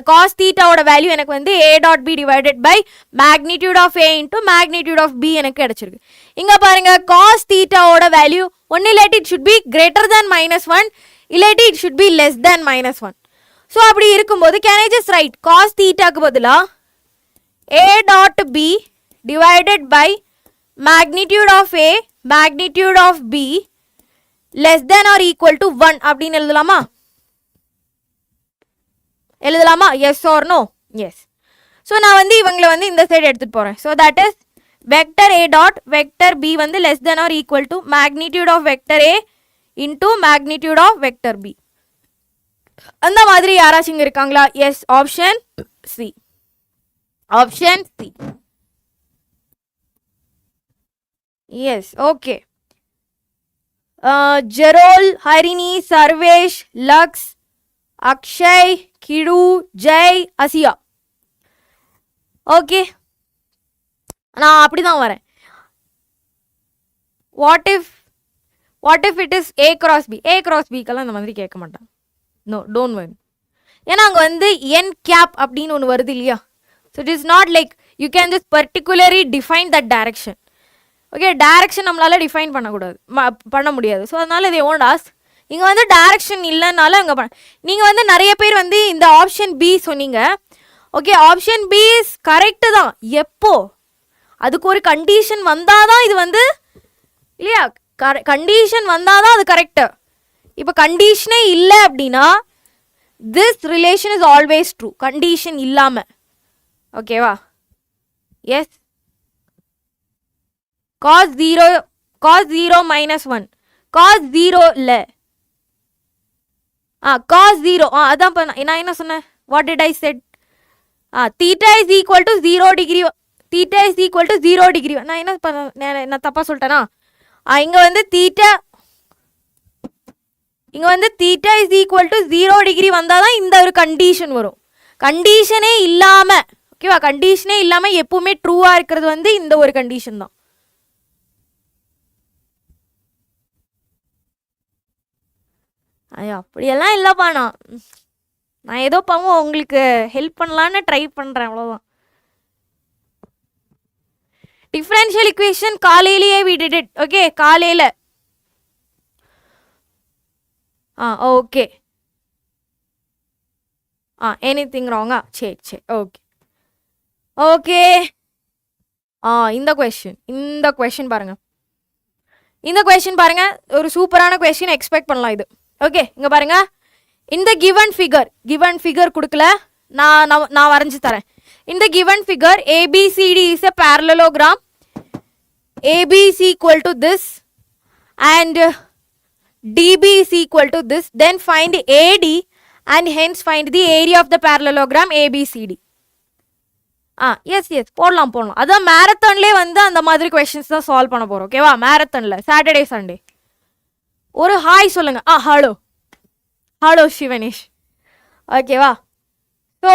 cos theta ஓட வேல்யூ எனக்கு வந்து a dot b divided by magnitude of a into magnitude of b எனக்கு கிடைச்சிருக்கு இங்க பாருங்க cos theta ஓட வேல்யூ ஒன்னு இல்லாட்டி it should be greater than -1 இல்லாட்டி it should be less than -1 so அப்படி இருக்கும்போது can I just write cos theta க்கு பதிலா a dot b divided by magnitude of a magnitude of b less than or equal to 1 அப்படின்னு எழுதலாமா yes or no yes so நான் வந்து இவங்களை வந்து இந்த சைடு எடுத்துட்டு போறேன் so that is vector a dot vector b வந்து less than or equal to magnitude of vector a into magnitude of vector b அந்த மாதிரி யாராச்சும் இங்க இருக்காங்களா yes option c yes okay Jerol Harini Sarvesh Lux Akshay Kidu Jay Asiya okay நான் அப்படிதான் வரேன் what if it is a cross b கெல்லாம் இந்த மாதிரி கேட்க மாட்டான் no don't worry ஏன்னா அங்க வந்து n cap அப்படின்னு ஒன்று வருது இல்லையா so it is not like you can just particularly define that direction okay direction நம்மளால define பண்ண முடியாது so அதனால they won't ask இங்க வந்து டைரக்ஷன் இல்லனால அங்க நீங்க வந்து நிறைய பேர் வந்து இந்த ஆப்ஷன் பி சொன்னீங்க okay option B is correct தான் எப்போ அதுக்கு ஒரு கண்டிஷன் வந்தாதான் இது வந்து இல்லையா கண்டிஷன் வந்தாதான் அது கரெக்ட் இப்போ கண்டிஷனே இல்லை அப்படின்னா this relation is always true condition இல்லாம ஓகேவா yes cos 0 minus 1 cos 0 இல்லை cos 0 அதான் நான் என்ன சொன்னேன் what did I said theta is equal to 0 degree நான் என்ன தப்பா சொல்லிட்டேனா இங்க வந்து theta இங்கே வந்து theta is equal to 0 degree வந்தால் தான் இந்த ஒரு கண்டிஷன் வரும். கண்டிஷனே இல்லாமல், ஓகேவா, கண்டிஷனே இல்லாமல் எப்பவுமே ட்ரூவாக இருக்கிறது வந்து இந்த ஒரு கண்டிஷன் தான். ஐயோ அப்படியெல்லாம் இல்லைப்பா, நான் ஏதோ பாவம் உங்களுக்கு ஹெல்ப் பண்ணலான்னு ட்ரை பண்ணுறேன், அவ்வளோதான். டிஃபரன்ஷியல் இக்குவேஷன் காலையிலேயே we did it. ஓகே, காலையில். ஓகே. எனிதிங் ராங்கா? சரி சரி, ஓகே ஓகே. இந்த கொஷின் பாருங்க, இந்த கொஷின் பாருங்க, ஒரு சூப்பரான கொஷின் எக்ஸ்பெக்ட் பண்ணலாம் இது. ஓகே, இங்க பாருங்க, இந்த கிவன் ஃபிகர் கொடுக்கல, நான் வரைஞ்சு தரேன். இந்த given figure ABCD is a parallelogram. AB is equal to this and DB is equal to this. Then find AD and hence find the area of the parallelogram ABCD. Yes போடலாம். அதான் மேரத்தான்லேயே வந்து அந்த மாதிரி கொஸ்டின்ஸ் தான் solve பண்ண போகிறோம். ஓகேவா, மேரத்தானில் Saturday Sunday. ஒரு ஹாய் சொல்லுங்க. ஹலோ சிவனேஷ். ஓகேவா, ஸோ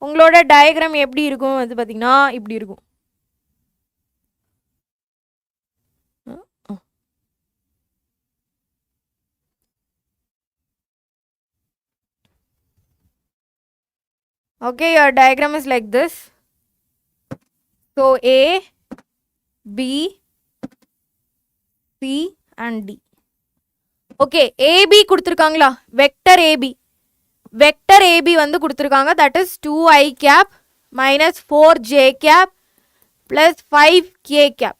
உங்களோட டயக்ராம் எப்படி இருக்கும் வந்து பார்த்தீங்கன்னா இப்படி இருக்கும். Okay, your diagram is like this. So A, B, C and D. Okay, AB கொடுத்திருக்காங்களா, vector AB வந்து கொடுத்திருக்காங்க, that is 2i cap minus 4j cap plus 5k cap.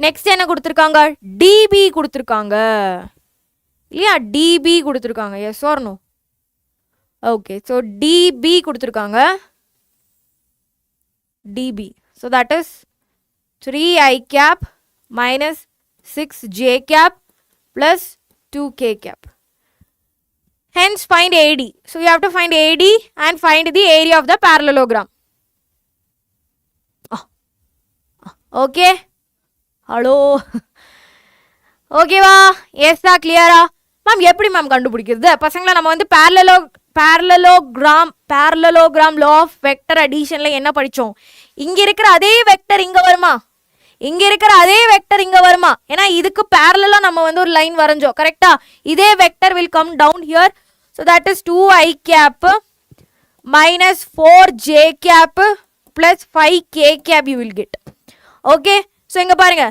Next என்ன கொடுத்திருக்காங்க, DB கொடுத்திருக்காங்க இல்லையா, DB கொடுத்திருக்காங்க, yes or no? Okay, so DB கொடுத்திருக்காங்க, DB, so that is 3i cap minus 6j cap plus 2k cap. Hence find AD. So you have to find AD and find the area of the parallelogram. Okay, hello. Okay வா, yes ஆ, clear-ஆ? Ma'am எப்படி ma'am கண்டுபிடிக்கிறது பசங்களை? நம்ம வந்து parallelogram law of vector additionல என்ன படிச்சோம்? இங்க இருக்கிற அதே வெக்டர் இங்க வருமா, இங்க இருக்கிற அதே வெக்டர் இங்க வருமா? ஏன்னா இதுக்கு parallel-ஆ நம்ம வந்து ஒரு லைன் வரைஞ்சோம், கரெக்டா? இதே vector will come down here, so that is 2i cap minus 4j cap plus 5k cap you will get. Okay, so இங்க பாருங்க,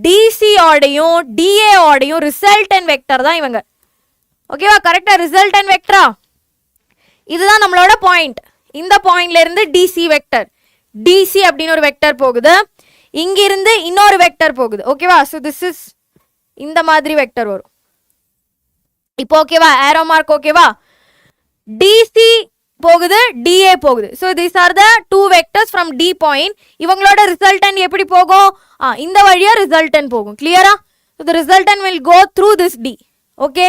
DC ஓடையும் DA ஓடையும் ரிசல்டன்ட் வெக்டர் தான் இவங்க. ஓகேவா, கரெக்டா? ரிசல்டன்ட் வெக்டரா, இதுதான் நம்மளோட பாயிண்ட். இந்த பாயிண்ட்ல இருந்து டிசி வெக்டர், டிசி அப்படின்னு ஒரு வெக்டர் போகுது, இங்கிருந்து இன்னொரு வெக்டர் போகுது. ஓகேவா, ஸோ திஸ் இஸ் இந்த மாதிரி வெக்டர் வரும். இப்போ ஓகேவா, ஏரோ மார்க் ஓகேவா? டிசி போகுது, டிஏ போகுது. So this are the two vectors from D point. இவங்களோட ரிசல்டன் எப்படி போகும்? இந்த வழியா ரிசல்டன் போகும். கிளியரா? So the resultant will go through this D. Okay,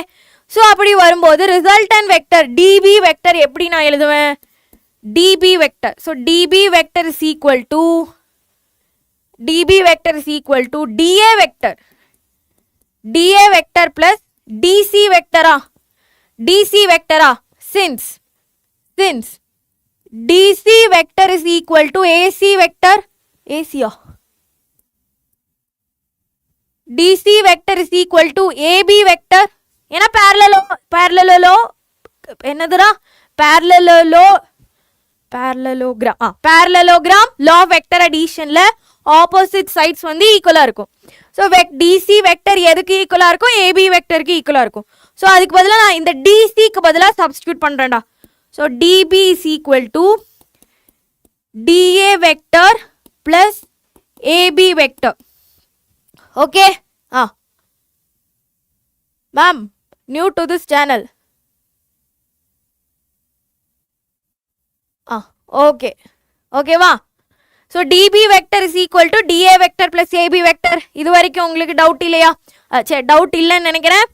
so அப்படி வரும்போது ரிசல்டன் வெக்டர் டிபி வெக்டர் எப்படி நான் எழுதுவேன்? DB vector, so DB vector is equal to DA vector plus DC வெக்டரா since DC vector is equal to AC vector, DC vector is equal to AB vector. ஏன்னா parallelogram law vector additionல opposite sides வந்து ஈக்குவலா இருக்கும். So DC vector எதுக்கு ஈக்குவலா இருக்கும்? AB வெக்டருக்கு ஈக்குவலா இருக்கும். ஸோ அதுக்கு பதிலாக நான் இந்த டிசிக்கு பதிலாக சப்ஸ்டியூட் பண்றேன்டா. So DB is equal to DA vector plus AB vector. Okay, ma'am new to this channel. Okay, ஓகேவா? So DB vector is equal to DA vector plus AB vector. இது வரைக்கும் உங்களுக்கு டவுட் இல்லையா? சரி, டவுட் இல்லைன்னு நினைக்கிறேன்.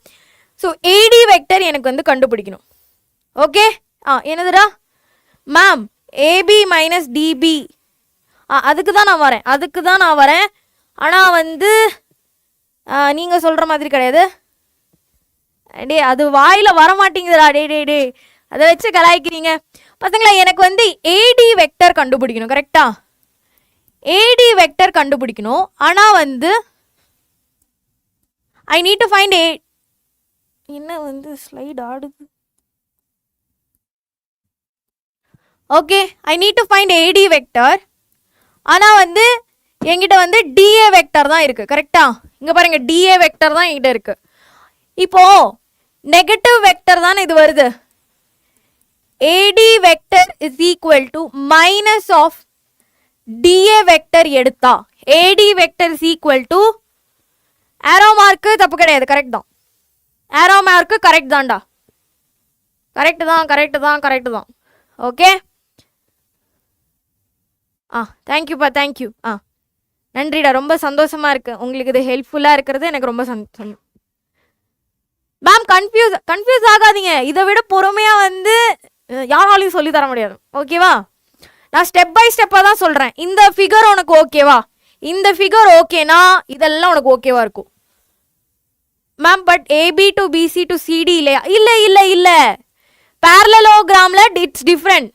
So AD vector எனக்கு வந்து கண்டுபிடிக்கணும். ஓகே, என்னதுடா மேம்? AB மைனஸ் DB, அதுக்கு தான் நான் வரேன். ஆனால் வந்து நீங்கள் சொல்கிற மாதிரி கிடையாது. டே அது வாயில வர மாட்டேங்குதுடா. டே அதை வச்சு கலாய்க்கிறீங்க பசங்களா. எனக்கு வந்து ஏடி வெக்டர் கண்டுபிடிக்கணும். கரெக்டா? ஏடி வெக்டர் கண்டுபிடிக்கணும். ஆனா வந்து ஐ நீட் டு ஃபைண்ட் என்ன வந்து ஸ்லைட் ஆடுது. Okay, I need to find AD vector. ஆனால் வந்து என்கிட்ட வந்து டிஏ வெக்டர் தான் இருக்குது. கரெக்டா? இங்கே பாருங்க, டிஏ வெக்டர் தான் என்கிட்ட இருக்குது. இப்போ நெகட்டிவ் வெக்டர் தானே இது வருது. AD vector is equal to minus of DA vector எடுத்தா AD vector is equal to arrow mark தப்பு கிடையாது, கரெக்ட் தான். ஏரோ மார்க்கு கரெக்ட் தான்டா. கரெக்ட் தான். ஓகே, தேங்க்யூப்பா, தேங்க்யூ. நன்றிடா, ரொம்ப சந்தோஷமா இருக்கு. உங்களுக்கு இது ஹெல்ப்ஃபுல்லாக இருக்கிறது எனக்கு ரொம்ப சந்தோஷம். மேம் கன்ஃபியூஸ் ஆகாதீங்க. இதை விட பொறுமையாக வந்து யாராலையும் சொல்லி தர முடியாது. ஓகேவா? நான் ஸ்டெப் பை ஸ்டெப்பாக தான் சொல்கிறேன். இந்த ஃபிகர் உனக்கு ஓகேவா? இந்த ஃபிகர் ஓகேனா இதெல்லாம் உனக்கு ஓகேவா இருக்கும் ma'am. But AB to BC to CD இல்லையா? இல்லை parallelogram இட்ஸ் டிஃப்ரெண்ட்.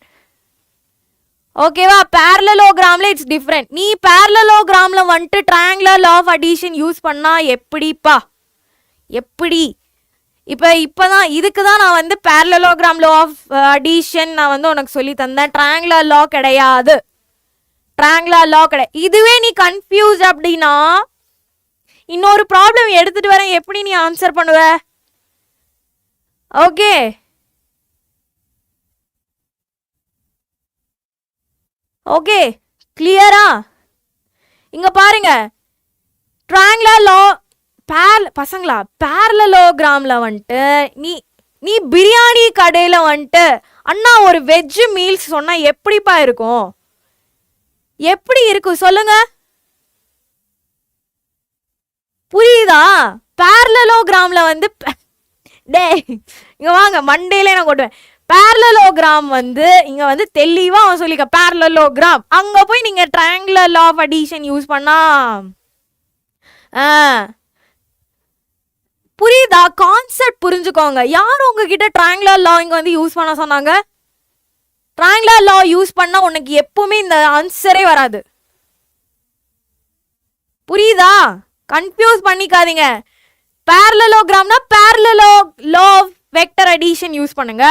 ஓகேவா? parallelogram it's different. நீ parallelogram வந்துட்டு triangular law of addition use பண்ணா எப்படிப்பா? எப்படி? இப்போதான் இதுக்கு தான் நான் வந்து parallelogram law of addition நான் வந்து உனக்கு சொல்லி தந்தேன். ட்ரையாங்குலர் லா கிடையாது. இதுவே நீ கன்ஃபியூஸ் அப்படின்னா இன்னொரு ப்ராப்ளம் எடுத்துட்டு வரேன், எப்படி நீ ஆன்சர் பண்ணுவ? ஓகே கிளியரா? இங்க பாருங்க, ட்ரையாங்குலர் லா பசங்களா, parallelogram வந்துட்டு நீ பிரியாணி கடையில் வந்துட்டு அண்ணா ஒரு வெஜ் மீல்ஸ் சொன்னா எப்படிப்பா இருக்கும்? எப்படி இருக்கும் சொல்லுங்க? புரியுதா? parallelogram வந்து டே இங்க வாங்க, மண்டேல நான் கொட்டுவேன். parallelogram வந்து இங்க வந்து தெளிவா அவன் சொல்லிக்க. parallelogram அங்க போய் நீங்க triangular law of addition use பண்ணா புரியுதா? கான்செப்ட் புரிஞ்சுக்கோங்க. யார் உங்ககிட்ட ட்ரையாங்குலர் லா இங்க வந்து யூஸ் பண்ண சொன்னாங்க? ட்ரையாங்குலர் லா யூஸ் பண்ணா உனக்கு எப்பவுமே இந்த ஆன்சரே வராது. புரியுதா? கன்ஃபியூஸ் பண்ணிக்காதீங்க. parallelogramனா parallel law of vector addition use பண்ணுங்க.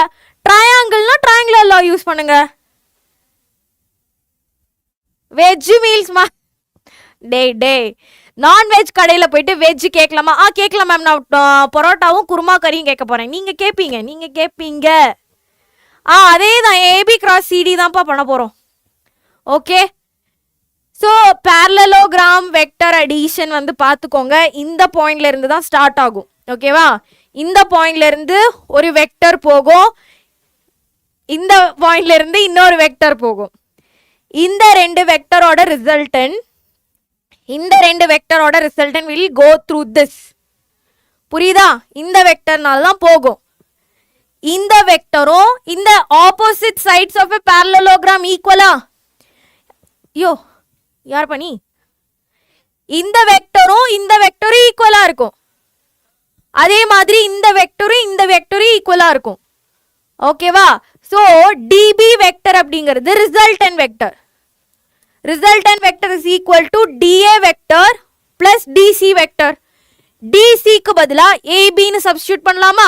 ட்ரையாங்கிள்னா ட்ரையாங்குலர் லா யூஸ் பண்ணுங்க. வெஜ் மீல்ஸ் டே நான்வெஜ் கடையில் போயிட்டு வெஜ் கேட்கலாமா? கேட்கலாம் மேம். நான் பரோட்டாவும் குருமா கறியும் கேட்க போகிறேன். நீங்கள் கேட்பீங்க. அதே தான், ஏபி கிராஸ் சிடி தான்ப்பா பண்ண போகிறோம். Okay, so parallelogram vector addition வந்து பார்த்துக்கோங்க. இந்த பாயிண்ட்ல இருந்து தான் ஸ்டார்ட் ஆகும். ஓகேவா? இந்த பாயிண்ட்ல இருந்து ஒரு வெக்டர் போகும், இந்த பாயிண்ட்ல இருந்து இன்னொரு வெக்டர் போகும். இந்த ரெண்டு வெக்டரோட resultant will go through this. புரியுதா? இந்த வெக்டர்னால தான் போகும். இந்த வெக்டரும் இந்த opposite sides of a parallelogram ஈக்குவலா? யார் பண்ணி? இந்த வெக்டரும் ஈக்குவலா இருக்கும். அதே மாதிரி இந்த வெக்டரும் ஈக்குவலா இருக்கும். ஓகேவா? சோ டிபி வெக்டர் அப்படிங்கிறது resultant vector is equal to DA vector plus DC vector. DC க்கு பதிலா AB ன்னு சப்ஸ்டிட்யூட் பண்ணலாமா?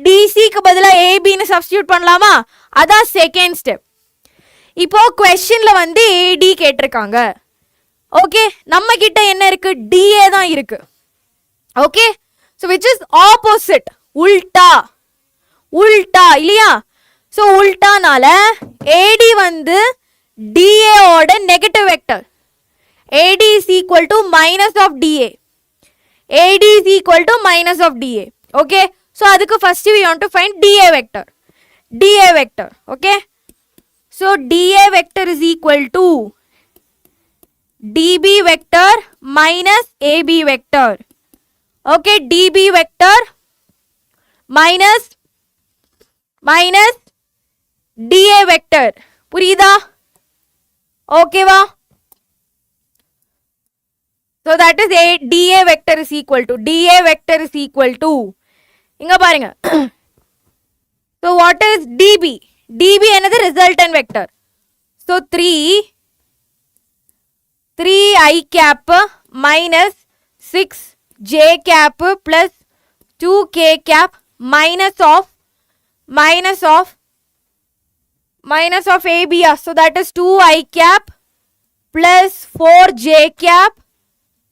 DC க்கு பதிலா AB ன்னு சப்ஸ்டிட்யூட் பண்ணலாமா? அதான் செகண்ட் ஸ்டெப். இப்போ क्वेश्चनல வந்து AD கேட்டிருக்காங்க. ஓகே, நம்ம கிட்ட என்ன இருக்கு? DA தான் இருக்கு. Okay, so which is opposite, உல்டா இல்லையா? ஸோ உல்டானால AD வந்து DA ஓட negative vector. AD is equal to minus of DA. Okay, so அதுக்கு first we want to find DA vector. Okay, so DA vector is equal to DB vector minus AB vector. Okay, DB vector minus DA vector. புரியுதா? ஓகேவா? So that is a dA vector is equal to inga பாருங்க. So what is dB? dB another resultant vector. So 3I cap minus 6J cap plus 2K cap minus of AB. So that is 2I cap plus 4J cap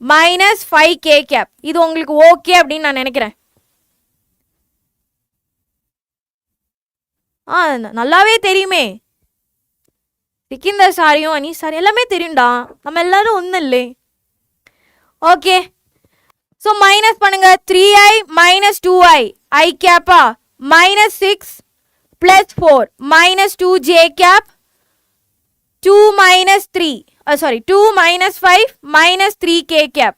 minus 5K cap. இது உங்களுக்கு okay அப்படின்னு நான் நினைக்கிறேன். நல்லாவே தெரியுமே. சிக்கிந்தர் சாரியும் அனி sorry எல்லாமே தெரியும்டா. நம்ம எல்லாரும் ஒன்றும் இல்லை. ஓகே, ஸோ மைனஸ் பண்ணுங்க. 3I minus 2I I கேப்பா minus 6 plus 4 minus 2J cap 2 minus 3 2 minus 5 minus 3K cap.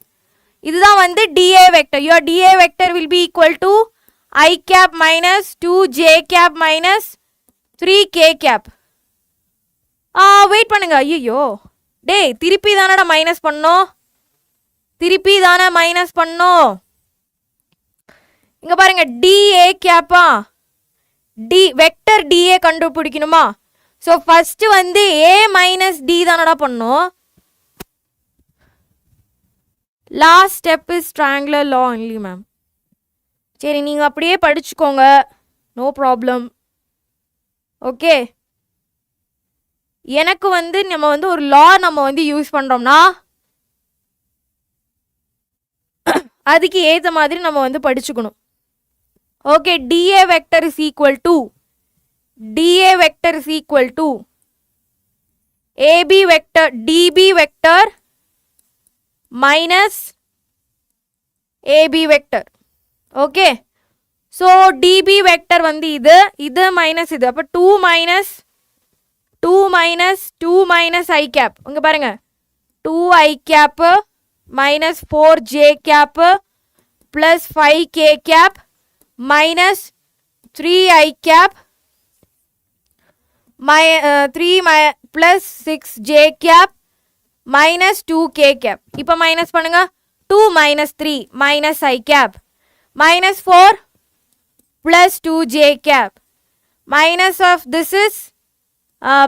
இதுதான் வந்து dA vector. Your dA vector will be equal to I cap minus 2J cap minus 3K cap. Wait பண்ணுங்க. ஐயோ டேய், திருப்பி தானடா minus பண்ணோம். இங்க பாருங்க, dA கேப்பா டி வெக்டர் dA கண்டுபிடிக்கணுமா? ஸோ ஃபர்ஸ்ட் வந்து A மைனஸ் டி தானடா பண்ணோம். Last step is triangular law only ma'am. சரி, நீங்கள் அப்படியே படிச்சுக்கோங்க, நோ ப்ராப்ளம். ஓகே, எனக்கு வந்து நம்ம வந்து ஒரு லா நம்ம வந்து யூஸ் பண்ணுறோம்னா அதுக்கு ஏற்ற மாதிரி நம்ம வந்து படிச்சுக்கணும். Okay, dA vector is equal to AB vector dB vector minus AB vector. Okay, so dB vector வந்து இது மைனஸ் இது. அப்போ 2 minus I cap. இங்கே பாருங்க, 2I cap minus 4J cap plus 5K cap minus 3I cap 3 plus 6J cap minus 2K cap. இப்போ minus பண்ணுங்க. 2 minus 3 minus I cap minus 4 plus 2J cap minus of this is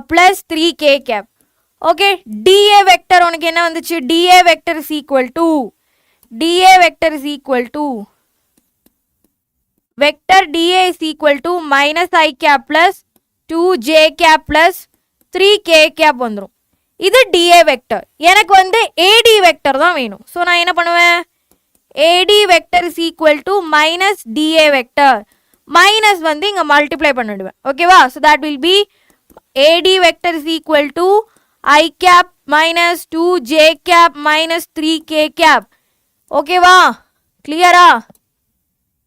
plus 3K cap. Okay, dA vector உனக்கு என்ன வந்துச்சு? dA vector is equal to vector dA is equal to minus I cap plus 2J cap plus 3K cap வந்துரும். இது dA vector. எனக்கு வந்து AD vector தான் வேணும். So நான் என்ன பண்ணுவேன்? AD vector is equal to minus dA vector. Minus வந்து இங்கே மல்டிப்ளை பண்ணிடுவேன். ஓகேவா? So that will be AD vector is equal to I cap minus 2J cap minus 3K cap. ஓகேவா? கிளியரா?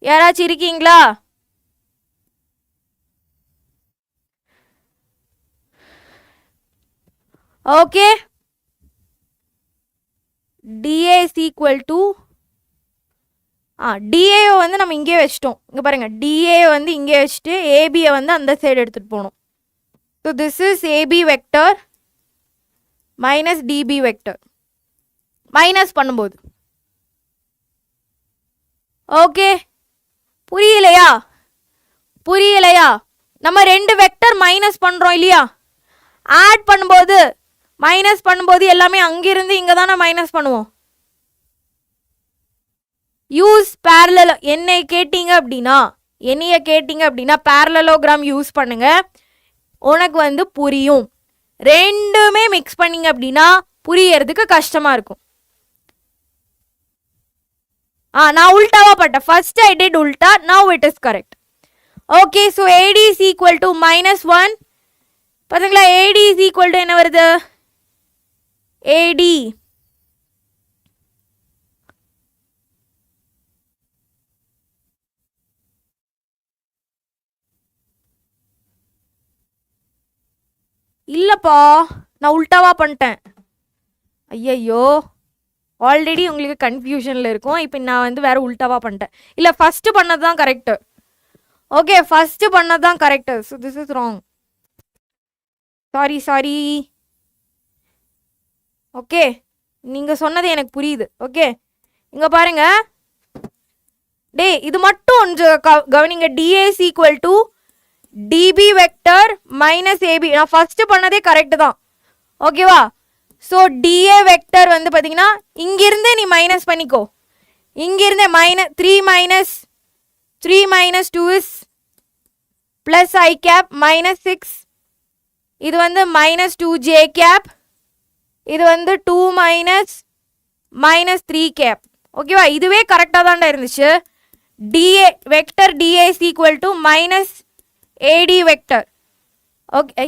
யாராச்சும் இருக்கீங்களா? Okay, dA is equal to dA வந்து நம்ம இங்கே வச்சிட்டோம். இங்கே பாருங்க, dA வந்து இங்கே வச்சுட்டு AB வந்து அந்த சைடு எடுத்துகிட்டு போகணும். So this is AB vector minus DB vector. Minus பண்ணும்போது ஓகே, புரியலையா? நம்ம ரெண்டு வெக்டர் மைனஸ் பண்ணுறோம் இல்லையா? ஆட் பண்ணும்போது மைனஸ் பண்ணும்போது எல்லாமே அங்கிருந்து இங்கே தானே மைனஸ் பண்ணுவோம். Use parallel. என்னைய கேட்டீங்க அப்படின்னா பேரலலோகிராம் யூஸ் பண்ணுங்க, உனக்கு வந்து புரியும். ரெண்டுமே மிக்ஸ் பண்ணீங்க அப்படின்னா புரியறதுக்கு கஷ்டமா இருக்கும். நான் உல்டாவா பட்டேன். ஃபர்ஸ்ட் ஐ டிட் உல்டா, now it is correct. Okay, so AD is equal to -1. பார்த்தீங்களா? AD இஸ் ஈக்குவல் டு என்ன வருது? AD இல்லைப்பா, நான் உல்டாவா பண்ணிட்டேன். ஐயையோ, ஆல்ரெடி உங்களுக்கு கன்ஃபியூஷனில் இருக்கும். இப்போ நான் வந்து வேறு உல்டாவா பண்ணிட்டேன். இல்லை, ஃபஸ்ட்டு பண்ணது தான் கரெக்டு. ஓகே, ஃபஸ்ட்டு பண்ணது தான் correct. So this is wrong. Sorry. Okay, நீங்க சொன்னது எனக்கு புரியுது. ஓகே, இங்க பாருங்க டே, இது மட்டும் கொஞ்சம் கவனிங்க. dA is equal to dB vector minus AB. நான் ஃபர்ஸ்ட் பண்ணதே கரெக்ட் தான். ஓகேவா? ஸோ dA வெக்டர் வந்து பார்த்தீங்கன்னா இங்கிருந்து நீ மைனஸ் பண்ணிக்கோ. இங்கிருந்து three minus two is plus I cap minus 6. இது வந்து மைனஸ் 2j கேப். இது வந்து 2 மைனஸ் 3 கேப். ஓகேவா? இதுவே கரெக்டாக தான்டா இருந்துச்சு. dA vector dA is equal to minus AD vector. Okay,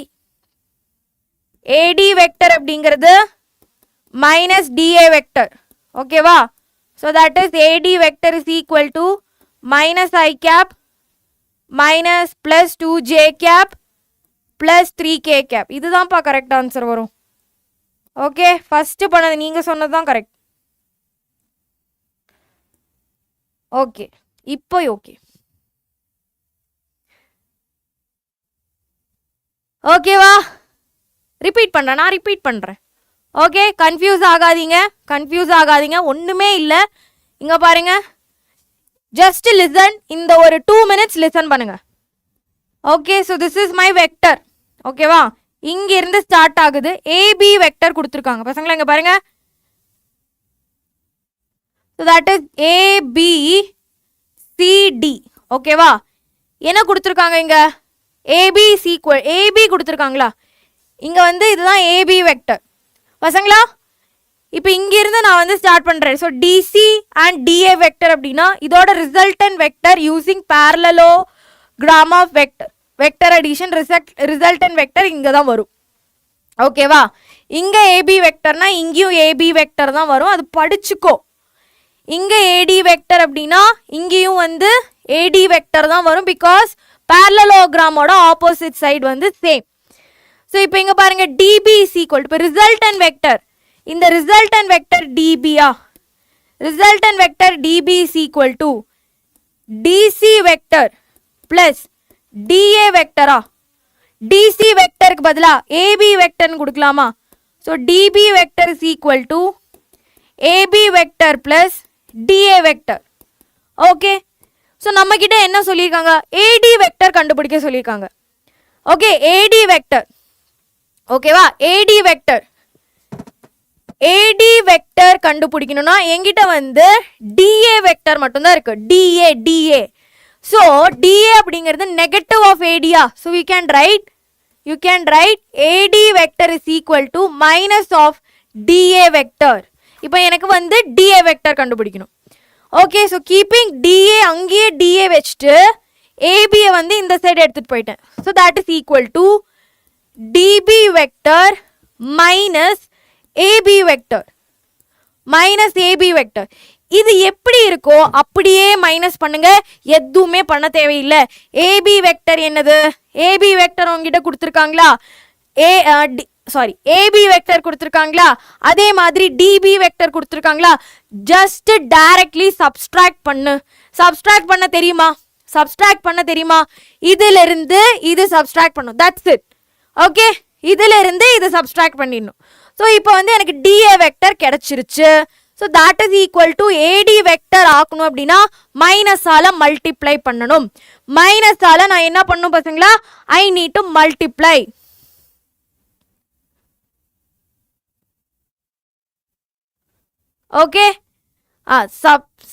AD vector அப்படிங்கிறது மைனஸ் DA வெக்டர். ஓகேவா? So that is AD vector is equal to minus I cap minus plus 2j cap plus 3k cap. இதுதான்ப்பா correct answer வரும். Okay, first பண்ணது நீங்க சொன்னது தான் correct. Okay, இப்போ okay. ஓகேவா? ரிப்பீட் பண்ணுறேன், நான் ரிப்பீட் பண்ணுறேன். ஓகே, கன்ஃபியூஸ் ஆகாதீங்க, ஒன்றுமே இல்லை. இங்கே பாருங்க, ஜஸ்ட் லிசன். இந்த ஒரு 2 minutes லிசன் பண்ணுங்க. Okay, so this is my vector. ஓகேவா? இங்கிருந்து ஸ்டார்ட் ஆகுது. ஏபி வெக்டர் கொடுத்துருக்காங்க பசங்களா, இங்கே பாருங்க. So that is ABCD. ஓகேவா? என்ன கொடுத்துருக்காங்க இங்க? ஏபி சீக்வல் ஏபி கொடுத்துருக்காங்களா? இங்க வந்து இதுதான் ஏபி வெக்டர் பசங்களா. இப்போ இங்கிருந்து நான் வந்து ஸ்டார்ட் பண்றேன். So DC and DA vector அப்படின்னா இதோட resultant vector using parallelogram of vector addition resultant vector இங்க தான் வரும். ஓகேவா? இங்க ஏபி வெக்டர்னா இங்கேயும் ஏபி வெக்டர் தான் வரும். அது படிச்சுக்கோ. இங்க ஏடி வெக்டர் அப்படின்னா இங்கேயும் வந்து ஏடி வெக்டர் தான் வரும். பிகாஸ் பேரலலோகிராமோட ஆப்போசிட் சைடு வந்து சேம். ஸோ இப்போ இங்க பாருங்க, டிபி இஸ் ஈக்குவல் இப்போ ரிசல்டன் வெக்டர். இந்த ரிசல்டன் வெக்டர் டிபியா, resultant vector DB is equal to DC vector plus DA வெக்டரா? டிசி வெக்டருக்கு பதிலா ஏபி வெக்டர்னு கொடுக்கலாமா? So DB vector is equal to AB vector plus DA vector. Okay, so நம்ம கிட்ட என்ன சொல்லியிருக்காங்க? ஏடி வெக்டர் கண்டுபிடிக்க சொல்லியிருக்காங்க. Okay, AD vector. ஓகேவா? ஏடி வெக்டர் கண்டுபிடிக்கணும்னா என்கிட்ட வந்து டிஏ வெக்டர் மட்டும்தான் இருக்கு. டிஏ. ஸோ டிஏ அப்படிங்கிறது நெகட்டிவ் ஆஃப் ஏடியா. So you can write AD vector is equal to minus of DA vector. இப்போ எனக்கு வந்து டிஏ வெக்டர் கண்டுபிடிக்கணும். ஓகே, ஸோ கீப்பிங் டிஏ அங்கேயே டிஏ வச்சுட்டு ஏபியை வந்து இந்த சைடு எடுத்துட்டு போயிட்டேன். So that is equal to DB vector minus AB vector. இது எப்படி இருக்கோ அப்படியே மைனஸ் பண்ணுங்க, எதுவுமே பண்ண தேவையில்லை. ஏபி வெக்டர் என்னது? ஏபி வெக்டர் உங்ககிட்ட கொடுத்துருக்காங்களா? ஏபி வெக்டர் கொடுத்துருக்காங்களா? அதே மாதிரி டிபி வெக்டர் கொடுத்துருக்காங்களா? ஜஸ்ட் டைரக்ட்லி சப்ஸ்ட்ராக்ட் பண்ண தெரியுமா? இதுல இருந்து இது சப்ஸ்ட்ராக்ட் பண்ணும். That's it. ஓகே, இதுல இருந்து இது சப்ஸ்ட்ராக்ட் பண்ணிடணும். ஸோ இப்போ வந்து எனக்கு டிஏ வெக்டர் கிடைச்சிருச்சு. So that is equal to AD vector ஆக்கணும் அப்படின்னா மைனஸால மல்டிப்ளை பண்ணணும். மைனஸால நான் என்ன பண்ணணும் பசங்களா? ஐ need to multiply. Okay,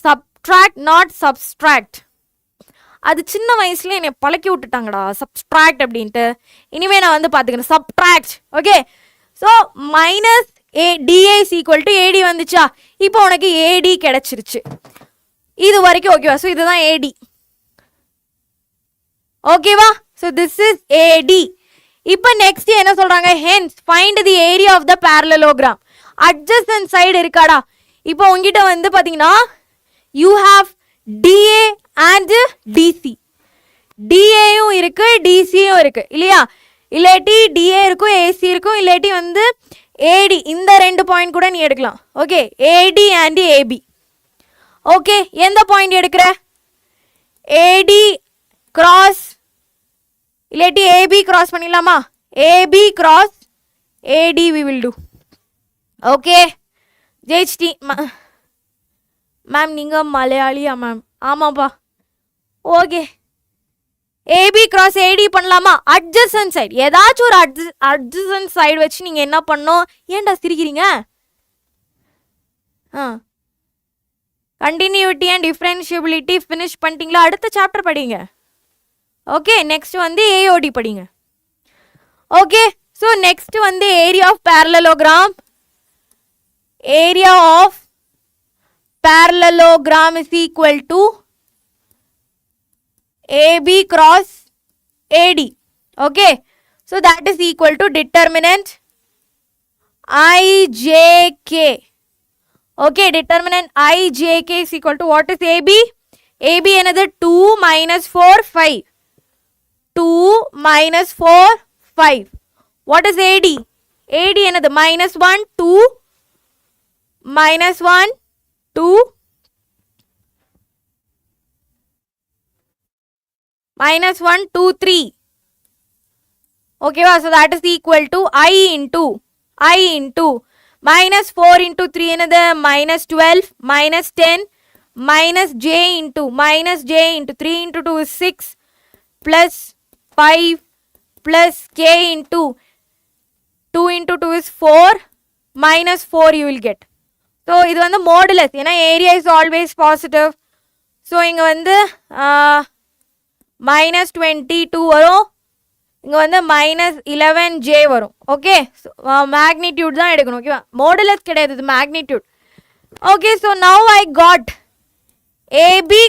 subtract not subtract. அது சின்ன வயசுல என்னை பழக்கி விட்டுட்டாங்கடா சப்ஸ்ட்ராக்ட் அப்படின்ட்டு. இனிமே நான் வந்து பார்த்துக்கிறேன் subtract. Okay, so minus DA is equal to AD வந்துச்சா? இப்போ உனக்கு ஏடி கிடைச்சிருச்சு. இது வரைக்கும் ஓகேவா? ஸோ இதுதான் ஏடி. ஓகேவா? So this is AD. இப்போ நெக்ஸ்ட் என்ன சொல்றாங்க? Hence find the area of the parallelogram. Adjacent side இருக்காடா? இப்போ உங்ககிட்ட வந்து பார்த்தீங்கன்னா you have DA and DC. டிஏயும் இருக்கு டிசியும் இருக்கு இல்லையா? இல்லாட்டி டிஏ இருக்கும் ஏசி இருக்கும், இல்லாட்டி வந்து ஏடி. இந்த 2 பாயிண்ட் கூட நீ எடுக்கலாம். Okay, AD and AB. Okay, எந்த பாயிண்ட் எடுக்கிற? ஏடி கிராஸ் இல்லாட்டி ஏபி கிராஸ் பண்ணிடலாமா? AB cross AD we will do. Okay, ஜெயிச்சிட்டி மேம் நீங்கள் மலையாளியா மேம்? ஆமாப்பா. ஓகே, ஏபி கிராஸ் ஏடி பண்ணலாமா? அட்ஜசன்ட் சைடு, ஏதாச்சும் ஒரு அட்ஜசன்ட் சைடு வச்சு நீங்கள் என்ன பண்ணணும்? ஏன்டா சிரிக்கிறீங்க? கண்டினியூட்டி அண்ட் டிஃப்ரென்ஷியபிலிட்டி ஃபினிஷ் பண்ணிட்டீங்களா? அடுத்த சாப்டர் படிங்க. ஓகே, நெக்ஸ்ட் வந்து ஏஓடி படிங்க. ஓகே, ஸோ நெக்ஸ்ட் வந்து area of parallelogram. Area of parallelogram is equal to AB cross AD. Okay, so that is equal to determinant IJK. Okay, determinant IJK is equal to what is AB? AB another 2 minus 4 5. 2 minus 4 5. What is AD? AD another minus 1 2 minus 1 2 minus 1 2 3. Okay, so that is equal to I into minus 4 into 3 another minus 12 minus 10 minus j into 3 into 2 is 6 plus 5 plus k into 2 into 2 is 4 minus 4 you will get. So இது வந்து modulus, ஏன்னா area is always positive. So இங்கே வந்து minus 22 வரும், இங்கே வந்து minus 11j வரும். Okay, magnitude தான் எடுக்கணும். ஓகேவா, மாடுலஸ் கிடையாது, இது magnitude. Okay, so now I got AB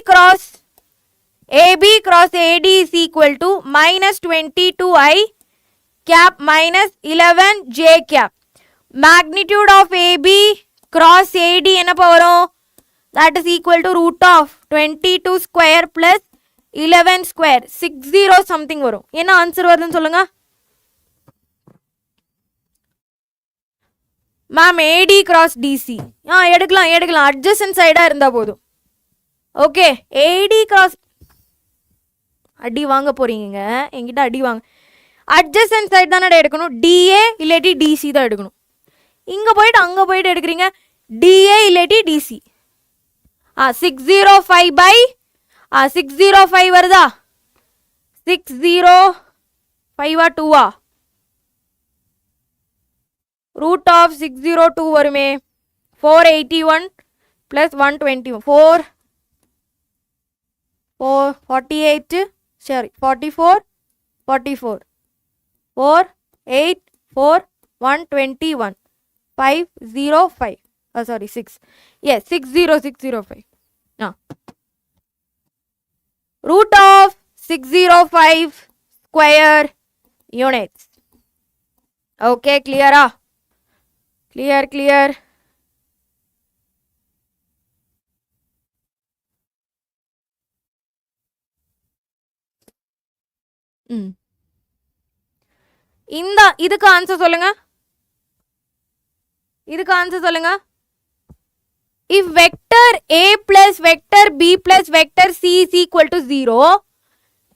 cross AD is equal to minus 22i cap minus 11j cap. Magnitude of AB cross AD என்னப்பா வரும்? That is equal to root of 22 square plus 11 square 60 something வரும். என்ன answer வருதுன்னு சொல்லுங்க ma'am. AD cross DC எடுக்கலாம் adjacent சைடா இருந்தா போதும். ஓகே, AD cross அடி வாங்க போறீங்க என்கிட்ட, அடி வாங்க. அட்ஜசன்ட் சைடு தானே எடுக்கணும், DA இல்லாட்டி DC தான் எடுக்கணும். இங்கே போயிட்டு அங்கே போயிட்டு எடுக்கிறீங்க, DA இல்லாட்டி DC. 605 by 605 வருதா? 605 2 root of 602 வருமே. 481 plus 121 48 sorry 44 4 8 4 121 505. Sorry 6. Yes, 60605. Root of 605 square units. Okay, clear? Clear. இதுக்கு ஆன்சர் சொல்லுங்க. If vector A plus vector B plus vector C is equal to 0,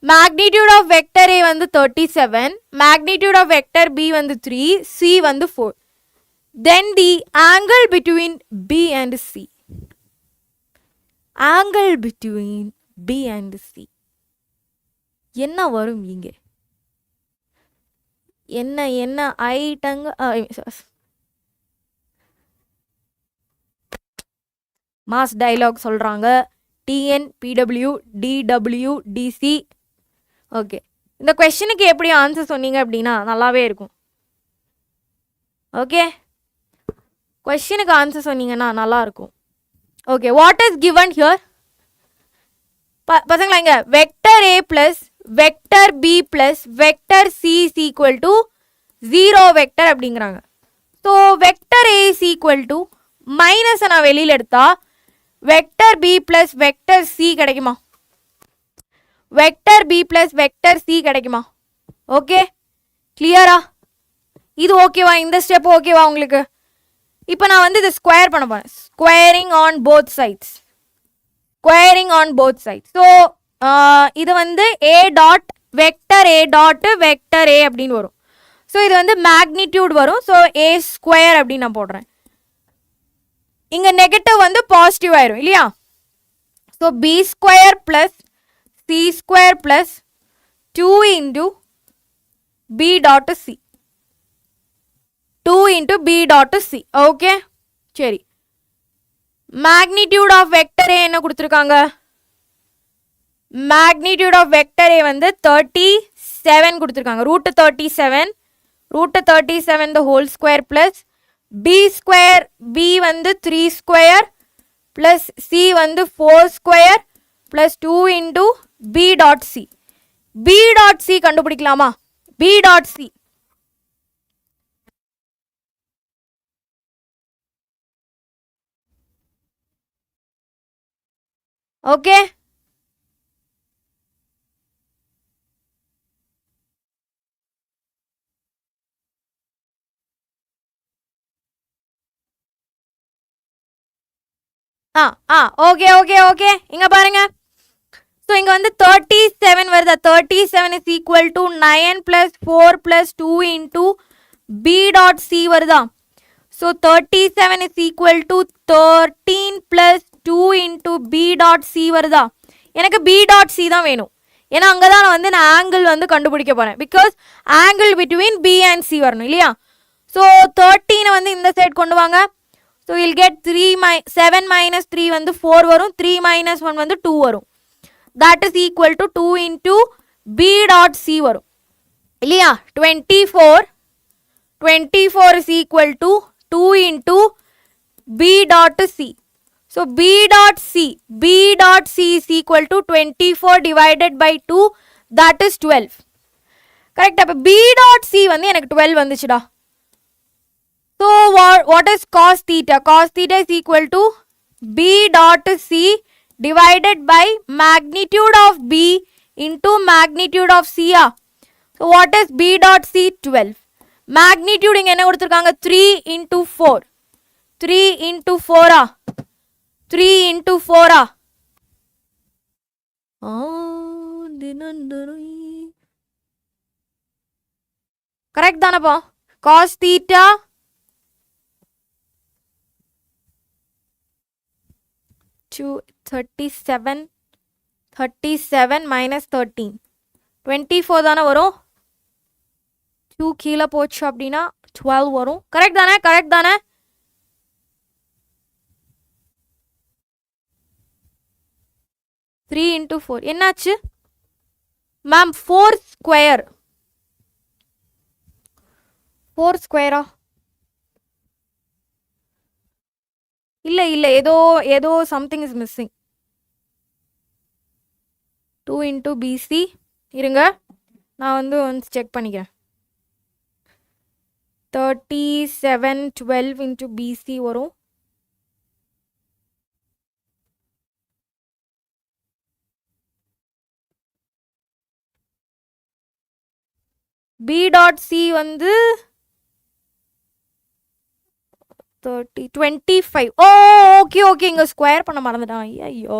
magnitude of vector A வந்து 37, magnitude of vector B வந்து 3, C வந்து 4. Then the angle between B and C. Angle between B and C. என்ன வரும் இங்கே? என்ன ஐட்டங்க mass dialogue சொல்கிறாங்க. TN PW DW DC. Okay, இந்த கொஸ்டினுக்கு எப்படி ஆன்சர் சொன்னீங்க அப்படின்னா நல்லாவே இருக்கும். ஓகே, கொஸ்டினுக்கு ஆன்சர் சொன்னீங்கன்னா நல்லாயிருக்கும். Okay, what is given here? பசங்களா இங்கே vector A plus vector B plus vector C is equal to 0 vector அப்படிங்கிறாங்க. So vector A is equal to மைனஸை நான் வெளியில் எடுத்தா vector B plus vector C கிடைக்குமா? Vector B plus vector C கிடைக்குமா? Okay, கிளியரா? இது ஓகேவா? இந்த ஸ்டெப் ஓகேவா உங்களுக்கு? இப்போ நான் வந்து இதை ஸ்கொயர் பண்ண போகிறேன். Squaring on both sides. So இது வந்து A dot vector A dot vector A அப்படின்னு வரும். ஸோ இது வந்து மேக்னிடியூட் வரும். ஸோ ஏ ஸ்கொயர் அப்படின்னு நான் போடுறேன். இங்க நெகட்டிவ் வந்து பாசிட்டிவ் ஆயிரும் இல்லையா? So B square plus C square plus 2 into B dot C, 2 into B dot C. Okay சரி. மேக்னிடியூட் ஆஃப் வெக்டர் ஏ என்ன கொடுத்துருக்காங்க? மேக்னிடியூட் ஆஃப் வெக்டர் ஏ வந்து 37 கொடுத்துருக்காங்க. Root 37, root 37 the whole square plus B square, B வந்து 3 square plus C வந்து 4 square plus 2 into B dot C. B dot C கண்டுபிடிக்கலாமா? B dot C okay. Okay okay okay. இங்க பாருங்க. So இங்க வந்து 37 வருதா? 37 is equal to 9 plus 4 plus 2 into B dot C வருதா? So 37 is equal to 13 plus 2 into B dot C வருதா? எனக்கு B dot C தான் வேணும். ஏன்னா அங்கே தான் வந்து நான் ஆங்கிள் வந்து கண்டுபிடிக்க போகிறேன். Because angle between B and C வரணும் இல்லையா? ஸோ 13 வந்து இந்த சைட் கொண்டு வாங்க. ஸோ வில் கெட் 7 மைனஸ் 3 வந்து 4 வரும். 3 மைனஸ் 1 வந்து 2 வரும். that is equal to 2 into b dot c வரும் இல்லையா? 24 is equal to 2 into b dot c. so b dot c is equal to 24 divided by 2, that is 12. correct? அப்ப b dot c வந்து எனக்கு 12 வந்துச்சுடா. so what is cos theta? cos theta is equal to b dot c divided by magnitude of b into magnitude of c. So what is b dot c? 12. magnitude இங்க என்ன கொடுத்திருக்காங்க? 3 into 4. 3 into 4 3 into 4 correct தானப்பா? cos theta 37 minus 13 24 தானே வரும். 2 கீழே போச்சு அப்படின்னா 12 வரும். கரெக்ட் தானே? கரெக்ட் தானே? த்ரீ இன்டூ 4 என்னாச்சு மேம்? 4 ஸ்கொயர். 4 ஸ்கொயரா? இல்லை இல்லை, ஏதோ something is missing. 2 into BC இருங்க, நான் வந்து செக் பண்ணிக்கிறேன். 37 12 இன்டூ பிசி வரும். பி டாட் சி வந்து 25. ஓ ஓகே ஓகே, இங்கே ஸ்கொயர் பண்ண மறந்துட்டான். ஐயோ,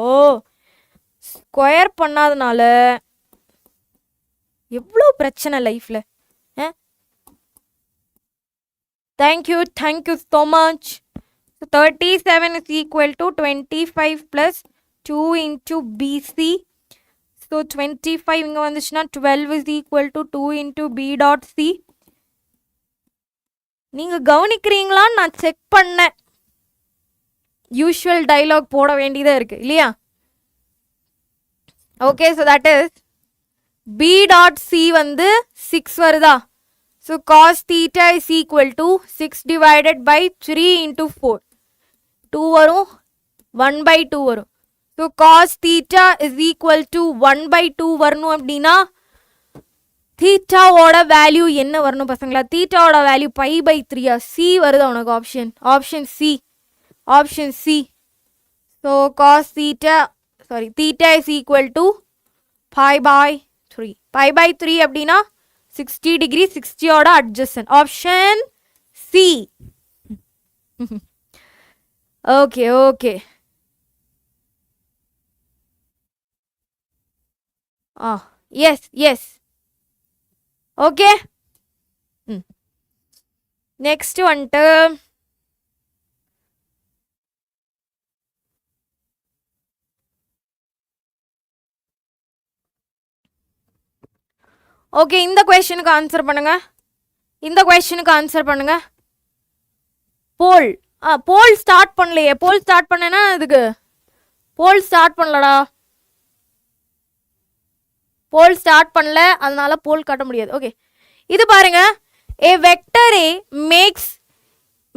ஸ்கொயர் பண்ணாதனால எவ்வளோ பிரச்சனை லைஃப்ல. Thank you so much. 37 is equal to 25 plus 2 into BC. So 25 இங்க வந்துச்சுன்னா 12 is equal to 2 into B dot C. நீங்க கவனிக்கிறீங்களான்னு நான் செக் பண்ணேன். யூஷுவல் டைலாக் போட வேண்டியதா இருக்கு இல்லையா? Okay, so that is B dot C வந்து 6 வருதா? So cos theta is equal to 6 divided by 3 into 4. 2 வரும், 1 by 2 வரும். So cos theta is equal to 1 by 2 வரணும் அப்படின்னா தீட்டாவோட வேல்யூ என்ன வரணும் பசங்களா? தீட்டாவோட வேல்யூ பை பை 3. சி வருதா உனக்கு? Option C. So cos theta theta is equal to pi by 3. Pi by 3 அப்படின்னா 60 டிகிரி, 60யோட அட்ஜஸ்டன். Option C. Okay yes okay. Next வந்துட்டு ஓகே, இந்த கொஸ்டினுக்கு ஆன்சர் பண்ணுங்க. இந்த கொஸ்டினுக்கு ஆன்சர் பண்ணுங்க. போல் போல் ஸ்டார்ட் பண்ணலையே. போல் ஸ்டார்ட் பண்ணேன்னா இதுக்கு போல் ஸ்டார்ட் பண்ணலடா. போல் ஸ்டார்ட் பண்ணல, அதனால போல் காட்ட முடியாது. ஓகே, இது பாருங்க. A vector A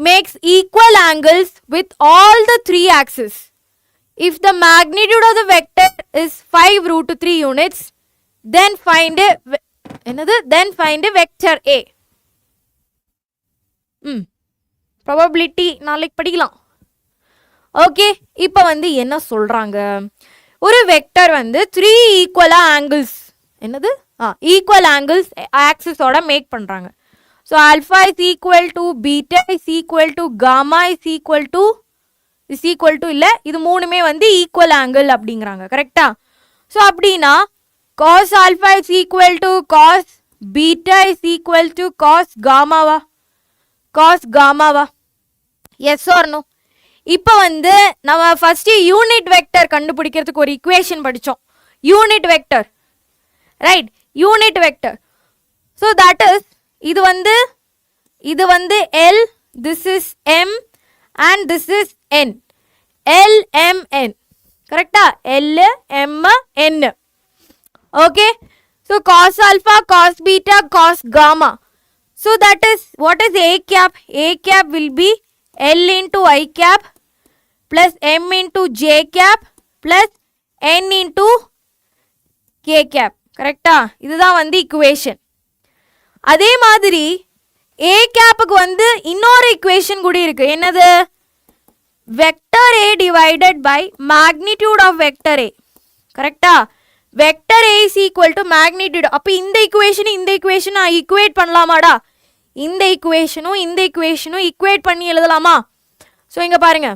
makes equal angles with all the three axes. If the magnitude of the vector is 5√3 units, then find a vector A. Probability நாளைக்கு படிக்கலாம். ஓகே, இப்போ வந்து என்ன சொல்றாங்க, ஒரு வெக்டர் வந்து 3 ஈக்குவலா ஆங்கிள்ஸ் ஈக்குவல் ஆங்கிள்ஸ் ஆக்சிஸோட மேக் பண்றாங்க. So alpha is equal to beta is equal to gamma is equal to இல்லை, இது மூணுமே வந்து ஈக்குவல் ஆங்கிள் அப்படிங்கிறாங்க. கரெக்டா? ஸோ அப்படின்னா cos alpha is equal to cos beta is equal to cos காமாவா? Yes or no? இப்போ வந்து நம்ம ஃபர்ஸ்ட் யூனிட் வெக்டர் கண்டுபிடிக்கிறதுக்கு ஒரு இக்குவேஷன் படித்தோம். Unit vector, right? Unit vector. So that is இது வந்து L, this is M and this is N. LMN. கரெக்டா? L M N. Okay, so cos alpha, cos beta, cos gamma. So that is, what is A cap? A cap will be L into I cap plus M into J cap plus N into K cap. கரெக்டா? இதுதான் வந்து equation. அதே மாதிரி A கேப்புக்கு வந்து இன்னொரு equation கூட இருக்கு. என்னது? Vector A divided by magnitude of vector A. கரெக்டா? Vector A is equal to magnitude. அப்போ இந்த இக்குவேஷன் ஈக்குவேட் பண்ணலாமாடா? இந்த இக்குவேஷனும் ஈக்குவேட் பண்ணி எழுதலாமா? ஸோ இங்க பாருங்க.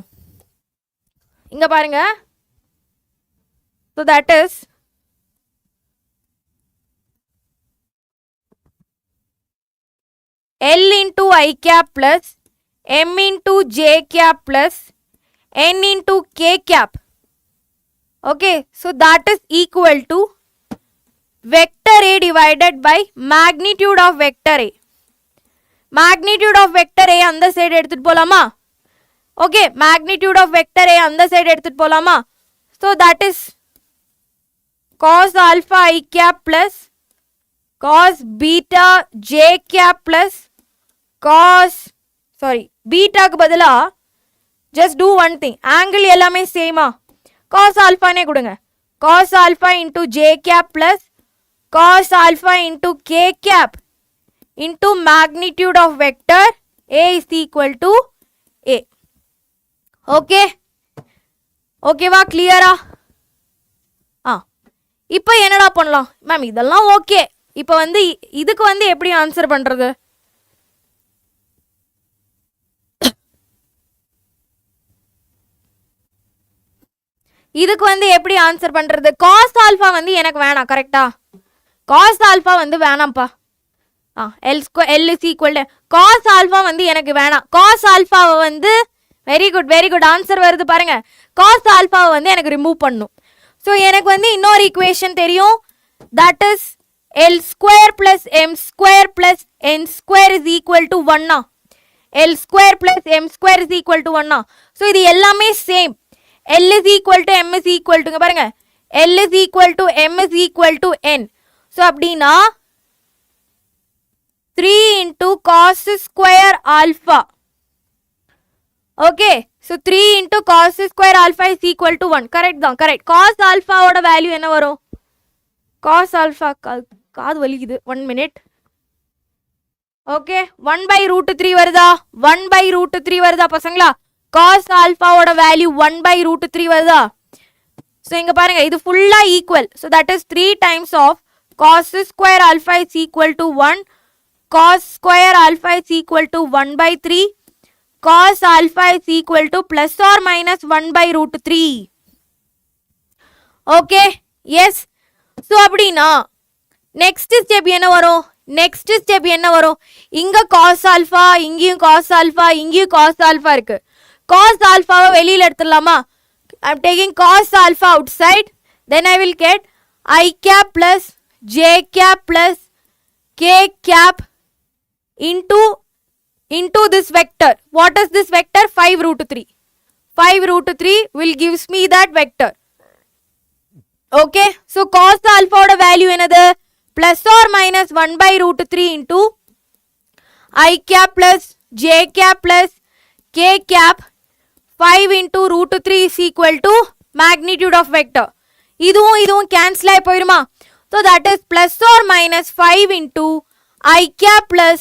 So that is L into I cap plus M into J cap plus N into K cap. Okay, so that is equal to vector A divided by magnitude of vector A. Magnitude of vector A அந்த side எடுத்துட்டு போலாமா? Okay, magnitude of vector A அந்த side எடுத்துட்டு போலாமா? So that is cos alpha I cap plus cos beta J cap plus பீட்டாக்கு பதிலா just do one thing. angle எல்லாமே சேமா, cos alpha நே கொடுங்க. cos alpha into J cap plus cos alpha into K cap into magnitude of vector A is equal to A. Okay? ஓகேவா? கிளியரா? இப்போ என்னடா பண்ணலாம் மேம்? இதெல்லாம் ஓகே. இப்போ வந்து இதுக்கு வந்து எப்படி ஆன்சர் பண்றது? இதுக்கு வந்து எப்படி ஆன்சர் பண்றது? காஸ் ஆல்ஃபா வந்து எனக்கு வேணாம். கரெக்டா? காஸ் ஆல்ஃபா வந்து வேணாம்ப்பா. L is equal to cos alpha வந்து எனக்கு வேணாம். காஸ் ஆல்ஃபாவை வந்து வெரி குட் ஆன்சர் வருது பாருங்க. காஸ் ஆல்ஃபாவை வந்து எனக்கு ரிமூவ் பண்ணும். ஸோ எனக்கு வந்து இன்னொரு ஈக்குவேஷன் தெரியும். That is L square plus M square plus N square is equal to 1. L square plus M square is equal to 1. So இது எல்லாமே same. L is equal to M is equal to பாருங்க. L is equal to M is equal to N. So அப்படின்னா 3 into cos square alpha. Okay, so 3 into cos square alpha is equal to 1. Correct தான், correct. Cos alpha ஓட value என்ன வரும்? Cos alpha காது வலிக்குது. 1 minute. Okay, 1/√3 வருதா? 1/√3 வருதா பசங்களா? Cos alpha ஓட வேல்யூ 1/√3 வருதா? ஸோ இங்க பாருங்க, இது ஃபுல்லா equal. So that is 3 times of cos square alpha is equal to 1. Cos square alpha is equal to 1/3. Cos alpha is equal to plus or minus 1/√3. Okay, yes. So அப்படின்னா next step என்ன வரும்? இங்க cos alpha, இங்கேயும் cos alpha, இங்கேயும் cos alpha இருக்கு. cos alpha-வை வெளியில எடுத்துடலாமா? I'm taking cos alpha outside. Then I will get I cap plus J cap plus k cap into this vector. What is this vector? 5 root 3. 5 root 3 will gives me that vector. Okay, so cos alpha oda value enadhu plus or minus 1 by root 3 into I cap plus j cap plus k cap 5 into root 3 is equal to magnitude of vector. இதுவும் cancel ஆகி போயிருமா? So that is plus or minus 5 into I cap plus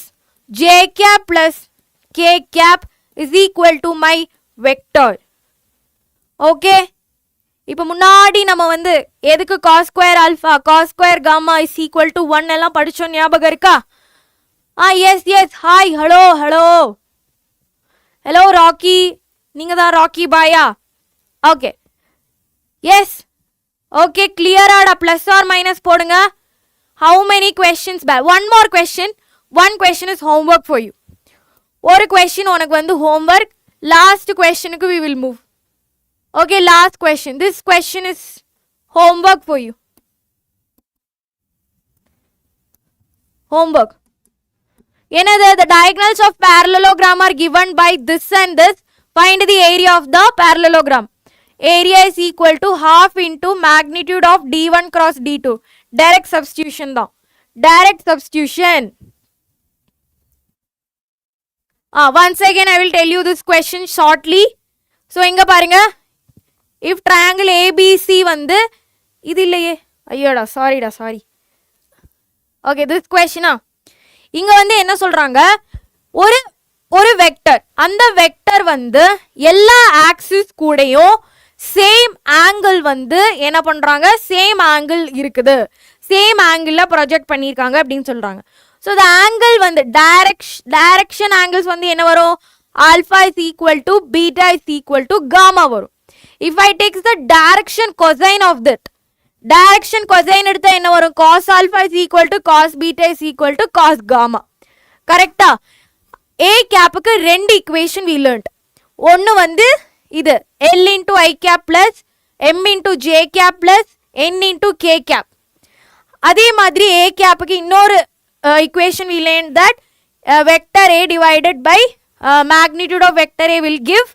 j cap plus k cap is equal to my vector. Okay, இப்போ முன்னாடி நம்ம வந்து எதுக்கு cos square alpha cos square gamma is equal to 1 எல்லாம் படிச்சோம், ஞாபகம் இருக்கா? yes hi hello ராக்கி, நீங்க தான் ராக்கி பாயா? ஓகே, எஸ், ஓகே, கிளியராடா? பிளஸ் ஆர் மைனஸ் போடுங்க. how many questions back? one more question is homework for you. ஒரு question உனக்கு வந்து homework, last questionக்கு we will move. Okay, last question. This question is homework for you. Homework. The diagonals of parallelogram are given by this and this. Find the area of the parallelogram. Area is equal to half into magnitude of d1 cross d2. Direct substitution da. Direct substitution. Once again I will tell you this question shortly. So inga parunga. If triangle ABC வந்து இது இல்லையே, ஐயோடா sorry. Okay, this question இங்க வந்து என்ன சொல்றாங்க, ஒரு vector, அந்த vector வந்து எல்லா ஆக்சிஸ் கூடயும் சேம் ஆங்கிள் வந்து என்ன பண்றாங்க, சேம் ஆங்கிள் இருக்குது, சேம் ஆங்கிள் ப்ரொஜெக்ட் பண்ணியிருக்காங்க அப்படின்னு சொல்றாங்க. ஸோ the angle வந்து டைரக்ஷன் ஆங்கிள்ஸ் வந்து என்ன வரும், alpha is equal to beta is equal to gamma வரும். If I take the direction cosine of that, direction cosine எடுத்தா என்ன வரும், cos alpha is equal to cos beta is equal to cos gamma. கரெக்டா? A capக்கு ரெண்டு equation we learned. ஒன்னு வந்து இது L into I cap plus M into J cap plus N into K cap. அதே மாதிரி A capக்கு இன்னொரு equation we learned that vector A divided by magnitude of vector A will give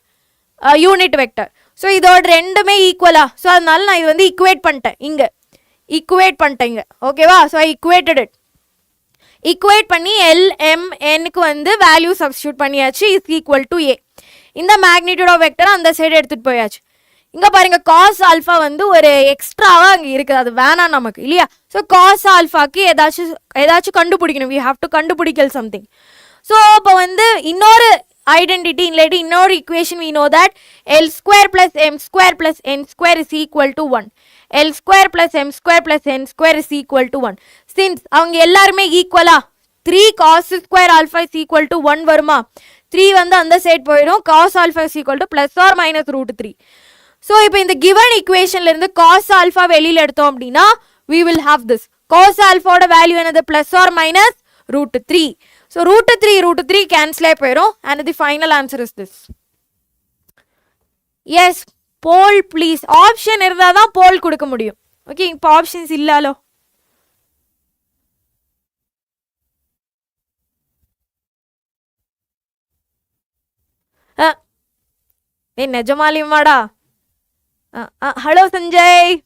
unit vector. So இதோட ரெண்டுமே ஈக்குவலா? So அதனால நான் இது வந்து ஈக்குவேட் பண்ணிட்டேன் இங்க. ஓகேவா? So I equated it. Equate பண்ணி LMNக்கு வந்து வேல்யூ சப்ஸ்டியூட் பண்ணியாச்சு. Is equal to A. இந்த மேக்னிடியூட் ஆஃப் வெக்டர் அந்த சைடு எடுத்துட்டு போயாச்சு. இங்க பாருங்க, காஸ் ஆல்ஃபா வந்து ஒரு எக்ஸ்ட்ராவா அங்கே இருக்குது, அது வேணாம் நமக்கு இல்லையா? ஸோ காஸ் ஆல்ஃபாக்கு ஏதாச்சும் கண்டுபிடிக்கணும். வி ஹாவ் டு கண்டுபிடிக்கல் சம்திங். ஸோ இப்போ வந்து இன்னொரு identity இல்லாட்டி இன்னொரு equation we know that L square plus M square plus N square is equal to 1. L square plus M square plus N square is equal to 1. Since அவங்க எல்லாருமே ஈக்குவலா, 3 cos square alpha is equal to 1 வருமா? 3 வந்து அந்த side போயிடும். cos alpha is equal to plus or minus root 3. So இப்போ இந்த given equationல இருந்து cos alpha வெளியில் எடுத்தோம் அப்படின்னா we will have this. cos alpha ஓட வேல்யூ என்னது, plus or minus root 3. So root 3 cancel ஆகி போயிடும். And the final answer is this. Yes, pole please. Option இருந்தால் தான் pole கொடுக்க முடியும். ஓகே, இப்போ ஆப்ஷன்ஸ் இல்லாலோ. நிஜமாலியுமாடா? ஹலோ சஞ்சய்.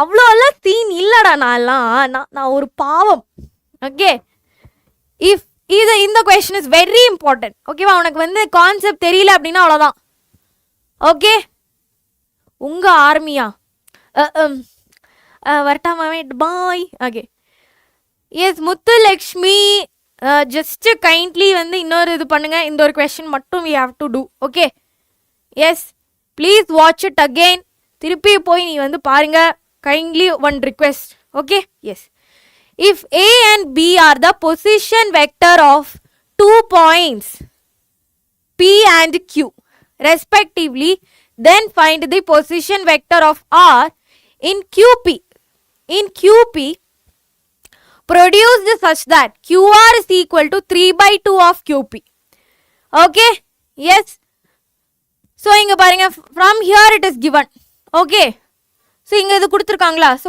அவ்வளோலாம் சீன் இல்லடா. நான் ஒரு பாவம். ஓகே, இஃப் இந்த கொஸ்டின் இஸ் வெரி இம்பார்ட்டன்ட். ஓகேவா? உனக்கு வந்து கான்செப்ட் தெரியல அப்படின்னா அவ்வளோதான். ஓகே, உங்க ஆர்மியா வரட்டாமே, bye. Okay, yes Muthulakshmi, just kindly வந்து இன்னொரு இது பண்ணுங்க. இந்த ஒரு கொஸ்டின் மட்டும் we have to do. Okay, yes please watch it again. திருப்பி போய் நீ வந்து பாருங்க. Kindly one request. Okay, yes. If A and B are the position vector of 2 points P and Q respectively, then find the position vector of R in QP. In QP produced such that QR is equal to 3/2 of QP. Okay, yes. So inga parunga, from here it is given. Okay, so இங்கே இது கொடுத்துருக்காங்களா? So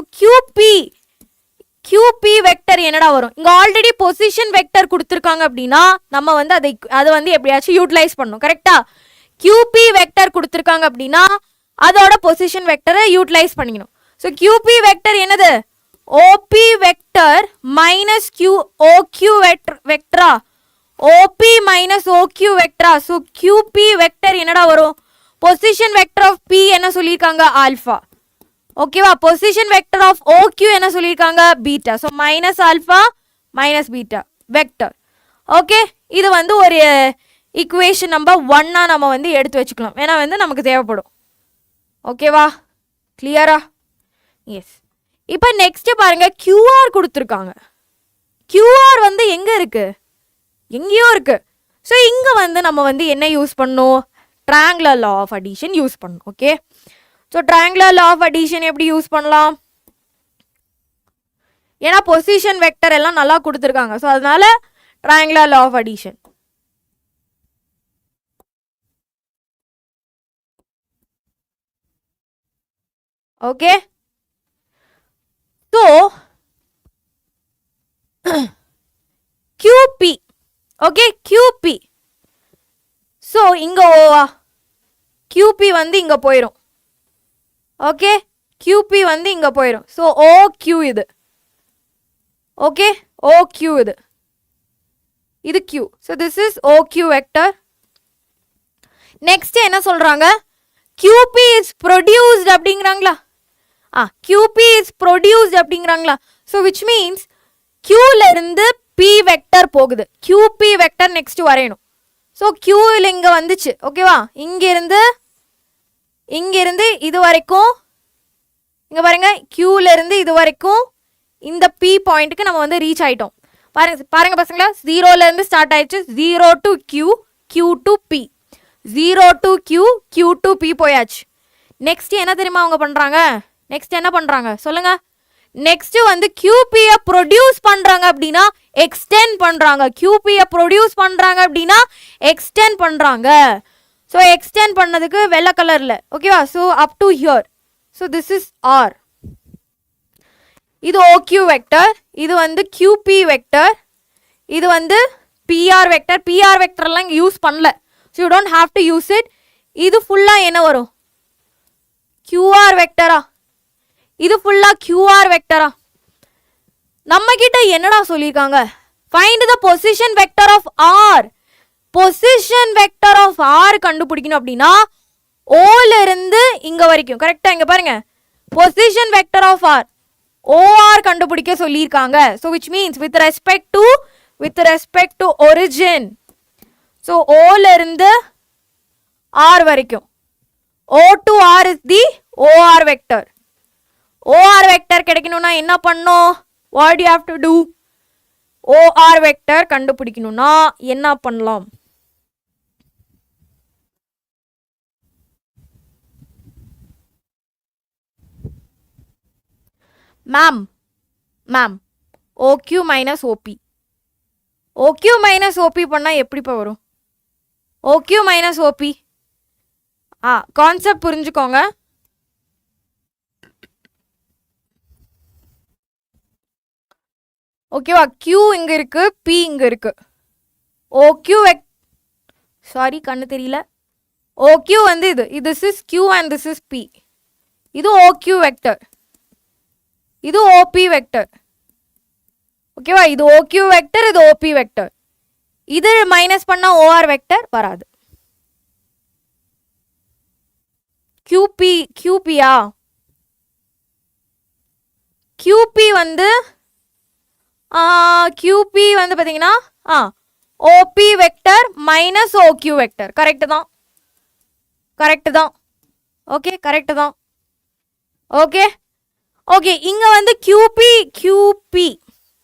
QP vector என்னடா வரும்? இங்க already position vector கொடுத்துருக்காங்க அப்படின்னா நம்ம வந்து அதை வந்து எப்படியாச்சும் யூட்டிலைஸ் பண்ணணும். கரெக்டா? QP வெக்டர் கொடுத்துருக்காங்க அப்படின்னா அதோட பொசிஷன் வெக்டரை யூட்டிலைஸ் பண்ணிக்கணும். ஸோ QP வெக்டர் என்னது? OP வெக்டர் மைனஸ் OQ வெக்டரா? OP மைனஸ் OQ வெக்டரா? ஸோ QP வெக்டர் என்னடா வரும்? பொசிஷன் வெக்டர் ஆஃப் P என்ன சொல்லியிருக்காங்க? ஆல்ஃபா. ஓகேவா? பொசிஷன் வெக்டர் ஆஃப் OQ என்ன சொல்லியிருக்காங்க? Beta. So minus alpha minus beta vector. Okay, இது வந்து ஒரு ஈக்குவேஷன் நம்பர் 1 நம்ம வந்து எடுத்து வச்சுக்கலாம். ஏன்னா வந்து நமக்கு தேவைப்படும். ஓகேவா? கிளியரா? எஸ். இப்போ நெக்ஸ்ட் பாருங்க, QR கொடுத்துருக்காங்க. QR வந்து எங்க இருக்கு? எங்கேயோ இருக்கு. ஸோ இங்க வந்து நம்ம வந்து என்ன யூஸ் பண்ணணும்? Triangular law of addition use பண்ணணும். Okay, so triangular law of addition எப்படி யூஸ் பண்ணலாம்? ஏன்னா பொசிஷன் வெக்டர் எல்லாம் நல்லா கொடுத்துருக்காங்க. ஸோ அதனால triangular law of addition. Okay, so QP. Okay, QP. So இங்க ஓவா QP வந்து இங்க போயிடும். ஓகே, QP வந்து இங்க போயிடும். ஸோ OQ இது. ஓகே, OQ இது. இது Q. So this is OQ vector. Next என்ன சொல்றாங்க? QP இஸ் ப்ரொடியூஸ்ட் அப்படிங்கிறாங்களா? QP இஸ் ப்ரொடியூஸ்ட் அப்படிங்கிறாங்களா? ஸோ விச் மீன்ஸ் Qல இருந்து P வெக்டர் போகுது. QP வெக்டர் நெக்ஸ்ட் வரையணும். ஸோ Qல இங்க வந்துச்சு. ஓகேவா? இங்கிருந்து இது வரைக்கும் இங்க பாருங்க, Qல இருந்து இது வரைக்கும் இந்த P பாயிண்ட்டுக்கு நம்ம வந்து ரீச் ஆயிட்டோம். பாருங்க பசங்களா, 0ல இருந்து ஸ்டார்ட் ஆயிடுச்சு. 0 to Q, Q to P, 0 to Q, Q to P போயாச்சு. நெக்ஸ்ட் என்ன தெரியுமா அவங்க பண்றாங்க? நெக்ஸ்ட் என்ன பண்றாங்க சொல்லுங்க? நெக்ஸ்ட் வந்து QP-ய ப்ரொடியூஸ் பண்றாங்க அப்படின்னா எக்ஸ்டெண்ட் பண்றாங்க. QP-ய ப்ரொடியூஸ் பண்றாங்க அப்படின்னா எக்ஸ்டெண்ட் பண்றாங்க. ஸோ எக்ஸ்டெண்ட் பண்ணதுக்கு வெள்ளை கலர்ல. ஓகேவா? So up to hear. So this is R. இது OQ வெக்டர், இது வந்து QP வெக்டர், இது வந்து PR வெக்டர். PR வெக்டர்லாம் இங்கே யூஸ் பண்ணல. So you don't have to use it. இது ஃபுல்லாக என்ன வரும்? QR வெக்டரா? இது ஃபுல்லாக QR வெக்டரா? நம்ம கிட்ட என்னடா சொல்லியிருக்காங்க? Find the position vector of R. Position vector of R கண்டுபிடிக்கணும் அப்படின்னா ஓல இருந்து இங்க வரைக்கும். கரெக்டா? இங்க பாருங்க, position vector of R OR கண்டுபிடிக்க சொல்லியிருக்காங்க. So which means with respect to origin. So ஓல இருந்து R வரைக்கும். O to R is the OR vector. OR vector கிடைக்கணும்னா என்ன பண்ணணும்? What do you have to do? OR vector கண்டுபிடிக்கணும்னா என்ன பண்ணலாம்? Ma'am OQ minus OP. OQ minus OP பண்ணா எப்படிப்பா வரும்? OQ minus OP கான்செப்ட் புரிஞ்சுக்கோங்க. ஓகேவா? Q இங்க இருக்கு, P இங்க இருக்கு. OQ சாரி கண்ணு தெரியல. OQ வந்து இது. This is Q and this is P. இது OQ வெக்டர், இது OP வெக்டர். ஓகேவா? இது OQ வெக்டர், இது OP வெக்டர். இது மைனஸ் பண்ணா OR வெக்டர் வராது. QPயா? QP வந்து பாத்தீங்கன்னா OP vector minus OQ vector. Correct தான். ஓகே, கரெக்ட் தான். ஓகே, இங்க வந்து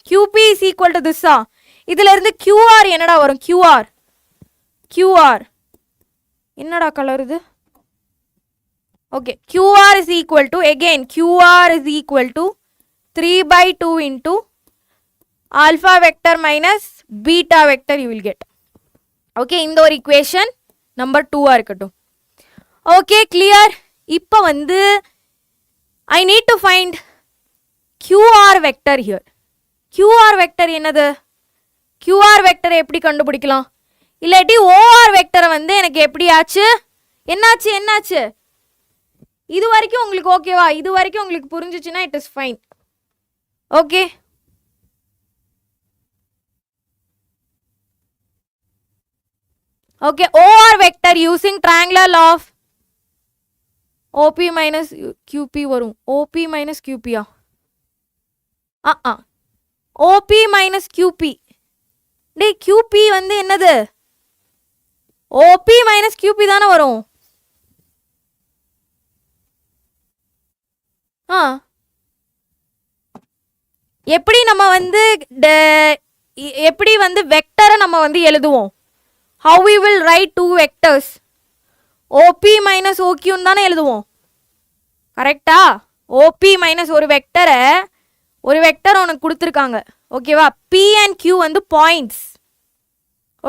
QP is equal to this. இதுல இருந்து QR என்னடா வரும்? QR என்னடா கலர் இது? Okay, QR is equal to, again QR is equal to 3/2 into alpha vector minus beta vector you will get. Okay, இந்த ஒரு equation நம்பர் 2 இருக்கட்டும். Okay, clear. இப்போ வந்து I need to find QR vector here. QR vector என்னது? QR வெக்டரை எப்படி கண்டுபிடிக்கலாம்? இல்லாட்டி OR வெக்டரை வந்து எனக்கு எப்படி ஆச்சு? என்னாச்சு? இது வரைக்கும் உங்களுக்கு ஓகேவா? இது வரைக்கும் உங்களுக்கு புரிஞ்சிச்சுன்னா it is fine. Okay, okay. OR vector using triangular law of OP minus QP வரும். OP minus QP OP minus QP. டேய், QP வந்து என்னது? OP minus QP தானே வரும். எப்படி நம்ம வந்து எப்படி வந்து வெக்டரை நம்ம வந்து எழுதுவோம்? How we will write two vectors? OP minus OQ தானே எழுதுவோம். கரெக்டா? OP minus ஒரு வெக்டர் உனக்கு கொடுத்துருக்காங்க. ஓகேவா? P and Q வந்து பாயிண்ட்ஸ்.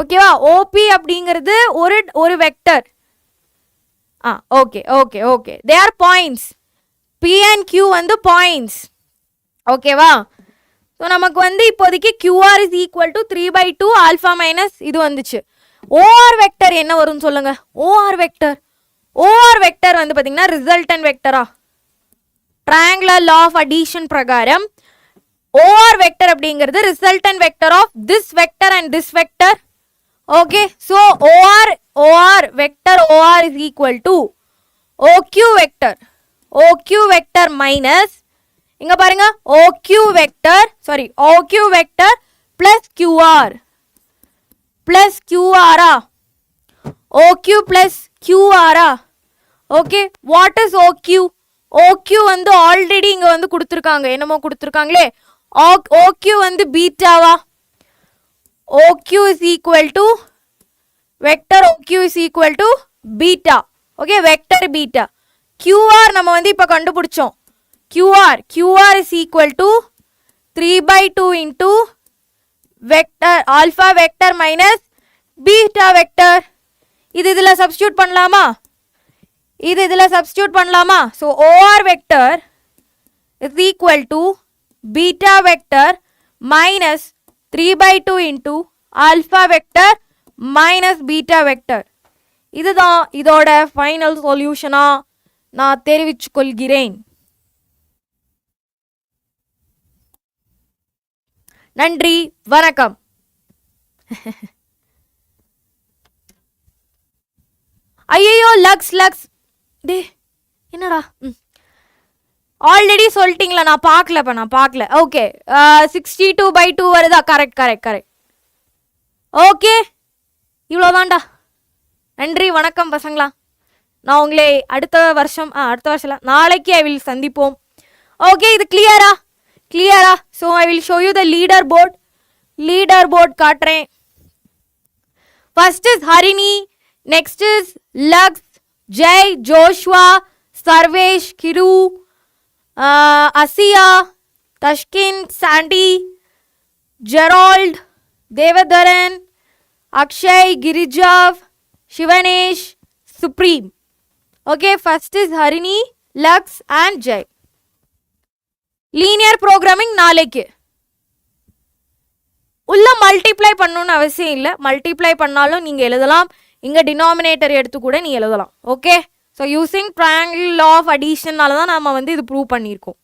ஓகேவா? OP அப்படிங்கிறது ஒரு vector. Okay. They are points. P and Q வந்து பாயிண்ட்ஸ். ஓகேவா? ஸோ நமக்கு வந்து இப்போதைக்கு QR is equal to 3/2 alpha minus இது வந்துச்சு. OR வெக்டர் என்ன வரும்னு சொல்லுங்க. OR வெக்டர் வந்து பார்த்தீங்கன்னா ரிசல்டன்ட் வெக்டரா? ட்ரையாங்குலர் லா ஆஃப் அடிஷன் பிரகாரம் OR வெக்டர் அப்படிங்கிறது resultant vector of this vector and this vector. Okay, so OR vector OR is equal to OQ vector minus இங்க பாருங்க OQ vector plus QR OQ plus QR. Okay, what is OQ வந்து already இங்க வந்து கொடுத்துருக்காங்க. என்னமோ கொடுத்துருக்காங்களே. OQ வந்து பீட்டாவா? OQ is equal to vector OQ is equal to beta. Okay, vector beta. QR நம்ம வந்து இப்ப கண்டுபிடிச்சோம். QR is equal to 3/2 into vector alpha vector minus beta vector. இதுல சப்ஸ்டியூட் பண்ணலாமா? So OR vector is equal to beta vector minus 3/2 into alpha vector minus beta vector. இதுதான் இதோட final சொல்யூஷனா நான் தெரிவிச்சு கொள்கிறேன். நன்றி, வணக்கம். ஐயோ, லக்ஸ் டே என்னடா? ஆல்ரெடி சொல்லிட்டீங்களா? நான் பார்க்கல. ஓகே, 62/2 வருதா? கரெக்ட். ஓகே, இவ்வளோதான்டா. நன்றி, வணக்கம் பசங்களா. நான் உங்களை அடுத்த வருஷம் நாளைக்கு ஐ வில் சந்திப்போம். ஓகே, இது கிளியரா? So I will show you the leader board காட்டுறேன். First is Harini, next is Laks, Jai, Joshua, Sarvesh, Kiru, Asiya, Tashkeen, Sandy, Gerald, Devadharan, Akshay, கிரிஜாவ், சிவனேஷ், சுப்ரீம். Okay, first is Harini, Laks and Jai. Linear programming நாளைக்கு உள்ள மல்டிப்ளை பண்ணணும்னு அவசியம் இல்லை. மல்டிப்ளை பண்ணாலும் நீங்கள் எழுதலாம். இங்கே டினாமினேட்டர் எடுத்து கூட நீ எழுதலாம். Okay, so using triangle law of அடிஷனால தான் நம்ம வந்து இது ப்ரூவ் பண்ணியிருக்கோம்.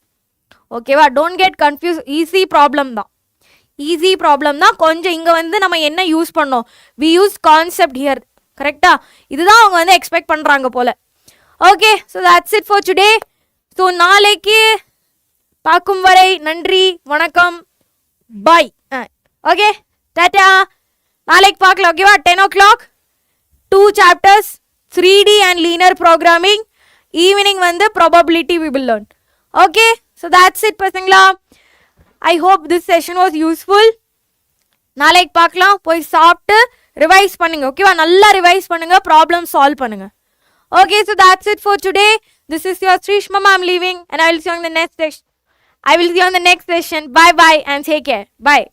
ஓகேவா? Don't get confuse. Easy problem தான். கொஞ்சம் இங்கே வந்து நம்ம என்ன யூஸ் பண்ணோம்? We use concept here. கரெக்டா? இதுதான் அவங்க வந்து எக்ஸ்பெக்ட் பண்ணுறாங்க போல. Okay, so that's it for today. So நாளைக்கு பார்க்கும் வரை நன்றி, வணக்கம், பாய். Okay, tata. நாளைக்கு பார்க்கலாம். ஓகேவா? 10 o'clock 2 chapters 3D and linear programming. Evening வந்து probability we will learn. Okay, so that's it பசங்களா. I hope this session was useful. நாளைக்கு பார்க்கலாம். போய் சாப்பிட்டு ரிவைஸ் பண்ணுங்க. ஓகேவா? நல்லா ரிவைஸ் பண்ணுங்க, ப்ராப்ளம் சால்வ் பண்ணுங்க. Okay, so that's it for today. This is your Srish Mama. I'm leaving and I will see you on the next session. Bye and take care. Bye.